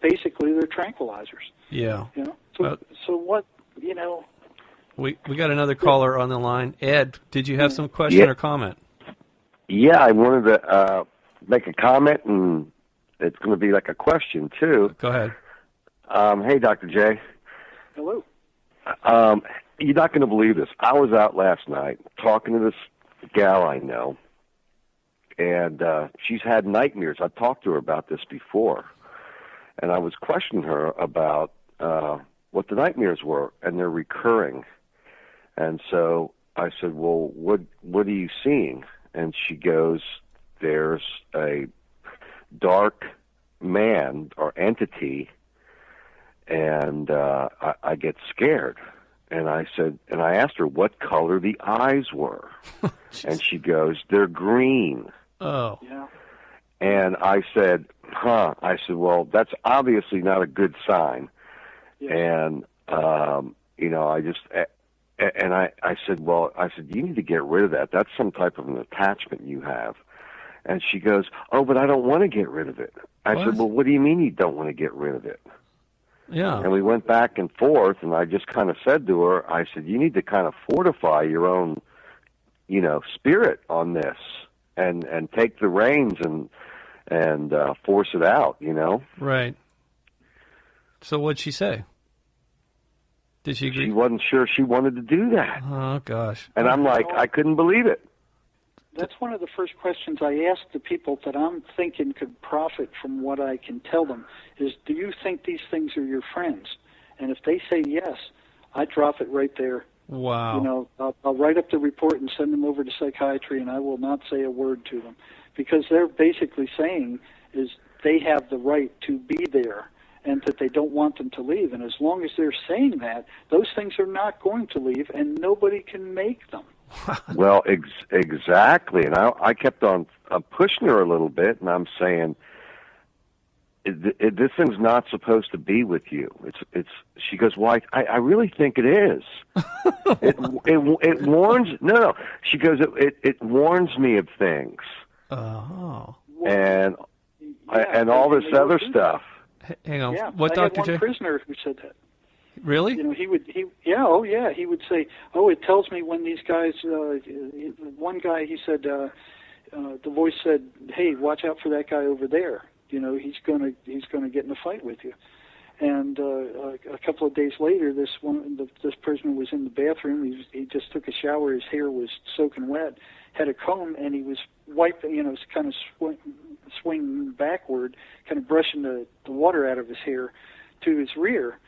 basically, they're tranquilizers. Yeah. You know. So what? You know. We got another caller on the line. Ed, did you have some question or comment? Yeah, I wanted to make a comment, and it's going to be like a question too. Go ahead. Hey, Dr. J. Hello. You're not going to believe this. I was out last night talking to this gal I know, and she's had nightmares. I've talked to her about this before, and I was questioning her about what the nightmares were, and they're recurring. And so I said, well, what are you seeing? And she goes, there's a dark man or entity, and I get scared. And I said, and I asked her what color the eyes were. And she goes, they're green. Oh. Yeah. And I said, I said, well, that's obviously not a good sign. Yes. And, you know, I said, well, you need to get rid of that. That's some type of an attachment you have. And she goes, oh, but I don't want to get rid of it. I said, well, what do you mean you don't want to get rid of it? Yeah. And we went back and forth, and I just kind of said to her, I said, you need to kind of fortify your own, you know, spirit on this and take the reins and force it out, you know? Right. So what'd she say? Did she agree? She wasn't sure she wanted to do that. Oh, gosh. And I'm like, I couldn't believe it. That's one of the first questions I ask the people that I'm thinking could profit from what I can tell them is, do you think these things are your friends? And if they say yes, I drop it right there. Wow. You know, I'll write up the report and send them over to psychiatry, and I will not say a word to them, because they're basically saying is they have the right to be there and that they don't want them to leave. And as long as they're saying that, those things are not going to leave, and nobody can make them. Well, exactly. And I kept on pushing her a little bit, and I'm saying, this thing's not supposed to be with you. It's. She goes, well, I really think it is. It warns. No. She goes, it warns me of things. Oh. And all this other stuff. Hang on. Yeah, What, I Dr. had J? one prisoner who said that. Really? You know, he would say, oh, it tells me when these guys. One guy, he said, the voice said, hey, watch out for that guy over there. You know, he's gonna get in a fight with you. And a couple of days later, this prisoner was in the bathroom. He just took a shower. His hair was soaking wet. Had a comb, and he was wiping. You know, kind of swinging backward, kind of brushing the water out of his hair to his rear.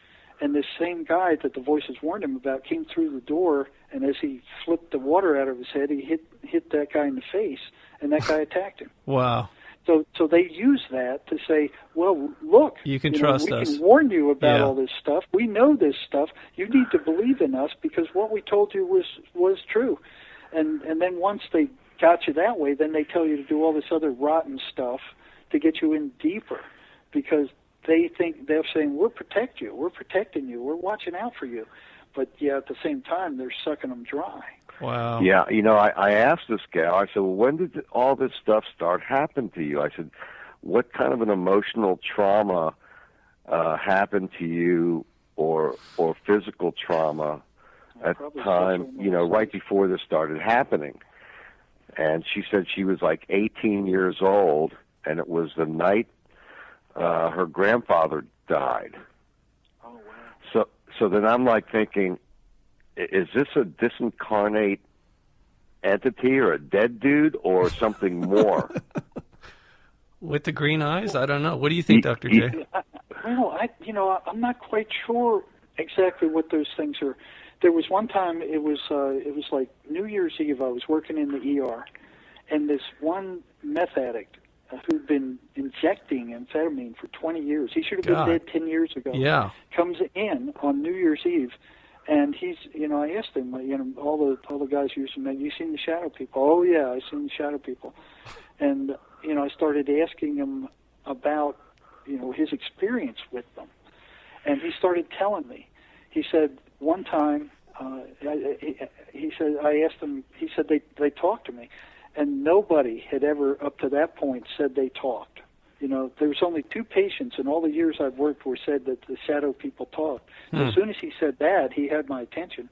And this same guy that the voices warned him about came through the door, and as he flipped the water out of his head, he hit that guy in the face, and that guy attacked him. Wow. So they use that to say, well, look, you can trust us. We can warn you about all this stuff. We know this stuff. You need to believe in us because what we told you was true. And then once they got you that way, then they tell you to do all this other rotten stuff to get you in deeper, because they think they're saying, we're protecting you, we're watching out for you. But yeah, at the same time, they're sucking them dry. Wow. Yeah, you know, I asked this gal, I said, well, when did all this stuff start happening to you? I said, what kind of an emotional trauma happened to you or physical trauma at the time, you know, right before this started happening? And she said she was like 18 years old, and it was the night her grandfather died. Oh, wow. So then I'm like thinking, is this a disincarnate entity or a dead dude or something more? With the green eyes? I don't know. What do you think, Dr. J? Well, I'm not quite sure exactly what those things are. There was one time, it was like New Year's Eve, I was working in the ER, and this one meth addict who'd been injecting amphetamine for 20 years, he should have been dead 10 years ago, comes in on New Year's Eve, and he's, I asked him, all the guys used to make, you seen the shadow people? Oh, yeah, I seen the shadow people. And, I started asking him about, his experience with them. And he started telling me. He said, one time, he said, I asked him, he said they talked to me. And nobody had ever, up to that point, said they talked. There was only 2 patients in all the years I've worked for said that the shadow people talked. As soon as he said that, he had my attention.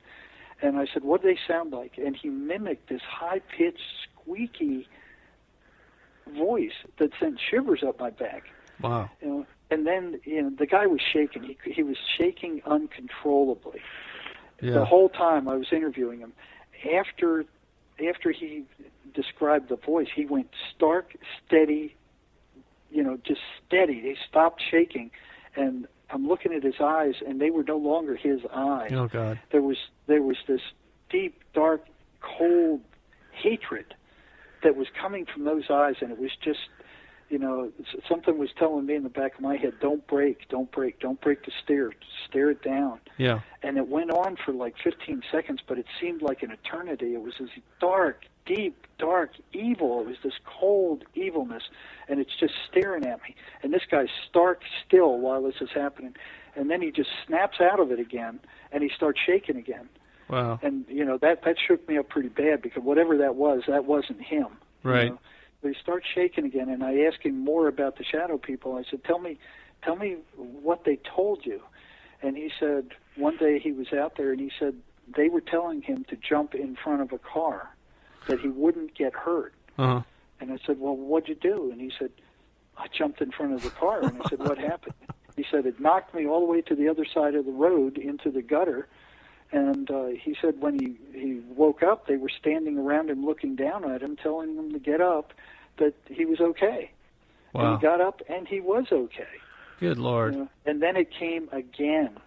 And I said, what do they sound like? And he mimicked this high-pitched, squeaky voice that sent shivers up my back. Wow. And then, the guy was shaking. He was shaking uncontrollably. Yeah. The whole time I was interviewing him. After he described the voice, he went stark, steady, just steady. He stopped shaking, and I'm looking at his eyes, and they were no longer his eyes. Oh, God. There was this deep, dark, cold hatred that was coming from those eyes, and it was just, something was telling me in the back of my head, don't break the stare it down. Yeah. And it went on for like 15 seconds, but it seemed like an eternity. It was this dark, deep, dark evil. It was this cold evilness, and it's just staring at me. And this guy's stark still while this is happening. And then he just snaps out of it again, and he starts shaking again. Wow. And, that shook me up pretty bad, because whatever that wasn't him. Right. But he starts shaking again, and I asked him more about the shadow people. I said, tell me what they told you. And he said, one day he was out there, and he said they were telling him to jump in front of a car, that he wouldn't get hurt. Uh-huh. And I said, well, what'd you do? And he said, I jumped in front of the car. And I said, what happened? He said, it knocked me all the way to the other side of the road into the gutter. And he said when he woke up, they were standing around him looking down at him, telling him to get up, that he was okay. Wow. And he got up, and he was okay. Good Lord. And then it came again,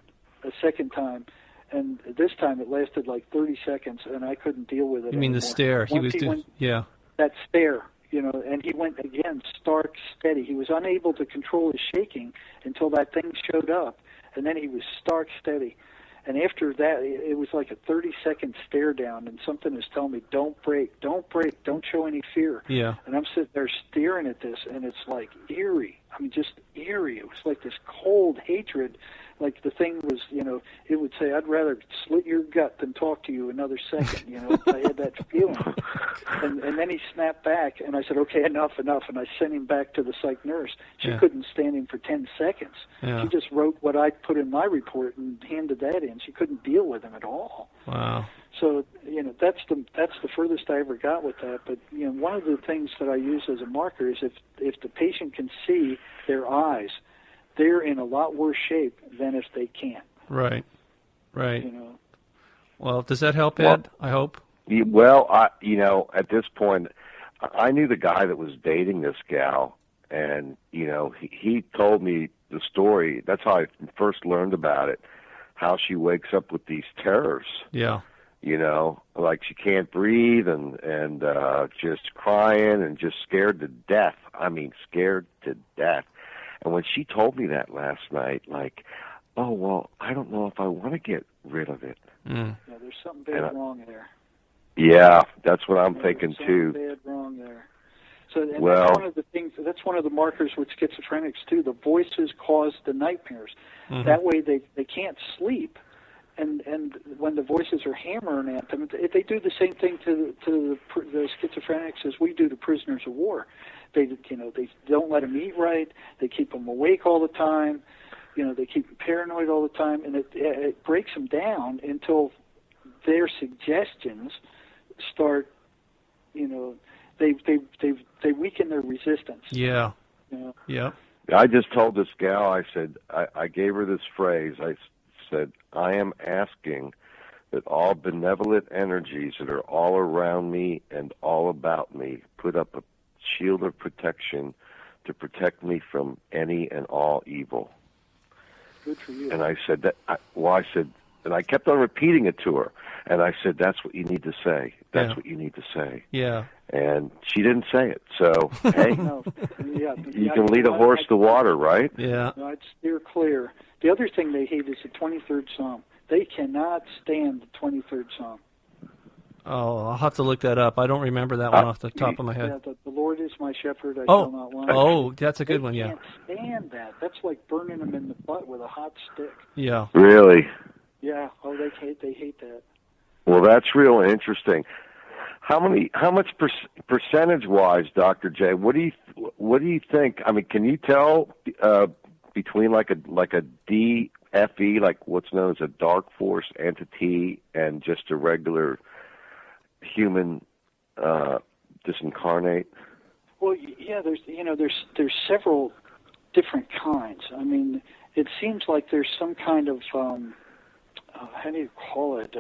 a second time. And this time it lasted like 30 seconds, and I couldn't deal with it You mean anymore. the stare? Yeah. That stare, and he went again stark, steady. He was unable to control his shaking until that thing showed up, and then he was stark, steady. And after that, it was like a 30-second stare down, and something was telling me, don't break, don't show any fear. Yeah. And I'm sitting there staring at this, and it's like eerie. I mean, just eerie. It was like this cold hatred. Like the thing was, it would say, I'd rather slit your gut than talk to you another second. I had that feeling. And then he snapped back, and I said, okay, enough. And I sent him back to the psych nurse. She couldn't stand him for 10 seconds. Yeah. She just wrote what I put in my report and handed that in. She couldn't deal with him at all. Wow. So, that's the furthest I ever got with that. But, one of the things that I use as a marker is if the patient can see their eyes, they're in a lot worse shape than if they can't. Right. Well, does that help, Ed? I hope. Well, at this point, I knew the guy that was dating this gal, and, he told me the story. That's how I first learned about it, how she wakes up with these terrors. Yeah. Like she can't breathe and just crying and just scared to death. I mean, scared to death. And when she told me that last night, like, oh, well, I don't know if I want to get rid of it. Yeah, there's something bad wrong there. Yeah, that's what I'm thinking, too. Something bad wrong there. So that's one of the things, that's one of the markers with schizophrenics, too. The voices cause the nightmares. Mm-hmm. That way they can't sleep. And when the voices are hammering at them, they do the same thing to the schizophrenics as we do to prisoners of war. They don't let them eat right. They keep them awake all the time. They keep them paranoid all the time, and it breaks them down until their suggestions start. They weaken their resistance. Yeah. Yeah. I just told this gal. I said I gave her this phrase. I said, I am asking that all benevolent energies that are all around me and all about me put up a shield of protection to protect me from any and all evil. Good for you. And I said, I said, and I kept on repeating it to her. And I said, that's what you need to say. That's what you need to say. Yeah. And she didn't say it. So, hey, No. you can lead a horse to water, right? Yeah. No, I'd steer clear. The other thing they hate is the 23rd Psalm. They cannot stand the 23rd Psalm. Oh, I'll have to look that up. I don't remember that one off the top of my head. Yeah, the Lord is my shepherd, I shall not want. Oh, that's a good one, yeah. They can't stand that. That's like burning them in the butt with a hot stick. Yeah. Really? Yeah. Oh, they hate that. Well, that's real interesting. How much percentage-wise, Dr. J? What do you think? I mean, can you tell between like a DFE, like what's known as a dark force entity, and just a regular human disincarnate? Well, yeah. There's several different kinds. I mean, it seems like there's some kind of how do you call it?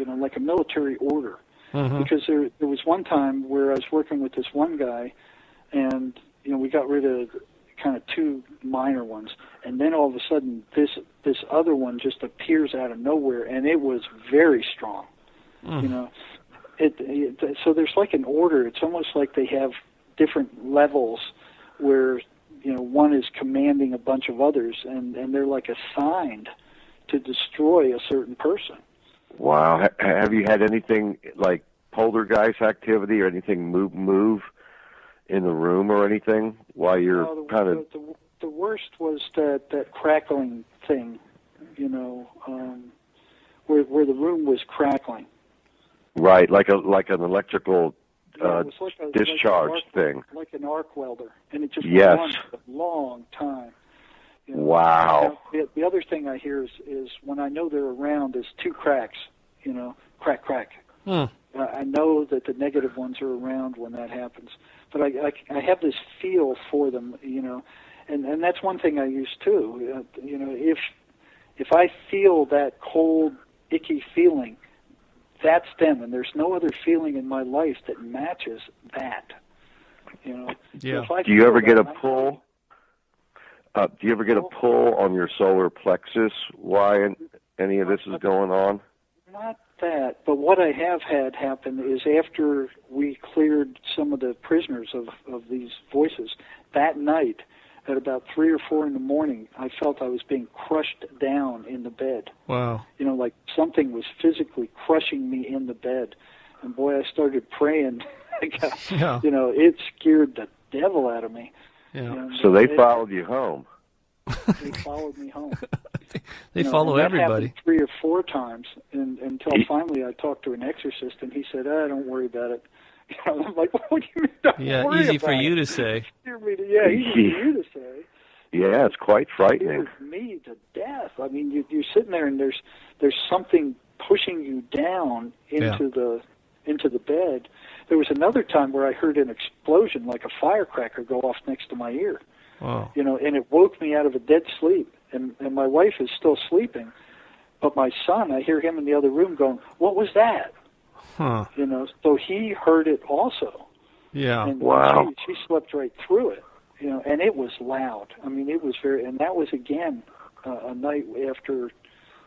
Like a military order. Mm-hmm. Because there was one time where I was working with this one guy, and we got rid of kind of two minor ones, and then all of a sudden this other one just appears out of nowhere, and it was very strong. Mm. So there's like an order. It's almost like they have different levels where one is commanding a bunch of others, and they're like assigned to destroy a certain person. Wow. Have you had anything like poltergeist activity or anything move in the room or anything while you're kind of... The worst was that crackling thing, where the room was crackling. Right, like an electrical discharge thing. Like an arc welder. And it just went on for a long time. Wow. The other thing I hear is when I know they're around is two cracks, crack, crack. I know that the negative ones are around when that happens. But I have this feel for them, and that's one thing I use too. If I feel that cold, icky feeling, that's them, and there's no other feeling in my life that matches that. Yeah. So do you ever get a pull? Do you ever get a pull on your solar plexus? Why any of this is going on? Not that, but what I have had happen is after we cleared some of the prisoners of these voices, that night at about 3 or 4 in the morning, I felt I was being crushed down in the bed. Wow. Like something was physically crushing me in the bed. And boy, I started praying. It scared the devil out of me. Yeah. So they followed you home. They followed me home. They follow everybody. Happened 3 or 4 times, until finally I talked to an exorcist, and he said, "Don't worry about it." I'm like, "What do you mean? Don't worry easy about for it?" you to say. Easy for you to say. Yeah, it's quite frightening. It scared me to death. I mean, you're sitting there, and there's something pushing you down into the bed. There was another time where I heard an explosion, like a firecracker, go off next to my ear. Wow. And it woke me out of a dead sleep. And my wife is still sleeping, but my son, I hear him in the other room going, "What was that?" Huh. So he heard it also. Yeah. And wow. She slept right through it. And it was loud. I mean, it was very, and that was again a night after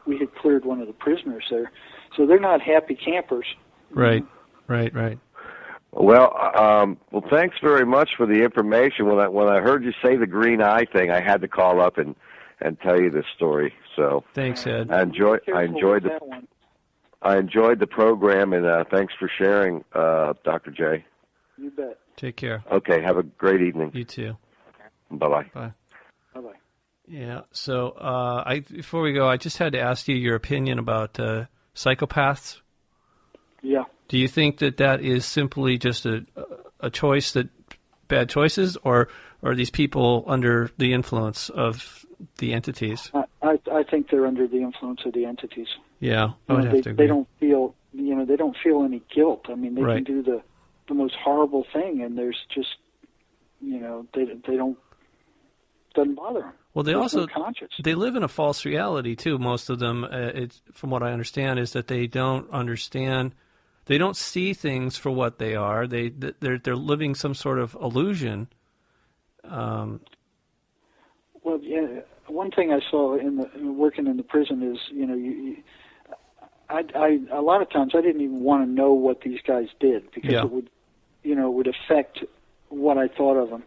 we had cleared one of the prisoners there. So they're not happy campers. Right. Right. Well, thanks very much for the information. When I heard you say the green eye thing, I had to call up and tell you this story. So thanks, Ed. I enjoyed the program, and thanks for sharing, Dr. J. You bet. Take care. Okay, have a great evening. You too. Bye-bye. Bye. Bye-bye. Yeah. So before we go, I just had to ask you your opinion about psychopaths. Yeah. Do you think that is simply just a choice, bad choices, or are these people under the influence of the entities? I think they're under the influence of the entities. Yeah, I would have to agree. They don't feel, they don't feel any guilt. I mean, they can do the most horrible thing, and there's just, they don't, doesn't bother them. Well, they There's also no conscience. They live in a false reality too. Most of them, from what I understand, is that they don't understand. They don't see things for what they are. They're living some sort of illusion. Well, yeah. one thing I saw working in the prison is, a lot of times I didn't even want to know what these guys did because it would affect what I thought of them.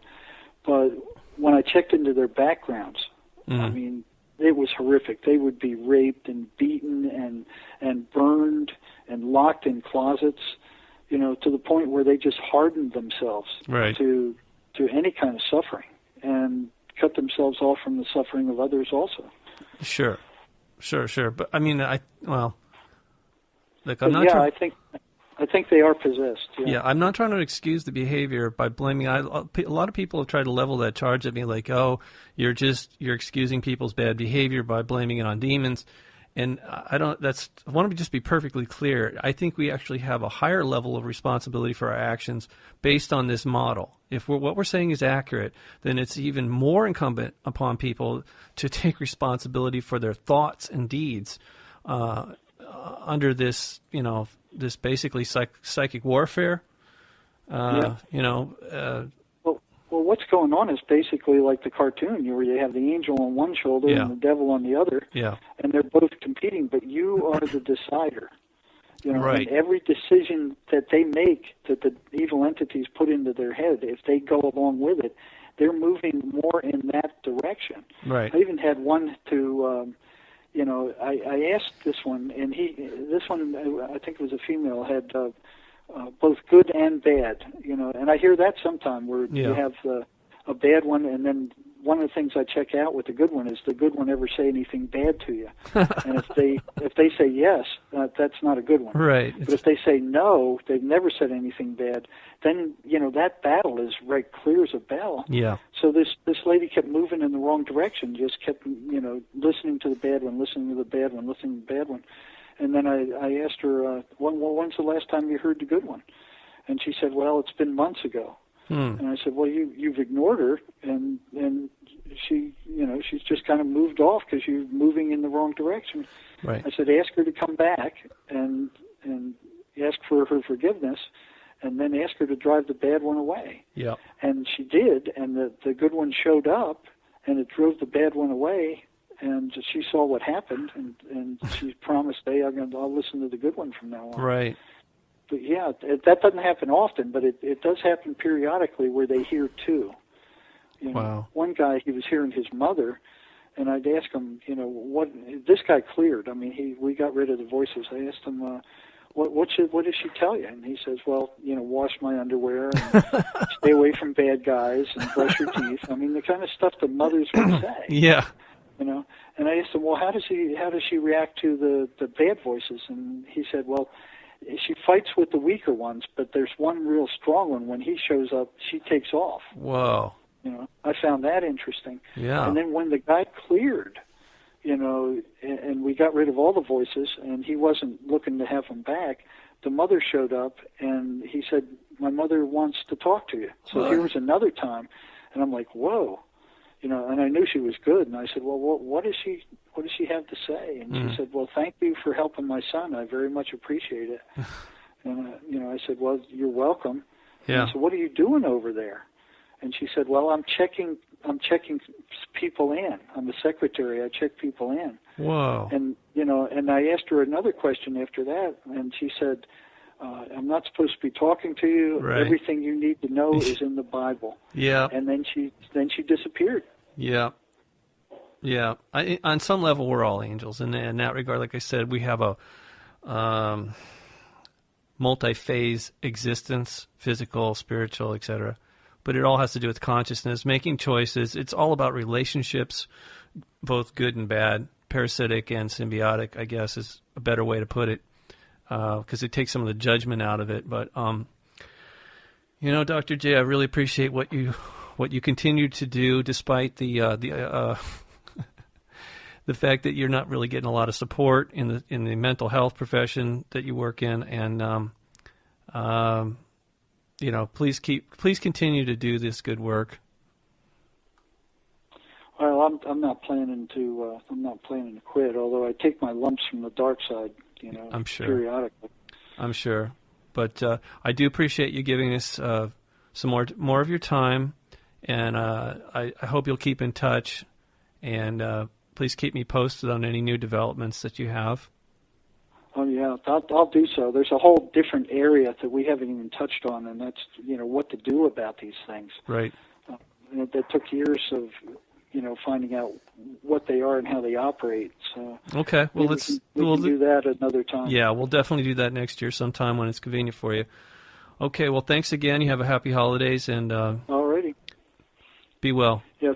But when I checked into their backgrounds, I mean, it was horrific. They would be raped and beaten and burned and locked in closets, to the point where they just hardened themselves to any kind of suffering and cut themselves off from the suffering of others also. Sure. But I mean, look, I think they are possessed. Yeah, I'm not trying to excuse the behavior by blaming. A lot of people have tried to level that charge at me, like, "Oh, you're excusing people's bad behavior by blaming it on demons," and I want to just be perfectly clear. I think we actually have a higher level of responsibility for our actions based on this model. If what we're saying is accurate, then it's even more incumbent upon people to take responsibility for their thoughts and deeds under this, this basically psychic warfare. Well, what's going on is basically like the cartoon, where you have the angel on one shoulder and the devil on the other, and they're both competing, but you are the decider. And every decision that they make, that the evil entities put into their head, if they go along with it, they're moving more in that direction. Right. I even had one to... I asked this one, and I think it was a female, had both good and bad, and I hear that sometime where you have a bad one, and then one of the things I check out with the good one is the good one ever say anything bad to you, and if they say yes, that's not a good one. Right. But if they say no, they've never said anything bad, then that battle is right clear as a bell. Yeah. So this lady kept moving in the wrong direction, just kept listening to the bad one, listening to the bad one, listening to the bad one, and then I asked her, when's the last time you heard the good one? And she said, well, it's been months ago. And I said, well, you've ignored her, and she, she's just kind of moved off because you're moving in the wrong direction. Right. I said, ask her to come back and ask for her forgiveness, and then ask her to drive the bad one away. Yeah. And she did, and the good one showed up, and it drove the bad one away, and she saw what happened, and she promised, hey, I'll listen to the good one from now on. Right. But yeah, that doesn't happen often, but it does happen periodically where they hear too. Wow. One guy, he was hearing his mother, and I'd ask him, what this guy cleared. I mean, we got rid of the voices. I asked him, what did she tell you? And he says, well, wash my underwear and stay away from bad guys and brush your teeth. I mean, the kind of stuff the mothers would say. Yeah. And I asked him, well, how does she react to the bad voices? And he said, well, she fights with the weaker ones, but there's one real strong one. When he shows up, she takes off. Whoa. I found that interesting. Yeah. And then when the guy cleared, and we got rid of all the voices, and he wasn't looking to have them back, the mother showed up, and he said, my mother wants to talk to you. So here was another time, and I'm like, whoa. And I knew she was good, and I said, well, what does she have to say? And she said, well, thank you for helping my son. I very much appreciate it. And I said, well, you're welcome. Yeah. And I said, what are you doing over there? And she said, well, I'm checking people in. I'm a secretary. I check people in. Whoa. And and I asked her another question after that, and she said, I'm not supposed to be talking to you. Right. Everything you need to know is in the Bible. Yeah. And then she disappeared. Yeah. Yeah. On some level, we're all angels. And in that regard, like I said, we have a multi-phase existence, physical, spiritual, etc. But it all has to do with consciousness, making choices. It's all about relationships, both good and bad, parasitic and symbiotic, I guess is a better way to put it, because it takes some of the judgment out of it. But, Dr. J, I really appreciate what you continue to do, despite the fact that you're not really getting a lot of support in the mental health profession that you work in, and please continue to do this good work. Well, I'm not planning to quit. Although I take my lumps from the dark side, I'm sure, periodically. I'm sure, but I do appreciate you giving us some more of your time, and I hope you'll keep in touch. And please keep me posted on any new developments that you have. Oh, yeah, I'll do so. There's a whole different area that we haven't even touched on, and that's, what to do about these things. Right. That took years of, finding out what they are and how they operate. So okay, well, we'll do that another time. Yeah, we'll definitely do that next year sometime when it's convenient for you. Okay, well, thanks again. You have a happy holidays, and alrighty. Be well. Yeah,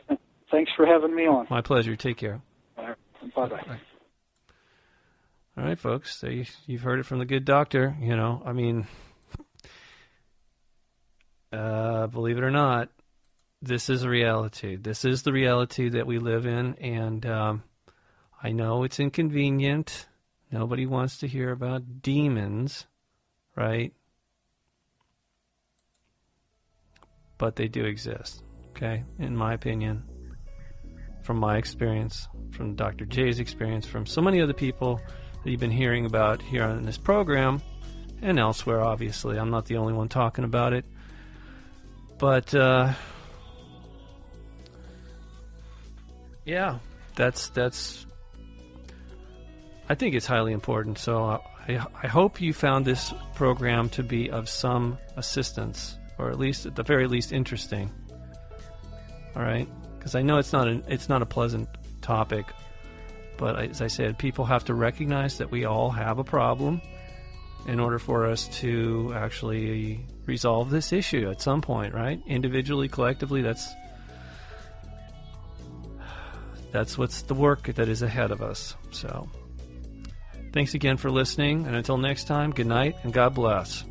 thanks for having me on. My pleasure. Take care. All right. Bye-bye. Bye. All right, folks. So you've heard it from the good doctor. Believe it or not, this is a reality. This is the reality that we live in, and I know it's inconvenient. Nobody wants to hear about demons, right? But they do exist, okay? In my opinion, from my experience, from Dr. J's experience, from so many other people that you've been hearing about here on this program and elsewhere, obviously. I'm not the only one talking about it. But, yeah, that's I think it's highly important. So I hope you found this program to be of some assistance, or at least, at the very least, interesting. All right? Because I know it's not a pleasant topic, but as I said, people have to recognize that we all have a problem in order for us to actually resolve this issue at some point, right? Individually, collectively, that's what's the work that is ahead of us. So, thanks again for listening, and until next time, good night and God bless.